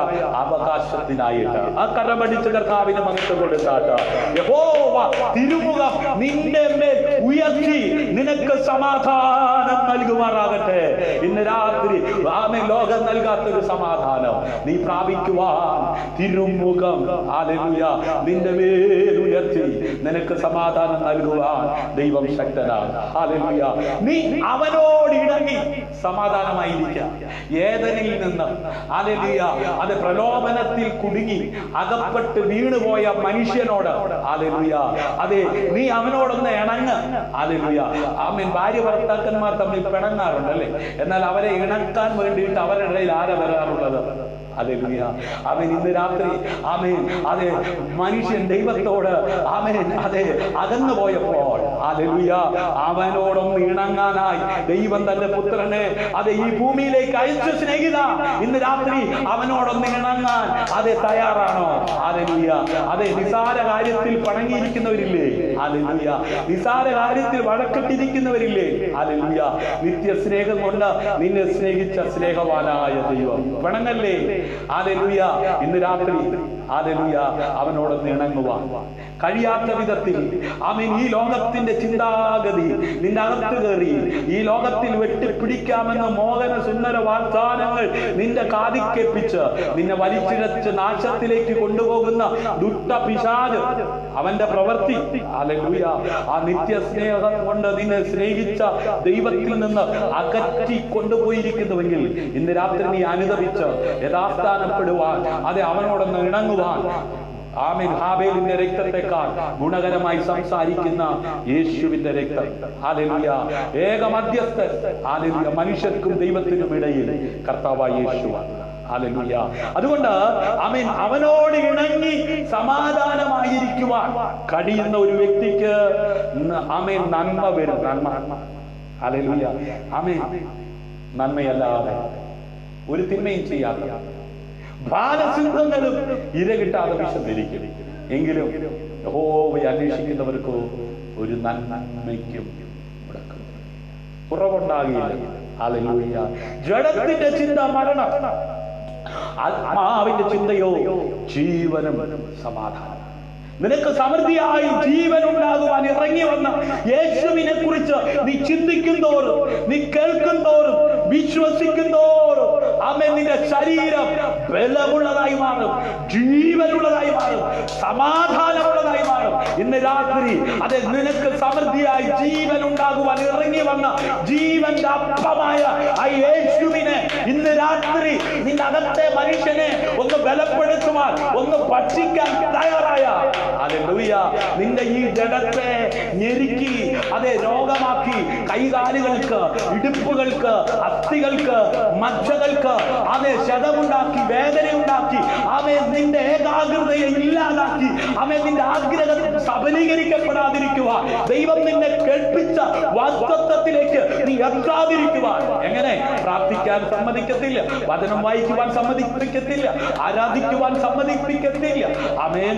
അവകാശത്തിനായിട്ട്. ആ കരമടിച്ച് കർത്താവിന് മഹത്വം കൊടുത്താട്ട് യഹോവ തിരുമുഖം നിന്റെ മേൽ ഉയർത്തി നിനക്ക് സമാധാനം നൽകുമാറാകട്ടെ. ഇന്ന് രാത്രി ആമേൻ ലോകം നൽകാത്തൊരു സമാധാനം നീ പ്രാപിക്കുവാൻ തിരുമുഖം ഹല്ലേലൂയ നിന്റെ മേൽ ഉയർത്തി നിനക്ക് സമാധാനം നൽകുവാൻ ദൈവം ശക്തനാണ്. ഹല്ലേലൂയ. നീ അവനോട് ഇണങ്ങി സമാധാനമായിരിക്കുക. ഏദനിൽ നിന്ന് ഹല്ലേലൂയ അത് പ്രലോഭനത്തിൽ കുടുങ്ങി അകപ്പെട്ട് വീണുപോയ മനുഷ്യനോട് ഹല്ലേലൂയ അതെ നീ അവനോടൊന്ന് ഇണങ്ങ്. ഹല്ലേലൂയ ആമേൻ. ഭാര്യ ഭർത്താക്കന്മാർ തമ്മിൽ പിണങ്ങാറുണ്ട് അല്ലേ? എന്നാൽ അവരെ ഇണക്കാൻ വേണ്ടിയിട്ട് അവരുടെ ഇടയിൽ ആരാ വരാറുള്ളത്? ഹല്ലേലൂയ ആമേൻ. ഇന്ന് രാത്രി ആമേൻ അതെ മനുഷ്യൻ ദൈവത്തോട് ആമേൻ അതെ അകന്നു പോയപ്പോൾ ഹല്ലേലൂയ അവനോടൊന്ന് ഇണങ്ങാനായി ദൈവം തന്റെ പുത്രനെ അതെ ഈ ഭൂമിയിലേക്ക് അയച്ചു. സ്നേഹിത, ഇന്ന് രാത്രി അവനോടൊന്ന് ഇണങ്ങാൻ അതെ തയ്യാറാണോ? ഹല്ലേലൂയ അതെ നിസാര കാര്യത്തിൽ പണങ്ങിയിരിക്കുന്നവരില്ലേ? ഹല്ലേലൂയ നിസാര കാര്യത്തിൽ വഴക്കിട്ടിരിക്കുന്നവരില്ലേ? ഹല്ലേലൂയ നിത്യ സ്നേഹം കൊണ്ട് നിന്നെ സ്നേഹിച്ച സ്നേഹവാനായ ദൈവം പിണങ്ങല്ലേ? ഹല്ലേലൂയ ഇന്ന് രാത്രി ഹല്ലേലൂയ അവനോടൊന്ന് ഇണങ്ങുവാൻ കഴിയാത്ത വിധത്തിൽ ആമേൻ ഈ ലോകത്തിന്റെ ചിന്താഗതി നിന്റെ അകത്ത് കയറി ഈ ലോകത്തിൽ വെട്ടിപ്പിടിക്കാമെന്ന മോഹന സുന്ദര വാഗ്ദാനങ്ങൾ നിന്റെ കാതിക്കേൽപ്പിച്ച് നിന്നെ വലിച്ചിഴച്ച് നാശത്തിലേക്ക് കൊണ്ടുപോകുന്ന ദുഷ്ട പിശാച് അവന്റെ പ്രവൃത്തി ഹല്ലേലൂയ ആ നിത്യ സ്നേഹം കൊണ്ട് നിന്നെ സ്നേഹിച്ച ദൈവത്തിൽ നിന്ന് അകറ്റി കൊണ്ടുപോയിരിക്കുന്നുവെങ്കിൽ ഇന്ന് രാത്രി നീ അനുദപിച്ച് യഥാസ്ഥാനപ്പെടുവാൻ അതെ അവനോടൊന്ന് ഇണങ്ങുവാൻ ആമേൻ. ഹാബേലിന്റെ രക്തത്തെക്കാൾ ഗുണകരമായി സംസാരിക്കുന്ന യേശുവിന്റെ രക്തം ഹല്ലേലൂയ ഏക മധ്യസ്ഥൻ ഹല്ലേലൂയ മനുഷ്യർക്കും ദൈവത്തിനും ഇടയിൽ കർത്താവായ യേശുവാണ്. ഹല്ലേലൂയ അതുകൊണ്ട് ആമേൻ അവനോട് ഇണങ്ങി സമാധാനമായിരിക്കുവാൻ കഴിയുന്ന ഒരു വ്യക്തിക്ക് ആമേൻ നന്മ വരും. നന്മ ഹല്ലേലൂയ ആമേൻ. നന്മയല്ലാതെ ഒരു തിന്മയും ചെയ്യാത്ത ബാലസിംഹങ്ങളും ഇര കിട്ടാതെ വിശന്നിരിക്കും. എങ്കിലും യഹോവയെ അന്വേഷിക്കുന്നവർക്ക് ഒരു നന്മയ്ക്കും കുറവുണ്ടാകില്ല. ഹല്ലേലൂയ ജഡത്തിന്റെ ചിന്ത മരണം, ആത്മാവിന്റെ ചിന്തയോ ജീവനും സമാധാനം. നിനക്ക് സമൃദ്ധിയായി ജീവൻ ഉണ്ടാകുവാൻ ഇറങ്ങി വന്ന യേശുവിനെ കുറിച്ച് നീ ചിന്തിക്കുന്തോറും നീ കേൾക്കുന്തോറും വിശ്വസിക്കുന്തോറും ആമേൻ നിന്റെ ശരീരം ബലമുള്ളതായി മാറും, ജീവനുള്ളതായി മാറും, സമാധാനമുള്ളതായി മാറും. ഇന്ന് രാത്രി അത് നിനക്ക് സമൃദ്ധിയായി ജീവൻ ഉണ്ടാകുവാൻ ഇറങ്ങി വന്ന ജീവന്റെ അപ്പമായ ആ യേശുവിനെ ഇന്ന് രാത്രി നിന്റെ അകത്തെ മനുഷ്യനെ ഒന്ന് ബലപ്പെടുത്തുവാൻ ഒന്ന് ഭക്ഷിക്കാൻ തയ്യാറായ ഹല്ലേലൂയ നിന്റെ ഈ ജഡത്തെ ഞെരുക്കി അതെ രോഗമാക്കി കൈകാലുകൾക്ക് ഇടുപ്പുകൾക്ക് അസ്ഥികൾക്ക് മജ്ജകൾക്ക് അതെ ശതമുണ്ടാക്കി വേദനയുണ്ടാക്കി അവൻ നിന്റെ ഏകാഗ്രതയെ ഇല്ലാതാക്കി അവൻ നിന്റെ ആഗ്രഹം സബലീകരിക്കപ്പെടാതിരിക്കുവാൻ ദൈവം നിന്നെ കേൾപ്പിച്ച വാഗ്ദത്തത്തിലേക്ക് നീ എത്താതിരിക്കുവാൻ എങ്ങനെ പ്രാർത്ഥിക്കാൻ സമ്മതിക്കത്തില്ല, വചനം വായിക്കുവാൻ സമ്മതിപ്പിക്കത്തില്ല, ആരാധിക്കുവാൻ സമ്മതിപ്പിക്കത്തില്ല. ആമേൻ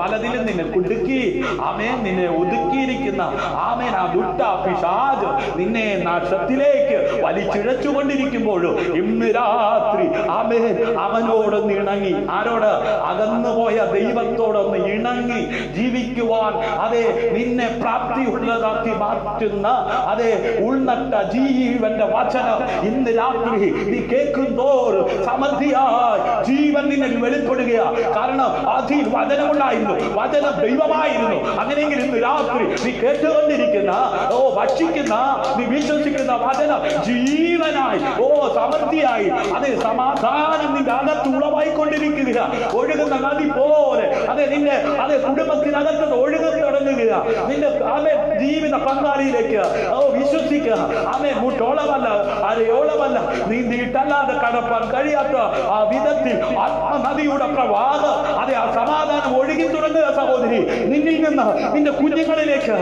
പലതിലും നിന്നെ കുടുക്കി ആമേൻ നിന്നെ ഒതുക്കിയിരിക്കുന്ന ആമേൻ ആ ദുഷ്ട പിശാച് നിന്നെ നാശത്തിലേക്ക് വലിച്ചിഴച്ചുകൊണ്ടിരിക്കുമ്പോഴും ഇന്ന് രാത്രി ആമേൻ അവനോടൊന്ന് ഇണങ്ങി, ആരോട്? അകന്നുപോയ ദൈവത്തോടൊന്ന് ഇണങ്ങി ജീവിക്കുവാൻ അതെ നിന്നെ പ്രാപ്തിയുള്ളതാക്കി മാറ്റുന്ന അതെ ഉൾനട്ട ജീവന്റെ വചനം ഇന്ന് രാത്രി നീ കേൾക്കുന്തോറും സമൃദ്ധിയായി ജീവൻ നിന്നിൽ വെളിപ്പെടുകയാ. കാരണം അതിൽ വചനമുണ്ടായിരുന്നു, വചനം ദൈവമായിരുന്നു. അങ്ങനെയെങ്കിൽ ഇന്ന് രാത്രി നീ കേട്ടുകൊണ്ടിരിക്കുന്ന ഭക്ഷിക്കുന്ന നീ വിശ്വസിക്കുന്ന വചനം ജീവനായി സമൃദ്ധിയായി അതെ സമാധാനം നിന്റെ അകത്ത് ഉളവായിക്കൊണ്ടിരിക്കുക. ഒഴുകുന്ന നദി പോലെ അതെ നിന്റെ അതെ കുടുംബത്തിനകത്ത് ഒഴുകി തുടങ്ങുക. നിന്റെ ആമേ ജീവിത പങ്കാളിയിലേക്ക് വിശ്വസിക്കുക. ആമേ മുട്ടോളമല്ല അരയോളമല്ല നീന്തിയിട്ടല്ലാതെ കടപ്പാൻ കഴിയാത്ത ആ വിധത്തിൽ ആത്മനദിയുടെ പ്രവാഹം അതെ ആ സമാധാനം ഒഴുകി തുടങ്ങുക. സഹോദരി നിന്നിൽ നിന്ന് നിന്റെ കുഞ്ഞുങ്ങളിലേക്ക്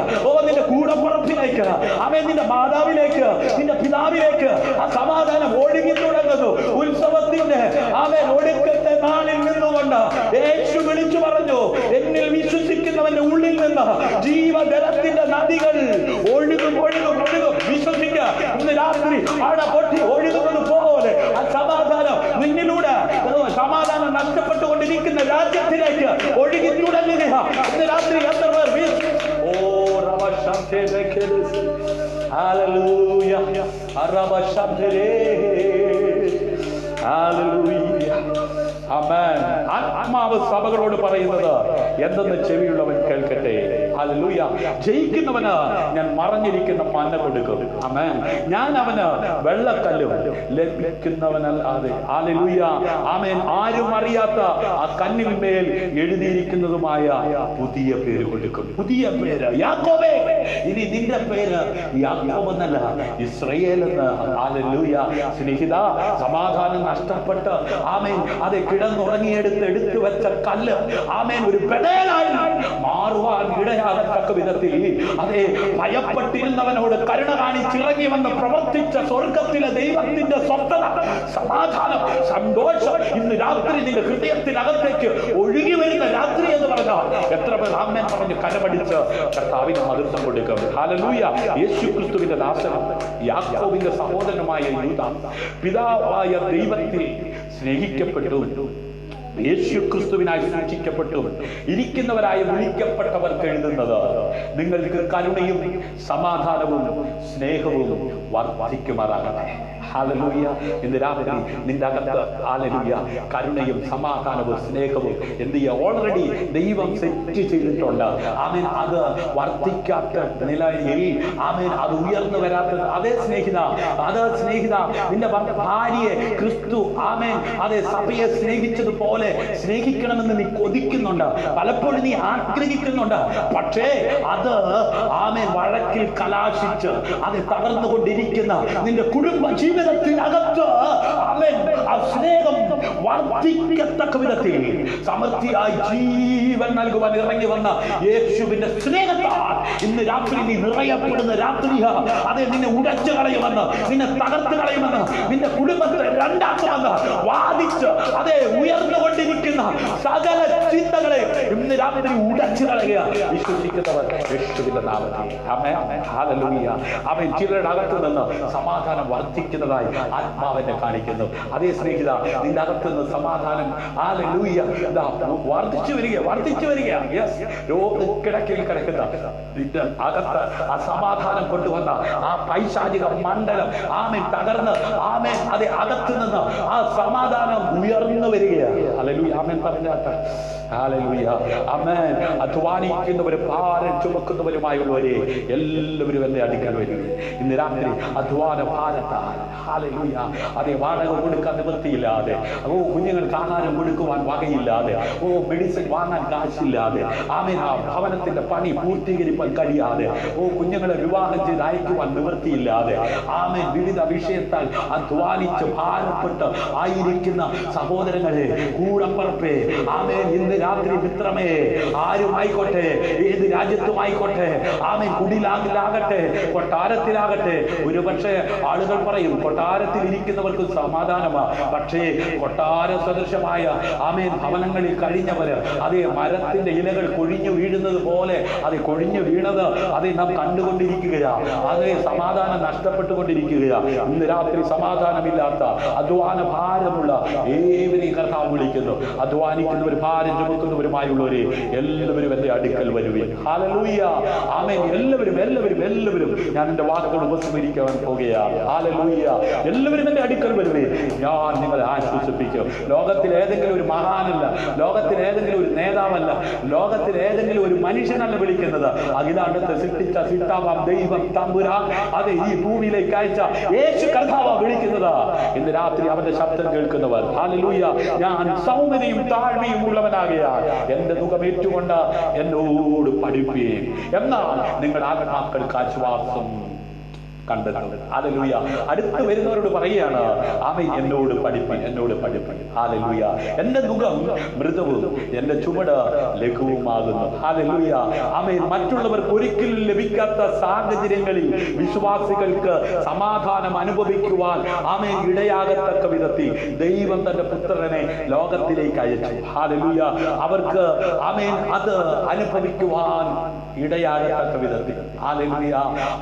നിന്റെ കൂടപ്പുറപ്പിലേക്ക് ആമേ നിന്റെ മാതാവിലേക്ക് നിന്റെ പിതാവിലേക്ക് ആ സമാധാനം ഒഴുകി തുടങ്ങുന്നു. ഉത്സവത്തിന്റെ ആമേ ഒടുക്കത്തെ നാളിൽ നിന്നുകൊണ്ട് യേശു വിളിച്ചു പറഞ്ഞു, എന്നിൽ വിശ്വസിക്കുന്നവന്റെ ഉള്ളിൽ നിന്ന് ജീവജലത്തിന്റെ നദികൾ ഒഴുകും ഒഴുകും ഒഴുകും. വിശ്വസിക്കുക. ഇന്ന് രാത്രി അട പൊട്ടി ഒഴുകുന്നത് പോലെ ആ സമാധാനം നിന്നിലൂടെ സമാധാനം നഷ്ടപ്പെട്ടുകൊണ്ടിരിക്കുന്ന രാജ്യത്തിലേക്ക് ഒഴുകി തുടങ്ങുക. ഇന്ന് രാത്രി എത്ര പേർ ആത്മാവ് സഭകളോട് പറയുന്നത് എന്തെന്ന് ചെവിയുള്ളവൻ കേൾക്കട്ടെ. ഹല്ലേലൂയ. ജയിക്കുന്നവന് ഞാൻ മറഞ്ഞിരിക്കുന്ന മന്ന കൊടുക്കും. ആമേൻ. ഞാൻ അവന് വെള്ളക്കല്ലും ലഭിക്കുന്നവനല്ലാതെ ഹല്ലേലൂയ ആമേൻ ആരും അറിയാത്ത ആ കല്ലിന്മേൽ എഴുതിയിരിക്കുന്നതുമായ പുതിയ പേര് കൊടുക്കും. പുതിയ പേര് യാക്കോബേ. ഇനി നിന്റെ പേര് യാക്കോബ് എന്നല്ല, ഇസ്രായേൽ എന്ന്. ഹല്ലേലൂയ. സ്നേഹിത, സമാധാനം നഷ്ടപ്പെട്ട് ആമേൻ അത് എടുത്തു വെച്ച കല്ല് ആമേൻ ഒരു ബദലായി മാറുവാൻ ഇടയാകത്തക്ക വിധത്തിൽ അതേ ഭയപ്പെട്ടിരുന്നവനോട് കരുണ കാണിച്ചിറങ്ങി വന്ന് പ്രവർത്തിച്ച സ്വർഗത്തിലെ ദൈവത്തിന്റെ സ്വസ്ഥത, സമാധാനം, സന്തോഷം ഇന്ന് രാത്രി നിന്റെ ഹൃദയത്തിനകത്തേക്ക് ഒഴുകി വരുന്ന രാത്രി എന്ന് പറഞ്ഞാൽ എത്ര പേർ ആമേൻ പറഞ്ഞ് കരമടിച്ച് കർത്താവിന് മഹത്വം കൊടുക്കും. ഹല്ലേലൂയ. യേശുക്രിസ്തുവിന്റെ ദാസൻ യാക്കോബിന്റെ സഹോദരനുമായ യൂദാ പിതാവായ ദൈവത്തിൽ സ്നേഹിക്കപ്പെട്ടു, യേശുക്രിസ്തുവിനായി സൂക്ഷിക്കപ്പെട്ടു ഇരിക്കുന്നവരായി വിളിക്കപ്പെട്ടവർക്ക് എഴുതുന്നത് നിങ്ങൾക്ക് കരുണയും സമാധാനവും സ്നേഹവും വർദ്ധിക്കുമാറാകട്ടെ. ഹല്ലേലൂയ. ഇന്ന് രാത്രി നിന്റെ അകത്ത് ഹല്ലേലൂയ കരുണയും സമാധാനവും സ്നേഹവും എന്ത് ചെയ്യുക? ഓൾറെഡി ദൈവം സെറ്റ് ചെയ്തിട്ടുണ്ട്. ആമേൻ. അത് വർദ്ധിക്കാത്ത നിലയിൽ ആമേൻ അത് ഉയർന്നു വരാത്തത്. അതേ സ്നേഹിത, നിന്റെ ഭാര്യയെ ക്രിസ്തു ആമേൻ അതേ സഭയെ സ്നേഹിച്ചതുപോലെ സ്നേഹിക്കണമെന്ന് നീ കൊതിക്കുന്നുണ്ട്, പലപ്പോഴും നീ ആഗ്രഹിക്കുന്നുണ്ട്. പക്ഷേ അത് ആമേൻ വഴക്കിൽ കലാശിച്ച് അത് തകർന്നുകൊണ്ടിരിക്കുന്ന നിന്റെ കുടുംബ ജീവിതത്തിനകത്ത് ആമേൻ ആ സ്നേഹം വർദ്ധിക്കത്തക്ക വിധത്തിൽ സമൃദ്ധിയായി ജീവൻ നൽകുവാൻ ഇറങ്ങി വന്ന യേശുവിന്റെ സ്നേഹത്താൽ ഇന്ന് രാത്രി നീ നിറയപ്പെടുന്ന രാത്രിയാ. അതെ, നിന്നെ ഉടച്ചു കളയുമെന്ന്, നിന്നെ തകർത്ത് കളയുമെന്ന്, നിന്റെ കുടുംബത്തെ രണ്ടാക്കുമെന്ന് വാദിച്ച് അതേ ഉയർന്നുകൊണ്ടിരിക്കുന്ന സകല ചിന്തകളെ ഇന്ന് രാത്രി ഉടച്ചു കളയുക. വിശ്വസിക്കുന്നവർ യേശുവിന്റെ നാമത്തിൽ ആമേൻ. ഹല്ലേലൂയ. അവൻ ചിലരുടെ അകത്ത് നിന്ന് സമാധാനം വർദ്ധിക്കുന്നതായി ആത്മാവിനെ കാണിക്കുന്നു. അതേ സ്നേഹിത, നിന്റെ അകത്ത് നിന്ന് സമാധാനം ഹല്ലേലൂയ വർദ്ധിച്ചു വരിക. യെസ്, കിടക്കയിൽ കിടക്കുന്ന നിന്റെ അകത്ത് ആ സമാധാനം കൊണ്ടുവന്ന ആ പൈശാചിക മണ്ഡലം ആമേൻ തകർന്ന് ആമേൻ അതേ അകത്ത് നിന്ന് ആ സമാധാനം ഉയർന്നു വരികയാണ്. ഹല്ലേലൂയ. ആമേൻ പറഞ്ഞാട്ടെ. ഹല്ലേലൂയ. ആമേൻ. അധ്വാനിക്കുന്നവരും ഭാരം ചുമക്കുന്നവരുമായുള്ളവരെ എല്ലാവരും എന്റെ അടുക്കൽ വരും. ഇന്ന് രാത്രി അധ്വാന ഭാരത്താൽ ഹല്ലേലൂയ അതേ വാടക കൊടുക്കാൻ നിവൃത്തിയില്ലാതെ, കുഞ്ഞുങ്ങൾക്ക് ആഹാരം കൊടുക്കുവാൻ വകയില്ലാതെ, മെഡിസിൻ വാങ്ങാൻ കാശില്ലാതെ, ആമേൻ ആ ഭവനത്തിന്റെ പണി പൂർത്തീകരിക്കാൻ കഴിയാതെ, കുഞ്ഞുങ്ങളെ വിവാഹം ചെയ്ത് അയക്കുവാൻ നിവൃത്തിയില്ലാതെ, ആമേൻ വിവിധ വിഷയത്താൽ അധ്വാനിച്ച് ഭാരപ്പെട്ട് ആയിരിക്കുന്ന സഹോദരങ്ങളെ, കൂടപ്പറപ്പേ, ആമേൻ ഇന്ന് രാത്രി മിത്രമേ, ആരുമായിക്കോട്ടെ, ഏത് രാജ്യത്തുമായിക്കോട്ടെ, ആമേൻ കുടിലാകട്ടെ, കൊട്ടാരത്തിലാകട്ടെ. ഒരുപക്ഷെ ആളുകൾ പറയും കൊട്ടാരത്തിൽ ഇരിക്കുന്നവർക്ക് സമാധാനമാ, പക്ഷേ കൊട്ടാര സദൃശമായ ആമേൻ ഭവനങ്ങളിൽ കഴിഞ്ഞവര് അതേ മരത്തിന്റെ ഇലകൾ കൊഴിഞ്ഞു വീഴുന്നത് പോലെ അത് കൊഴിഞ്ഞു വീണത് അതേ നാം കണ്ടുകൊണ്ടിരിക്കുകയാ. അതേ സമാധാനം നഷ്ടപ്പെട്ടുകൊണ്ടിരിക്കുകയാ. ഇന്ന് രാത്രി സമാധാനമില്ലാത്ത അധ്വാന ഭാരമുള്ള ഏവരെയും കർത്താവ് വിളിക്കുന്നു. അധ്വാനിക്കുന്നവർ, ഭാരം ചുമക്കുന്നവരുമായുള്ളവരെ എല്ലാവരും എന്റെ അടുക്കൽ വരുവിൻ. ഹല്ലേലൂയ. ആമേൻ. എല്ലാവരും ഞാൻ എന്റെ വാക്കുകൾ ഉപസ്മരിക്കാൻ പോകുകയാണ്. ഹല്ലേലൂയ. എല്ലാവരും എന്റെ അടുക്കൽ വരുവേ, ഞാൻ നിങ്ങളെ ആശ്വസിപ്പിക്കും. ലോകത്തിൽ ഏതെങ്കിലും ഒരു മഹാനല്ല, ലോകത്തിൽ ഏതെങ്കിലും ഒരു നേതാവല്ല, ലോകത്തിൽ ഏതെങ്കിലും ഒരു മനുഷ്യനല്ല വിളിക്കുന്നത്. അഖിലാണ്ടത്തെ സൃഷ്ടിച്ച സിട്ടാവാം ദൈവം തമ്പുരാൻ അതെ ഈ ഭൂമിയിലേക്ക് അയച്ച യേശു കർത്താവാ വിളിക്കുന്നത്. ഇന്ന് രാത്രി അവന്റെ ശബ്ദം കേൾക്കുന്നവർ ഹല്ലേലൂയ, ഞാൻ സൗമ്യതയും താഴ്മയും ഉള്ളവനാകയാൽ എന്റെ മുഖം ഏറ്റുകൊണ്ട് എന്നോട് പഠിപ്പീൻ, എന്നാൽ നിങ്ങളുടെ ആത്മാക്കൾക്ക് ആശ്വാസം കണ്ടെത്തുന്നത്. ഹല്ലേലൂയ. അടുത്ത് വരുന്നവരോട് പറയുകയാണ്, ആമേൻ എന്നോട് പഠിപ്പീൻ. ഹല്ലേലൂയ. എന്റെ മുഖം മൃദുവും എന്റെ ചുമട് ലഘുവുമാകുന്നു. ഹല്ലേലൂയ. ആമേൻ. മറ്റുള്ളവർക്ക് ഒരിക്കലും ലഭിക്കാത്ത സാഹചര്യങ്ങളിൽ വിശ്വാസികൾക്ക് സമാധാനം അനുഭവിക്കുവാൻ ആമേൻ ഇടയാകത്തക്ക വിധത്തിൽ ദൈവം തന്റെ പുത്രനെ ലോകത്തിലേക്ക് അയച്ചു. ഹല്ലേലൂയ. അവർക്ക് ആമേൻ അത് അനുഭവിക്കുവാൻ ഇടയാകത്തക്ക വിധത്തിൽ ഹല്ലേലൂയ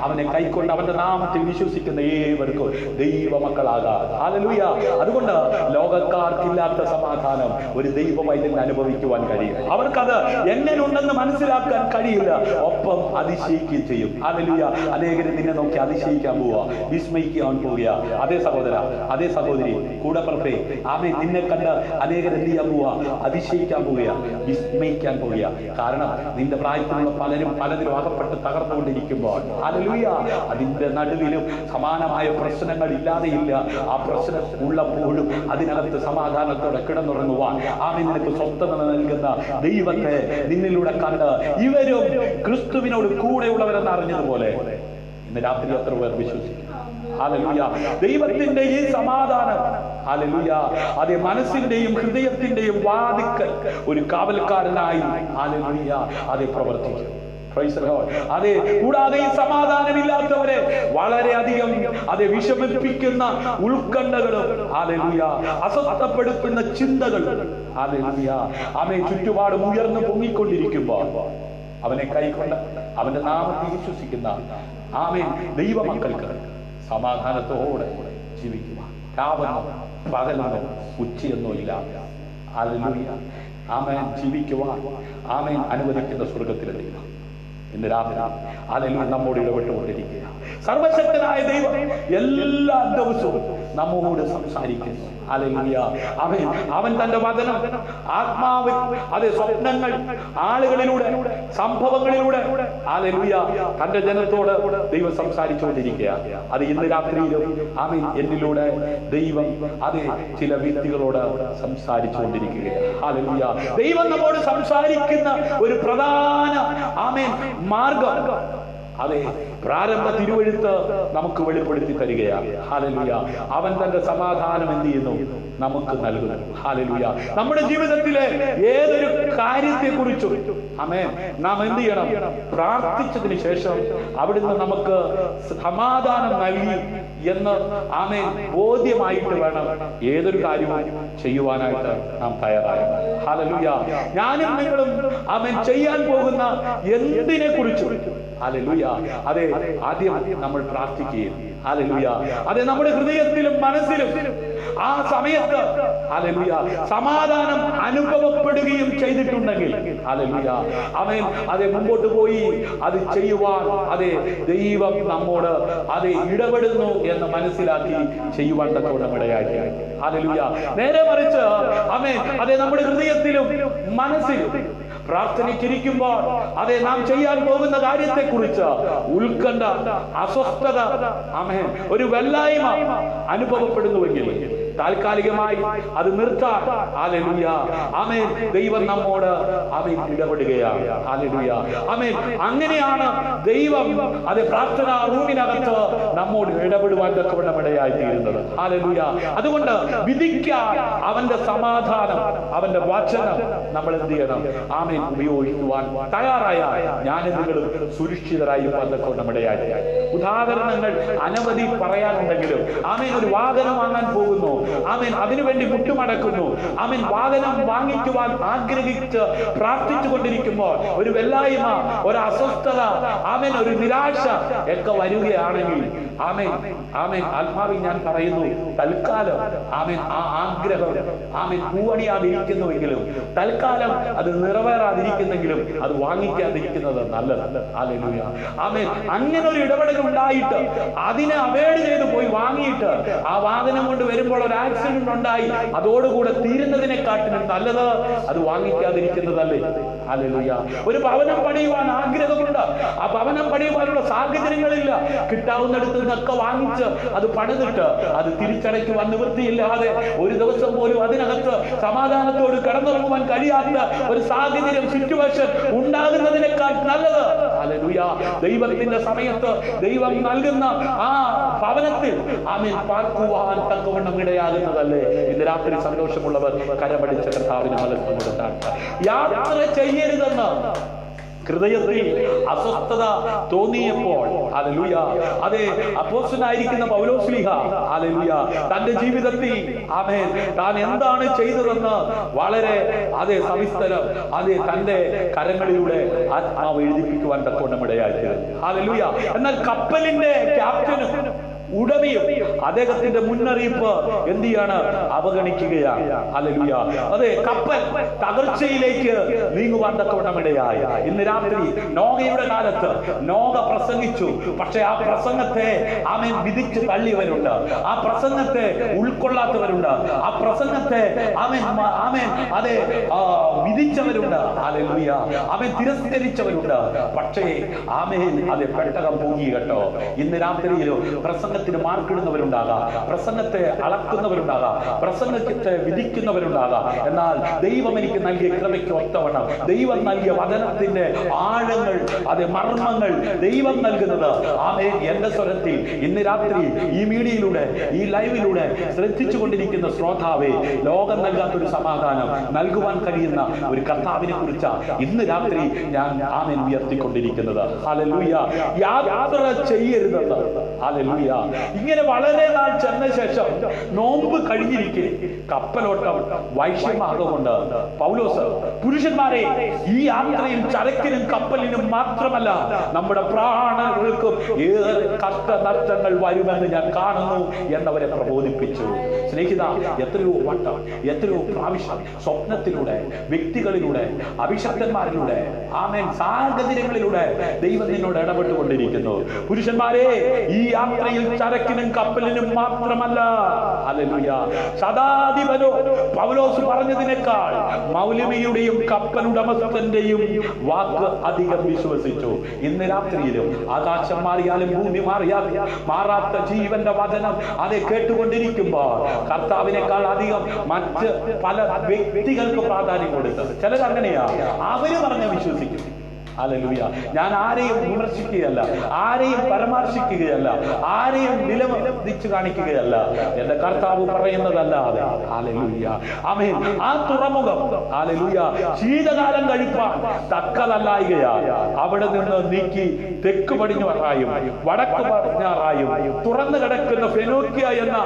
അവനെ കൈക്കൊണ്ട് അവന്റെ നാമം നാമത്തിൽ വിശ്വസിക്കുന്ന ഏവർക്കും ദൈവമക്കളാകാം. ഹല്ലേലൂയ. അതുകൊണ്ട് ലോകക്കാർക്കില്ലാത്ത സമാധാനം ഒരു ദൈവ പൈതലിന് അനുഭവിക്കുവാൻ കഴിയും. അവർക്കത് എങ്ങനെയുണ്ടെന്ന് മനസ്സിലാക്കാൻ കഴിയില്ല, ഒപ്പം അതിശയിക്കുകയും ചെയ്യും. ഹല്ലേലൂയ. അനേകരും നിന്നെ നോക്കി അതിശയിക്കാൻ പോവുക, വിസ്മയിക്കാൻ പോവുക. അതേ സഹോദര, അതേ സഹോദരി, കൂടെ പുറത്തെ ആമേൻ, നിന്നെ കണ്ട് അനേകർ എന്ത് ചെയ്യാൻ പോവുക? അതിശയിക്കാൻ പോവുക, വിസ്മയിക്കാൻ പോവുക. കാരണം നിന്റെ പ്രായത്തിലുള്ള പലരും പലതിലും അകപ്പെട്ട് തകർന്നുകൊണ്ടിരിക്കുമ്പോൾ, ഹല്ലേലൂയ, അതിന്റെ നടുവിലും സമാനമായ പ്രശ്നങ്ങൾ ഇല്ലാതെയില്ല. ആ പ്രശ്നം ഉള്ളപ്പോഴും അതിനകത്ത് സമാധാനത്തോടെ കിടന്നുറങ്ങുവാൻ ആമേൻ നിനക്ക് സ്വസ്ഥത നൽകുന്ന ദൈവത്തെ നിന്നിലൂടെ കണ്ട് ഇവരും ക്രിസ്തുവിനോട് കൂടെയുള്ളവരെന്ന് അറിഞ്ഞതുപോലെ ഇന്ന് രാത്രി എത്ര പേർ വിശ്വസിക്കും? ഹല്ലേലൂയ. ദൈവത്തിന്റെ ഈ സമാധാനം, ഹല്ലേലൂയ, അതേ മനസ്സിന്റെയും ഹൃദയത്തിന്റെയും വാതിക്കൽ ഒരു കാവൽക്കാരനായി, ഹല്ലേലൂയ, അതേ പ്രവർത്തിക്കും. അതെ, കൂടാതെ ഈ സമാധാനമില്ലാത്തവരെ വളരെയധികം അതെ വിഷമിപ്പിക്കുന്ന ഉത്കണ്ഠകളും, ഹല്ലേലൂയ, അസ്വസ്ഥപ്പെടുത്തുന്ന ചിന്തകൾ, ഹല്ലേലൂയ, അവനെ ചുറ്റുപാടും ഉയർന്നു പൊങ്ങിക്കൊണ്ടിരിക്കുമ്പോൾ അവനെ കൈക്കൊണ്ട് അവന്റെ നാമത്തിൽ വിശ്വസിക്കുന്ന ആമേൻ ദൈവമക്കൾക്ക് സമാധാനത്തോടെ ജീവിക്കുക. രാവെന്നോ പകലെന്നോ ഉച്ചയെന്നോ ഇല്ല, ഹല്ലേലൂയ, ആമേൻ ജീവിക്കുവാൻ ആമേൻ അനുവദിക്കുന്ന സ്വർഗത്തിലെ ദൈവം ഇന്ന് രാത്രി ഹല്ലേലൂയ നമ്മോട് ഇടപെട്ടുകൊണ്ടിരിക്കുക. സർവശക്തനായ ദൈവം എല്ലാ ദിവസവും നമ്മോട് സംസാരിക്കുന്നു. ഹല്ലേലൂയ. അവൻ തന്റെ വചനം ആത്മാവിൽ, അതേ സ്വപ്നങ്ങൾ, ആളുകളിലൂടെ, സംഭവങ്ങളിലൂടെ, ഹല്ലേലൂയ, തന്റെ ജനത്തോട് ദൈവം സംസാരിച്ചുകൊണ്ടിരിക്കുക. അത് ഇന്ന് രാത്രിയിലും ആമേൻ എന്നിലൂടെ ദൈവം അതേ ചില വ്യക്തികളോട് സംസാരിച്ചുകൊണ്ടിരിക്കുകയാണ്. ഹല്ലേലൂയ. ദൈവം നമ്മോട് സംസാരിക്കുന്ന ഒരു പ്രധാന ആമേൻ മാർഗം, അതെ, പ്രാരംഭ തിരുവെഴുത്ത് നമുക്ക് വെളിപ്പെടുത്തി തരികയാണ്. ഹല്ലേലൂയ. അവൻ തന്റെ സമാധാനം എന്ത് ചെയ്യുന്നു? നമുക്ക് നൽകുന്നു. ഹല്ലേലൂയ. നമ്മുടെ ജീവിതത്തിലെ ഏതൊരു കാര്യത്തെ കുറിച്ചും ആമേൻ നാം എന്ത് ചെയ്യണം? പ്രാർത്ഥിച്ചതിന് ശേഷം അവിടുന്ന് നമുക്ക് സമാധാനം നൽകി എന്ന് ആമേൻ ബോധ്യമായിട്ട് വേണം ഏതൊരു കാര്യവും ചെയ്യുവാനായിട്ട് നാം തയ്യാറായത്. ഹല്ലേലൂയ. ഞാനും നിങ്ങളും ആമേൻ ചെയ്യാൻ പോകുന്ന എന്തിനെ കുറിച്ചും, ഹല്ലേലൂയ, അതെ, ആദ്യം നമ്മൾ പ്രാർത്ഥിക്കുകയും, ഹല്ലേലൂയ, അതെ, നമ്മുടെ ഹൃദയത്തിലും മനസ്സിലും ആ സമയത്ത്, ഹല്ലേലൂയ, സമാധാനം അനുഭവപ്പെടുകയും ചെയ്തിട്ടുണ്ടെങ്കിൽ, ഹല്ലേലൂയ, ആമേൻ, അതെ, മുമ്പോട്ട് പോയി അത് ചെയ്യുവാൻ അതെ ദൈവം നമ്മോട് അതെ ഇടപെടുന്നു എന്ന് മനസ്സിലാക്കി ചെയ്യുവാൻ തക്കവണ്ണം ഇടയായി. ഹല്ലേലൂയ. നേരെ മറിച്ച് ആമേൻ, അതെ, നമ്മുടെ ഹൃദയത്തിലും മനസ്സിലും പ്രാർത്ഥനയ്ക്കിരിക്കുമ്പോൾ അതെ നാം ചെയ്യാൻ പോകുന്ന കാര്യത്തെ കുറിച്ച് ഉത്കണ്ഠ, അസ്വസ്ഥത, ആമേൻ, ഒരു വെല്ലായ്മ അനുഭവപ്പെടുന്നുവെങ്കിൽ താൽക്കാലികമായി അത് നിർത്താൻ, ഹല്ലേലൂയ, ആമേൻ, ദൈവം നമ്മോട് ആമേൻ ഇടപെടുകയാണ്. ഹല്ലേലൂയ. ആമേൻ. അങ്ങനെയാണ് ദൈവം അത് പ്രാർത്ഥനാ റൂമിനകത്ത് നമ്മോട് ഇടപെടുവാൻ തക്കവണ്ണം ഇടയായി തീരുന്നത്. ഹല്ലേലൂയ. അതുകൊണ്ട് വിധിക്കാൻ അവന്റെ സമാധാനം, അവന്റെ വചനം നമ്മൾ എന്ത് ചെയ്യണം? ആമേൻ ഉപയോഗിക്കുവാൻ തയ്യാറായ ഞാനും നിങ്ങളും സുരക്ഷിതരായി തക്കവണ്ണം ഇടയായി. ഉദാഹരണങ്ങൾ അനവധി പറയാനുണ്ടെങ്കിലും ആമേൻ ഒരു വാഹനം വാങ്ങാൻ പോകുന്നു, ആമേൻ അതിനുവേണ്ടി മുട്ടുമടക്കുന്നു, ആമേൻ വാഹനം വാങ്ങിക്കുവാൻ ആഗ്രഹിച്ച് പ്രാർത്ഥിച്ചു കൊണ്ടിരിക്കുമ്പോൾ ഒരു വെല്ലായ്മ, ഒരു അസ്വസ്ഥത, ആമേൻ ഒരു നിരാശ ഒക്കെ വരികയാണെങ്കിൽ ആമേൻ ആമേൻ ആത്മാവിൽ ഞാൻ പറയുന്നു, തൽക്കാലം ആമേൻ ആ ആഗ്രഹം ആമേൻ പൂവണിയാതിരിക്കുന്നുവെങ്കിലും, തൽക്കാലം അത് നിറവേറാതിരിക്കുന്നെങ്കിലും അത് വാങ്ങിക്കാതിരിക്കുന്നത് നല്ലത്. ഹല്ലേലൂയ. ആമേൻ. അങ്ങനെ ഒരു ഇടപെടൽ ഉണ്ടായിട്ട് അതിനെ അവോയ്ഡ് ചെയ്ത് പോയി വാങ്ങിയിട്ട് ആ വാഹനം കൊണ്ട് വരുമ്പോൾ ഒരു ആക്സിഡന്റ് ഉണ്ടായി അതോടുകൂടെ തീരുന്നതിനെക്കാട്ടിലും നല്ലത് അത് വാങ്ങിക്കാതിരിക്കുന്നതല്ലേ. ഹല്ലേലൂയ. ഒരു ഭവനം പണിയുവാൻ ആഗ്രഹമുണ്ട്, ആ ഭവനം പണിയുവാനുള്ള സാഹചര്യങ്ങളില്ല, കിട്ടാവുന്നിടത്ത് നിന്നൊക്കെ വാങ്ങിച്ച് അത് പണിതിട്ട് അത് തിരിച്ചടയ്ക്കുവാൻ നിവൃത്തിയില്ലാതെ ഒരു ദിവസം പോലും അതിനകത്ത് സമാധാനത്തോട് കടന്നുറങ്ങുവാൻ കഴിയാത്ത ഒരു സാഹചര്യം, സിറ്റുവേഷൻ ഉണ്ടാകുന്നതിനേക്കാൾ നല്ലത്, ഹല്ലേലൂയ, ദൈവത്തിന്റെ സമയത്ത് ദൈവം നൽകുന്ന ആ ഭവനത്തിൽ ആമേൻ പാർക്കുവാൻ തക്കവണ്ണം ഇടയാകുന്നതല്ലേ. ഇന്ന് രാത്രി സന്തോഷമുള്ളവർ കരമടിച്ച കർത്താവിന് മലർത്തുകൊടുത്താണ്. യാത്ര ചെയ്യരുതെന്ന് ഹൃദയത്തിൽ അസ്വസ്ഥത തോന്നിയപ്പോൾ ഹല്ലേലൂയ, അതെ, അപ്പോസ്തലനായിരിക്കുന്ന പൗലോസ്ലീഹ ഹല്ലേലൂയ തന്റെ ജീവിതത്തിൽ ആമേൻ താൻ എന്താണ് ചെയ്തതെന്ന് വളരെ സവിസ്തരം തന്റെ കരങ്ങളിലൂടെ ആത്മാവ് എഴുതിപ്പിക്കുവാൻ തക്കവണ്ണം ഇടയായിത്തീർന്നു. ഹല്ലേലൂയ. എന്നാൽ കപ്പലിന്റെ ക്യാപ്റ്റനും ഉടമയും അദ്ദേഹത്തിന്റെ മുന്നറിയിപ്പ് എന്ത് ചെയ്യാണ്? അവഗണിക്കുകയാണ്. ഹല്ലേലൂയ. അതെ, കപ്പൽ തകർച്ചയിലേക്ക് നീങ്ങുവാൻ തക്കവണ്ണമിടയായി. ഇന്ന് രാത്രി നോഹയുടെ കാലത്ത് നോഹ പ്രസംഗിച്ചു. പക്ഷെ ആ പ്രസംഗത്തെ ആമേൻ വിധിച്ച് തള്ളിയവരുണ്ട്, ആ പ്രസംഗത്തെ ഉൾക്കൊള്ളാത്തവരുണ്ട്, ആ പ്രസംഗത്തെ ആമേൻ അതെ വിധിച്ചവരുണ്ട്. ഹല്ലേലൂയ. ആമേൻ തിരസ്കരിച്ചവരുണ്ട്. പക്ഷേ ആമേൻ അതെ പെട്ടകം പോകി കേട്ടോ. ഇന്ന് രാത്രിയിലോ പ്രസംഗത്തിന് മാർക്കിടുന്നവരുണ്ടാകാം, പ്രസംഗത്തെ അളക്കുന്നവരുണ്ടാകാം, പ്രസംഗത്തെ വിധിക്കുന്നവരുണ്ടാകാം. എന്നാൽ ദൈവം എനിക്ക് നൽകിയ കൃപയ്ക്ക് ഒത്തവണ്ണം ദൈവം നൽകിയ വചനത്തിന്റെ ആഴങ്ങൾ, മർമ്മങ്ങൾ ദൈവം നൽകുന്നത് ആമേൻ എന്റെ സ്വരത്തിൽ ഇന്ന് രാത്രി ഈ മീഡിയയിലൂടെ, ഈ ലൈവിലൂടെ ശ്രദ്ധിച്ചു കൊണ്ടിരിക്കുന്ന ശ്രോതാവേ, ലോകം നൽകാത്തൊരു സമാധാനം നൽകുവാൻ കഴിയുന്ന ഒരു കർത്താവിനെ കുറിച്ച് ഇന്ന് രാത്രി ഞാൻ ആമേൻ ഉയർത്തിക്കൊണ്ടിരിക്കുന്നത്. ഹല്ലേലൂയ. യാത്ര ചെയ്യരുതെന്ന്. ഹല്ലേലൂയ. ഇങ്ങനെ വളരെ നാൾ ചെന്ന ശേഷം നോമ്പ് കഴിഞ്ഞിരിക്കെ കപ്പലോട്ടം വൈശ്യമാകൊണ്ട് പൗലോസ്, പുരുഷന്മാരെ, ഈ യാത്രയിൽ ചരക്കിനും കപ്പലിനും മാത്രമല്ല നമ്മുടെ പ്രാണങ്ങൾക്കും ഏറെ കഷ്ടനഷ്ടങ്ങൾ വരുമെന്ന് ഞാൻ കാണുന്നു എന്നവരെ പ്രബോധിപ്പിച്ചു. സ്നേഹിത, എത്രയോ വട്ടം, എത്രയോ പ്രാവശ്യം സ്വപ്നത്തിലൂടെ, വ്യക്തികളിലൂടെ, അഭിഷക്തന്മാരിലൂടെ, ആമേൻ സാഹചര്യങ്ങളിലൂടെ ദൈവം നിന്നോട് ഇടപെട്ടുകൊണ്ടിരിക്കുന്നു. പുരുഷന്മാരെ, ഈ യാത്രയിൽ ചരക്കിനും കപ്പലിനും മാത്രമല്ല. ഹല്ലേലൂയ. ശതാധിപനോ പൗലോസ് പറഞ്ഞതിനേക്കാൾ മൗലവിയുടെയും കപ്പലുടമസ്ഥന്റെയും വാക്ക് അധികം വിശ്വസിച്ചു. ഇന്ന് രാത്രിയിലും ആകാശം മാറിയാലും ഭൂമി മാറിയാലും മാറാത്ത ജീവന്റെ വചനം കേട്ടുകൊണ്ടിരിക്കുമ്പോൾ കർത്താവിനേക്കാൾ അധികം മറ്റ് പല വ്യക്തികൾക്ക് പ്രാധാന്യം കൊടുത്തത്. ചിലരങ്ങനെയാ, അവര് പറഞ്ഞ വിശ്വസിക്കും. ഹല്ലേലൂയ. ഞാൻ ആരെയും വിമർശിക്കുകയല്ല, ആരെയും പരാമർശിക്കുകയല്ല, ആരെയും വിലമതിച്ച് കാണിക്കുകയല്ല, എന്റെ കർത്താവ് പറയുന്നതല്ലാതെ. ഹല്ലേലൂയ. ആമേൻ. ആ തുറമുഖം ഹല്ലേലൂയ ശീതകാലം കഴിപ്പാൻ തക്കതല്ലായികയാ. അവിടെ നിന്ന് നീക്കി തെക്ക് പടിഞ്ഞാറായും വടക്ക് പടിഞ്ഞാറായും തുറന്നു കിടക്കുന്ന ഫെനോക്യ എന്ന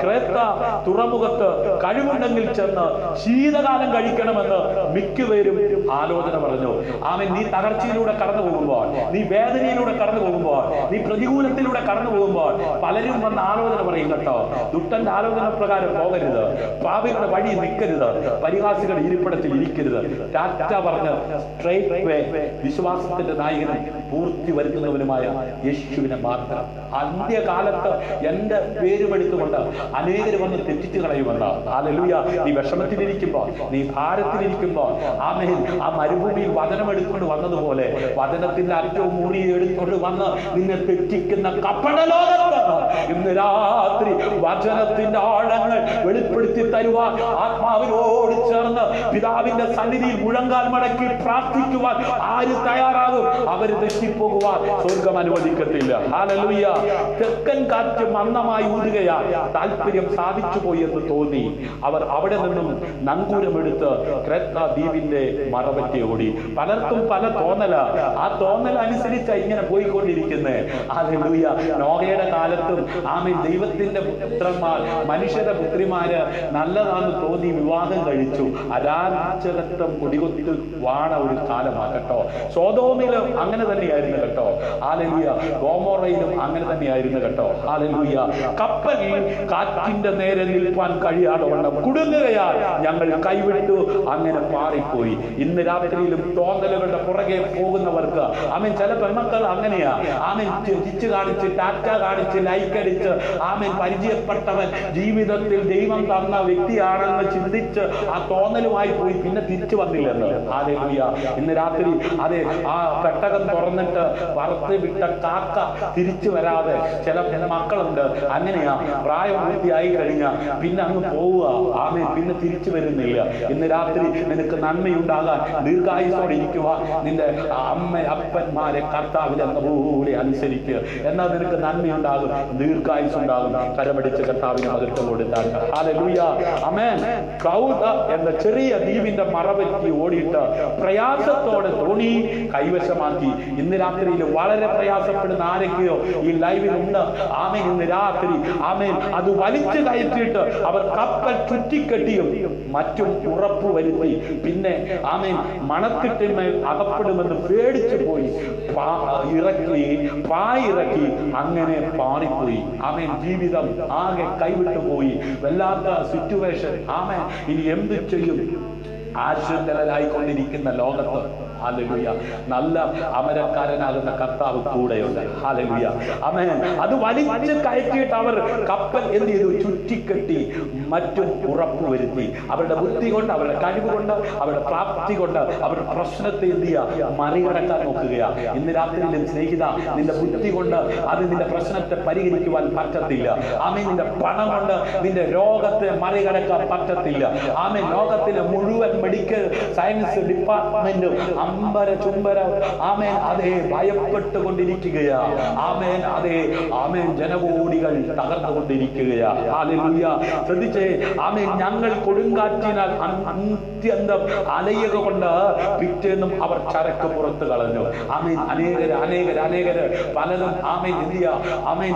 ക്രേത്ത തുറമുഖത്ത് കഴിവുണ്ടെങ്കിൽ ചെന്ന് ശീതകാലം കഴിക്കണമെന്ന് മിക്കവരും ആലോചന പറഞ്ഞു. ആമേൻ. നീ തകർച്ചയിലൂടെ കടന്നു പോകുമ്പോൾ, നീ വേദനയിലൂടെ കടന്നു പോകുമ്പോൾ, നീ പ്രതികൂലത്തിലൂടെ കടന്നു പോകുമ്പോൾ പലരും വന്ന് ആലോചന പറയും കേട്ടോ. ദുഷ്ടന്റെ ആലോചന പ്രകാരം പോകരുത്, പാപികളുടെ വഴി നിൽക്കരുത്, പരിഹാസികളുടെ ഇരിപ്പിടത്തിൽ ഇരിക്കരുത്. ടാറ്റ പറഞ്ഞ് സ്ട്രൈറ്റ് വേ വിശ്വാസത്തിന്റെ നായകനും പൂർത്തി വരുത്തുന്നവനുമായ യേശുവിനെ മാത്രം. അന്ത്യകാലത്ത് എന്റെ പേരുമെടുത്തുകൊണ്ട് അനേകർ വന്ന് തെറ്റിച്ചു കളയുമെന്ന്. ഹല്ലേലൂയ. നീ വിഷമത്തിലിരിക്കുമ്പോൾ, നീ ഭാരത്തിലിരിക്കുമ്പോൾ, ആമേൻ, ആ മരുഭൂമിയിൽ വചനം എടുത്തുകൊണ്ട് വന്നതുപോലെ വചനത്തിന്റെ അറ്റവും മുറി എടുത്തുകൊണ്ട് വന്ന് നിന്നെ തെറ്റിക്കുന്ന കപടലോകത്ത് ഇന്ന് രാത്രി വചനത്തിന്റെ ആഴങ്ങൾ വെളിപ്പെടുത്തി തരുവാൻ ആത്മാവിനോട് ചേർന്ന് പിതാവിന്റെ സന്നിധിയിൽ മുഴങ്കാൽ മടക്കി പ്രാർത്ഥിക്കുവാൻ ആര് തയ്യാറാകും? അവര് തെറ്റിപ്പോകുവാൻ സ്വർഗം അനുവദിക്കത്തില്ല. ഹല്ലേലൂയ. തെക്കൻ കാറ്റ് മന്ദമായി ഊതുകയാൽ താല്പര്യം സാധിച്ചു പോയി എന്ന് തോന്നി അവർ അവിടെ നിന്നും നങ്കൂരമെടുത്ത് ക്രേത്ത ദ്വീപിന്റെ മറവറ്റി ഓടി. പലർക്കും പല തോന്നല, ആ തോന്നൽ അനുസരിച്ച ഇങ്ങനെ പോയിക്കൊണ്ടിരിക്കുന്നത്. ഹല്ലേലൂയ. നോഹയുടെ കാലത്തും ആമേൻ ദൈവത്തിന്റെ പുത്രന്മാർ, മനുഷ്യരുടെ പുത്രിമാര് നല്ലതാണെന്ന് തോന്നി വിവാഹം കഴിച്ചു. അരാജകത്വം കൊടികൊത്ത് വാണ ഒരു കാലമാണ് കേട്ടോ. സോദോമിലും അങ്ങനെ തന്നെയായിരുന്നു കേട്ടോ. ഹല്ലേലൂയ. ഗോമോറയിലും അങ്ങനെ തന്നെയായിരുന്നു കേട്ടോ. ഹല്ലേലൂയ. കപ്പൽ കാറ്റിന്റെ നേരെ നിൽപ്പാൻ കഴിയാതെ വണ്ണം കുടുങ്ങുകയാൽ ഞങ്ങൾ കൈവിട്ടു, അങ്ങനെ മാറിപ്പോയി. ഇന്ന് രാത്രിയിലും തോന്നലുകളുടെ പുറകെ പോകുന്നവർക്ക് ആമേൻ, ചില പെൺമക്കൾ അങ്ങനെയാ. ആമേൻ ചിരിച്ചു കാണിച്ച്, ടാറ്റ കാണിച്ച്, ലൈക്ക് അടിച്ച്, ആമേൻ പരിചയപ്പെട്ടവൻ ജീവിതത്തിൽ ദൈവം തന്ന വ്യക്തിയാണെന്ന് ചിന്തിച്ച് ആ തോന്നലുമായി പോയി പിന്നെ തിരിച്ചു വന്നില്ലെന്ന്. ഹല്ലേലൂയ. ഇന്ന് രാത്രി ആ പെട്ടകം തുറന്നിട്ട് വറുത്ത് വിട്ട കാക്ക തിരിച്ചു വരാതെ ചില മക്കളുണ്ട്. അങ്ങനെയാ, പ്രായപൂർത്തിയായി കഴിഞ്ഞാൽ പിന്നെ അങ്ങ് പോവുക. ആമേൻ. പിന്നെ തിരിച്ചു വരുന്നില്ല. ഇന്ന് രാത്രി നിനക്ക് നന്മയുണ്ടാകാൻ, ദീർഘായുസോടെ ഇരിക്കുവാൻ നിന്റെ അമ്മ അപ്പന്മാരെ കർത്താവിൽ എന്ന പോലെ അനുസരിക്കുക. എന്നാൽ നിനക്ക് നന്മയുണ്ടാകും, ദീർഘായുസ് ഉണ്ടാകും. കരമടിച്ച് കർത്താവിന് മകത്വം കൊടുത്താൽ. ഹല്ലേലൂയ, ആമേൻ. ക്ലൗദ എന്ന ചെറിയ ദ്വീപിന്റെ മറപറ്റി ഓടിയിട്ട് പ്രയാസത്തോടെ തോണി കൈവശമാക്കി. ഇന്ന് രാത്രിയിൽ വളരെ പ്രയാസപ്പെടുന്ന ആരൊക്കെയോ ഈ ലൈവിലുണ്ട്. ആമേൻ. ഇന്ന് രാത്രി ആമേൻ അത് വലിച്ചു കയറ്റിയിട്ട് അവർ കപ്പൽ ചുറ്റിക്കെട്ടിയും മറ്റും ഉറപ്പുവരുത്തി. പിന്നെ ആമേൻ മണത്തിട്ടിന്മേൽ അകപ്പെടുമെന്ന് പേടിച്ചു പോയി പായിറക്കി അങ്ങനെ പാറിപ്പോയി. ആമേൻ. ജീവിതം ആകെ കൈവിട്ടു പോയി. വല്ലാത്ത സിറ്റുവേഷൻ. ആമേൻ. ഇനി എന്ത് ചെയ്യും? ആശങ്കലായിക്കൊണ്ടിരിക്കുന്ന ലോകത്ത് ഹല്ലേലൂയ നല്ല അമരക്കാരനാകുന്ന കർത്താവ് കൂടെയുണ്ട്. ഹല്ലേലൂയ, ആമേൻ. അത് വലിച്ചു കയറ്റിയിട്ട് അവർ കപ്പൽ എന്ത് ചെയ്തു? ചുറ്റിക്കെട്ടി മറ്റും ഉറപ്പുവരുത്തി. അവരുടെ ബുദ്ധി കൊണ്ട്, അവരുടെ കഴിവ് കൊണ്ട്, അവരുടെ പ്രാപ്തി കൊണ്ട് അവരുടെ പ്രശ്നത്തെ എന്ത് ചെയ്യുക? മറികടക്കാൻ നോക്കുകയാ. ഇന്ന് രാത്രിയിലും സ്നേഹിത, നിന്റെ ബുദ്ധി കൊണ്ട് അത് നിന്റെ പ്രശ്നത്തെ പരിഹരിക്കുവാൻ പറ്റത്തില്ല. ആമേൻ. നിന്റെ പണം കൊണ്ട് നിന്റെ രോഗത്തെ മറികടക്കാൻ പറ്റത്തില്ല. ആമേൻ. ലോകത്തിലെ മുഴുവൻ മെഡിക്കൽ സയൻസ് ഡിപ്പാർട്ട്മെന്റും അമ്പര ചുംബര ആമേൻ അതേ ഭയപ്പെട്ടുകൊണ്ടിരിക്കുകയാ. ആമേൻ. അതേ ആമേൻ. ജനകോടികൾ തകർന്നുകൊണ്ടിരിക്കുകയാ. ഹല്ലേലൂയ. ശ്രദ്ധിച്ചേ. ആമേൻ. ഞങ്ങൾ കൊടുങ്കാറ്റിനാൽ അത്യന്തം അലയുക കൊണ്ട് പിറ്റേന്നും അവർ ചരക്ക് പുറത്ത് കളഞ്ഞു. ആമേൻ. അനേകര് പലതും ആമേൻ എന്ത് ചെയ്യുക? ആമേൻ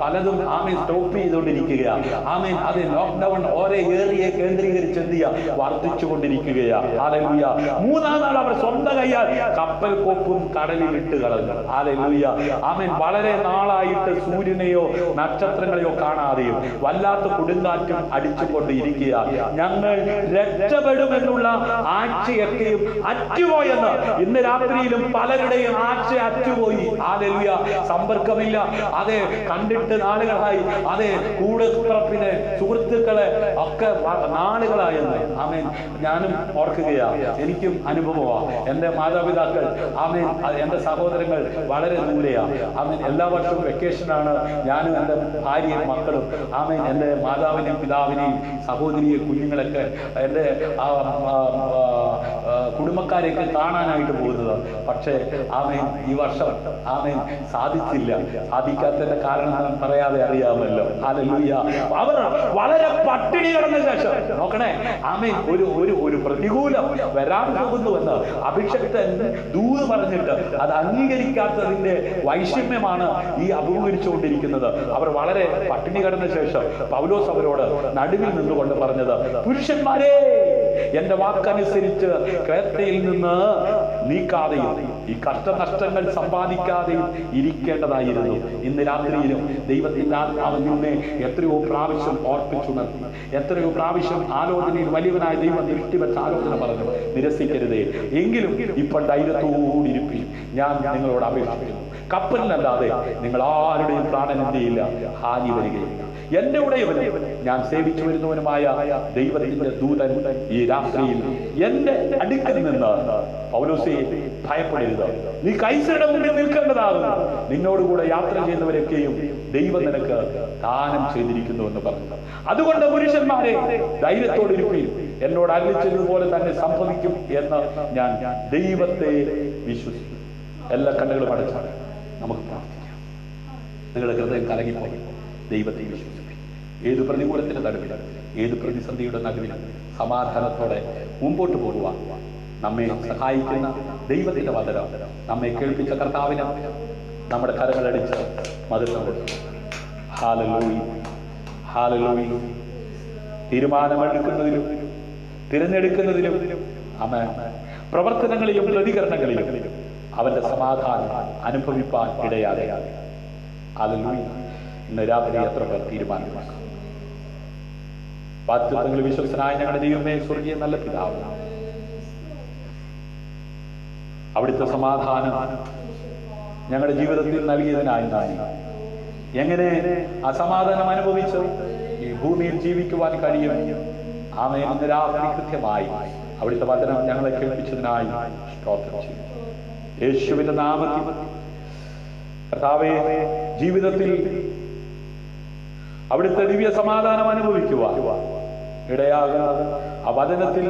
പലതും ആമേൻ സ്റ്റോപ്പ് ചെയ്തുകൊണ്ടിരിക്കുകയാ. ആമേൻ. അത് ലോക്ക്ഡൌൺ ഓരോ ഏരിയയെ കേന്ദ്രീകരിച്ച് എന്ത് ചെയ്യുക? വർദ്ധിച്ചുകൊണ്ടിരിക്കുകയാ. ഹല്ലേലൂയ. മൂന്നാം നാൾ അവർ സ്വന്തം കയ്യാൽ കപ്പൽ കോപ്പും കടലിൽ ഇട്ട് കളഞ്ഞു. ഹല്ലേലൂയ, ആമേൻ. വളരെ നാളായിട്ട് സൂര്യനെയോ നക്ഷത്രങ്ങളെയോ കാണാതെയും വല്ലാത്ത കൊടുങ്കാറ്റും അടിച്ചുകൊണ്ട് ഇരിക്കുക. ഞങ്ങൾ രക്ഷപ്പെടുമെന്നുള്ള ആഴ്ചയൊക്കെയും അറ്റുപോയെന്ന് ഇന്ന് രാത്രിയിലും പലരുടെയും ആഴ്ച അറ്റുപോയി. ഹല്ലേലൂയ. സമ്പർക്കമില്ല. അതെ, കണ്ടിട്ട് നാളുകളായി. അതെ, കൂടപ്പിറപ്പിനെ സുഹൃത്തുക്കളെ ഒക്കെ നാളുകളായെന്ന്. ആമേൻ. ഞാനും ഓർക്കുകയാ. എനിക്കും അനുഭവമാണ്. എന്റെ മാതാപിതാക്കൾ ആമേൻ എന്റെ സഹോദരങ്ങൾ വളരെ ദൂരെയാ. ആമേൻ. എല്ലാ വർഷവും വെക്കേഷനാണ്. ഞാനും എന്റെ ഭാര്യയും മക്കളും ആമേൻ എന്റെ മാതാവിനെയും പിതാവിനെയും സഹോദരിയെ കുഞ്ഞുങ്ങളൊക്കെ എന്റെ കുടുംബക്കാരെയൊക്കെ കാണാനായിട്ട് പോകുന്നത്. പക്ഷേ ആമേൻ ഈ വർഷം ആമേൻ സാധിച്ചില്ല. സാധിക്കാത്തതിന്റെ കാരണം പറയാതെ അറിയാമല്ലോ. ഹല്ലേലൂയ. അവർ വളരെ പട്ടിണി കിടന്ന ശേഷം നോക്കണേ. ആമേൻ. ഒരു പ്രതികൂലം വരാൻ പോകുന്നുവെന്ന് അഭിഷക്തൻ ദൂത് പറഞ്ഞിട്ട് അത് അംഗീകരിക്കാത്തതിന്റെ വൈഷമ്യമാണ് ഈ അഭിമുഖീകരിച്ചുകൊണ്ടിരിക്കുന്നത്. അവർ വളരെ പട്ടിണി കിടന്ന ശേഷം പൗലോസ് അവരോട് നടുവിൽ നിന്നുകൊണ്ട് പറഞ്ഞത്, പുരുഷന്മാരെ, എന്റെ വാക്കനുസരിച്ച് ക്രേത്തയിൽ നിന്ന് നീക്കാതെയും ഈ കഷ്ടനഷ്ടങ്ങൾ സമ്പാദിക്കാതെയും ഇരിക്കേണ്ടതായിരുന്നു. ഇന്ന് രാത്രിയിലും ദൈവത്തിന്റെ ആത്മാവ് നിന്നെ എത്രയോ പ്രാവശ്യം ഓർപ്പിച്ചുണർത്തി. എത്രയോ പ്രാവശ്യം ആലോചനയിൽ വലിയവനായ ദൈവം ദൃഷ്ടിവെച്ച ആലോചന പറഞ്ഞു. നിരസിക്കരുതേ. എങ്കിലും ഇപ്പോൾ ധൈര്യത്തോടിരിപ്പിൽ ഞാൻ നിങ്ങളോട് അപേക്ഷിക്കുന്നു. കപ്പലിനല്ലാതെ നിങ്ങൾ ആരുടെയും പ്രാണൻ എന്ത് ചെയ്യില്ല, ഹാനി വരികയില്ല. എന്റെ ഉടയവനും ഞാൻ സേവിച്ചു വരുന്നവനുമായ ദൈവത്തിന്റെ ദൂതൻ ഈ രാത്രിയിൽ എന്റെ അടുക്കൽ നിന്ന് പൗലോസേ ഭയപ്പെടരുത്. നീ കൈസരുടെ മുമ്പിൽ നിൽക്കേണ്ടതാകുന്നു. നിന്നോടുകൂടെ യാത്ര ചെയ്യുന്നവരൊക്കെയും ദൈവം നിനക്ക് ദാനം ചെയ്തിരിക്കുന്നു എന്ന് പറഞ്ഞു. അതുകൊണ്ട് പുരുഷന്മാരെ, ധൈര്യത്തോടിരിപ്പിൽ എന്നോട് അരുളിച്ചതുപോലെ തന്നെ സംഭവിക്കും എന്ന് ഞാൻ ദൈവത്തെ വിശ്വസിക്കുന്നു. എല്ലാ കണ്ണുകളും അടച്ചാണ് നമുക്ക് പ്രാർത്ഥിക്കാം. നിങ്ങളുടെ ഹൃദയം കലങ്ങിപ്പോയി ദൈവത്തെ വിശ്വസിക്കും. ഏത് പ്രതികൂലത്തിന്റെ നടുവിൽ, ഏത് പ്രതിസന്ധിയുടെ നടുവിൽ സമാധാനത്തോടെ മുമ്പോട്ട് പോകുവാൻ നമ്മെ സഹായിക്കുന്ന ദൈവത്തിന്റെ വചനം നമ്മെ കേൾപ്പിച്ച കർത്താവിന് നമ്മുടെ കരങ്ങളടിച്ച് മഹത്വം കൊടുക്കും. Hallelujah, hallelujah. തീരുമാനമെടുക്കുന്നതിലും തിരഞ്ഞെടുക്കുന്നതിലും ആമേൻ പ്രവർത്തനങ്ങളിലും പ്രതികരണങ്ങളിലും അവന്റെ സമാധാനം അനുഭവിപ്പാൻ ഇടയാതെ. ഹല്ലേലൂയ. ഇന്ന് രാത്രി എത്ര പേർ തീരുമാനമാക്കും? വാഗ്ദത്തങ്ങളിൽ വിശ്വസ്തനായ ഞങ്ങളുടെ ദൈവമേ, സ്വർഗീയ നല്ല പിതാവ്, അവിടുത്തെ സമാധാനം ഞങ്ങളുടെ ജീവിതത്തിൽ നൽകിയതിനായി നന്ദി. എങ്ങനെ അസമാധാനം അനുഭവിച്ച് ഈ ഭൂമിയിൽ ജീവിക്കുവാൻ കഴിയും? ആമേൻ. ഇന്ന് രാത്രി കൃത്യമായി അവിടുത്തെ വചനം ഞങ്ങളെ കേൾപ്പിച്ചതിനായി സ്തോത്രം ചെയ്യുന്നു. യേശുവിന്റെ നാമത്തിൽ കർത്താവേ, ജീവിതത്തിൽ അവിടുത്തെ ദിവ്യ സമാധാനം അനുഭവിക്കുവാൻ ഇടയാകുന്ന ആ വചനത്തിൽ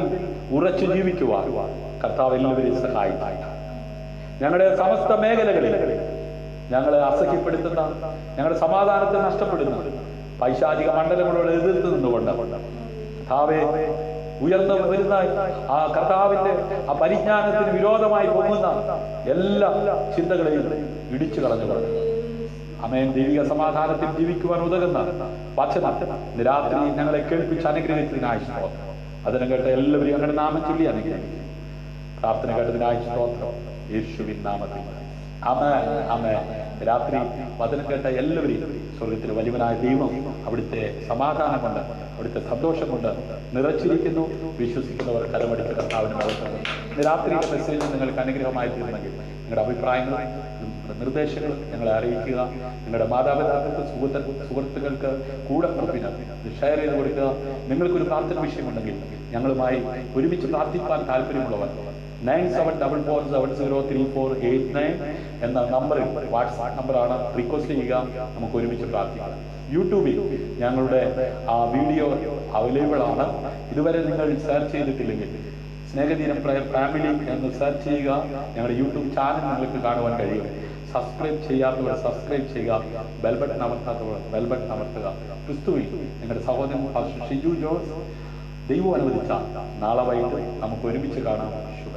ഉറച്ചു ജീവിക്കുവാൻ കർത്താവ് എല്ലാവരെയും സഹായിക്കും. ഞങ്ങളുടെ സമസ്ത മേഖലകളിൽ ഞങ്ങളെ അസഹ്യപ്പെടുത്തുന്ന, ഞങ്ങളുടെ സമാധാനത്തെ നഷ്ടപ്പെടുന്ന പൈശാചിക മണ്ഡലങ്ങളോട് എതിർത്ത് നിന്നുകൊണ്ട് കർത്താവേ, ഉയർന്നു വരുന്ന ആ കർത്താവിന്റെ ആ പരിജ്ഞാനത്തിന് വിരോധമായി പോകുന്ന എല്ലാ ചിന്തകളെയും ഇടിച്ചു കളഞ്ഞുകൊണ്ട് ആമേൻ, ദൈവിക സമാധാനത്തിൽ ജീവിക്കുവാൻ ഉതകുന്ന വചനം ഇന്ന് രാത്രി ഞങ്ങളെ കേൾപ്പിച്ച് അനുഗ്രഹിച്ചതിനായി സ്തോത്രം. അതിനെ കേട്ട എല്ലാവരും ഞങ്ങളുടെ നാമം ചൊല്ലി അനുഗ്രഹിക്കും. പ്രാർത്ഥന കേട്ടതിനായി സ്തോത്രം, യേശുവിൻ നാമത്തിൽ ആമേൻ, ആമേൻ. രാത്രി വചനം കേട്ട എല്ലാവരെയും സ്വർഗത്തിലെ വലിയവനായ ദൈവം അവിടുത്തെ സമാധാനം കൊണ്ട്, അവിടുത്തെ സന്തോഷം കൊണ്ട് നിറച്ചിരിക്കുന്നു. വിശ്വസിക്കുന്നവർ കരമടിക്ക് കർത്താവിന് വളർത്തുന്നു. ഇന്ന് രാത്രിയുടെ മെസ്സേജ് നിങ്ങൾക്ക് അനുഗ്രഹമായി തീർന്നെങ്കിൽ നിങ്ങളുടെ അഭിപ്രായങ്ങളും നിർദ്ദേശങ്ങളും ഞങ്ങളെ അറിയിക്കുക. നിങ്ങളുടെ മാതാപിതാക്കൾക്ക്, സുഹൃത്തുക്കൾക്ക്, കൂടെ ഉറപ്പിന് ഷെയർ ചെയ്ത് കൊടുക്കുക. നിങ്ങൾക്കൊരു പ്രാർത്ഥന വിഷയമുണ്ടെങ്കിൽ ഞങ്ങളുമായി ഒരുമിച്ച് പ്രാർത്ഥിക്കാൻ താല്പര്യമുള്ളവർ 9744703489 എന്ന നമ്പറിൽ, വാട്സാപ്പ് നമ്പറാണ്, റിക്വസ്റ്റ് ചെയ്യുക. നമുക്ക് ഒരുമിച്ച് പ്രാർത്ഥിക്കാം. യൂട്യൂബിൽ ഞങ്ങളുടെ ആ വീഡിയോ അവൈലബിൾ ആണ്. ഇതുവരെ നിങ്ങൾ സെർച്ച് ചെയ്തിട്ടില്ലെങ്കിൽ സ്നേഹതീരം പ്രയർ ഫാമിലി എന്ന് സെർച്ച് ചെയ്യുക. ഞങ്ങളുടെ യൂട്യൂബ് ചാനൽ നിങ്ങൾക്ക് കാണുവാൻ കഴിയും. സബ്സ്ക്രൈബ് ചെയ്യാത്തവർ സബ്സ്ക്രൈബ് ചെയ്യുക. ബെൽബട്ടൺ അമർത്താത്തവർ ബെൽബട്ടൺ അമർത്തുക. ക്രിസ്തുവിൽ നിങ്ങളുടെ സഹോദരൻ പാസ്റ്റർ ഷിജു ജോസ്. ദൈവം അനുവദിച്ച നാളെ വൈകിട്ട് നമുക്ക് ഒരുമിച്ച് കാണാം. ശുഭ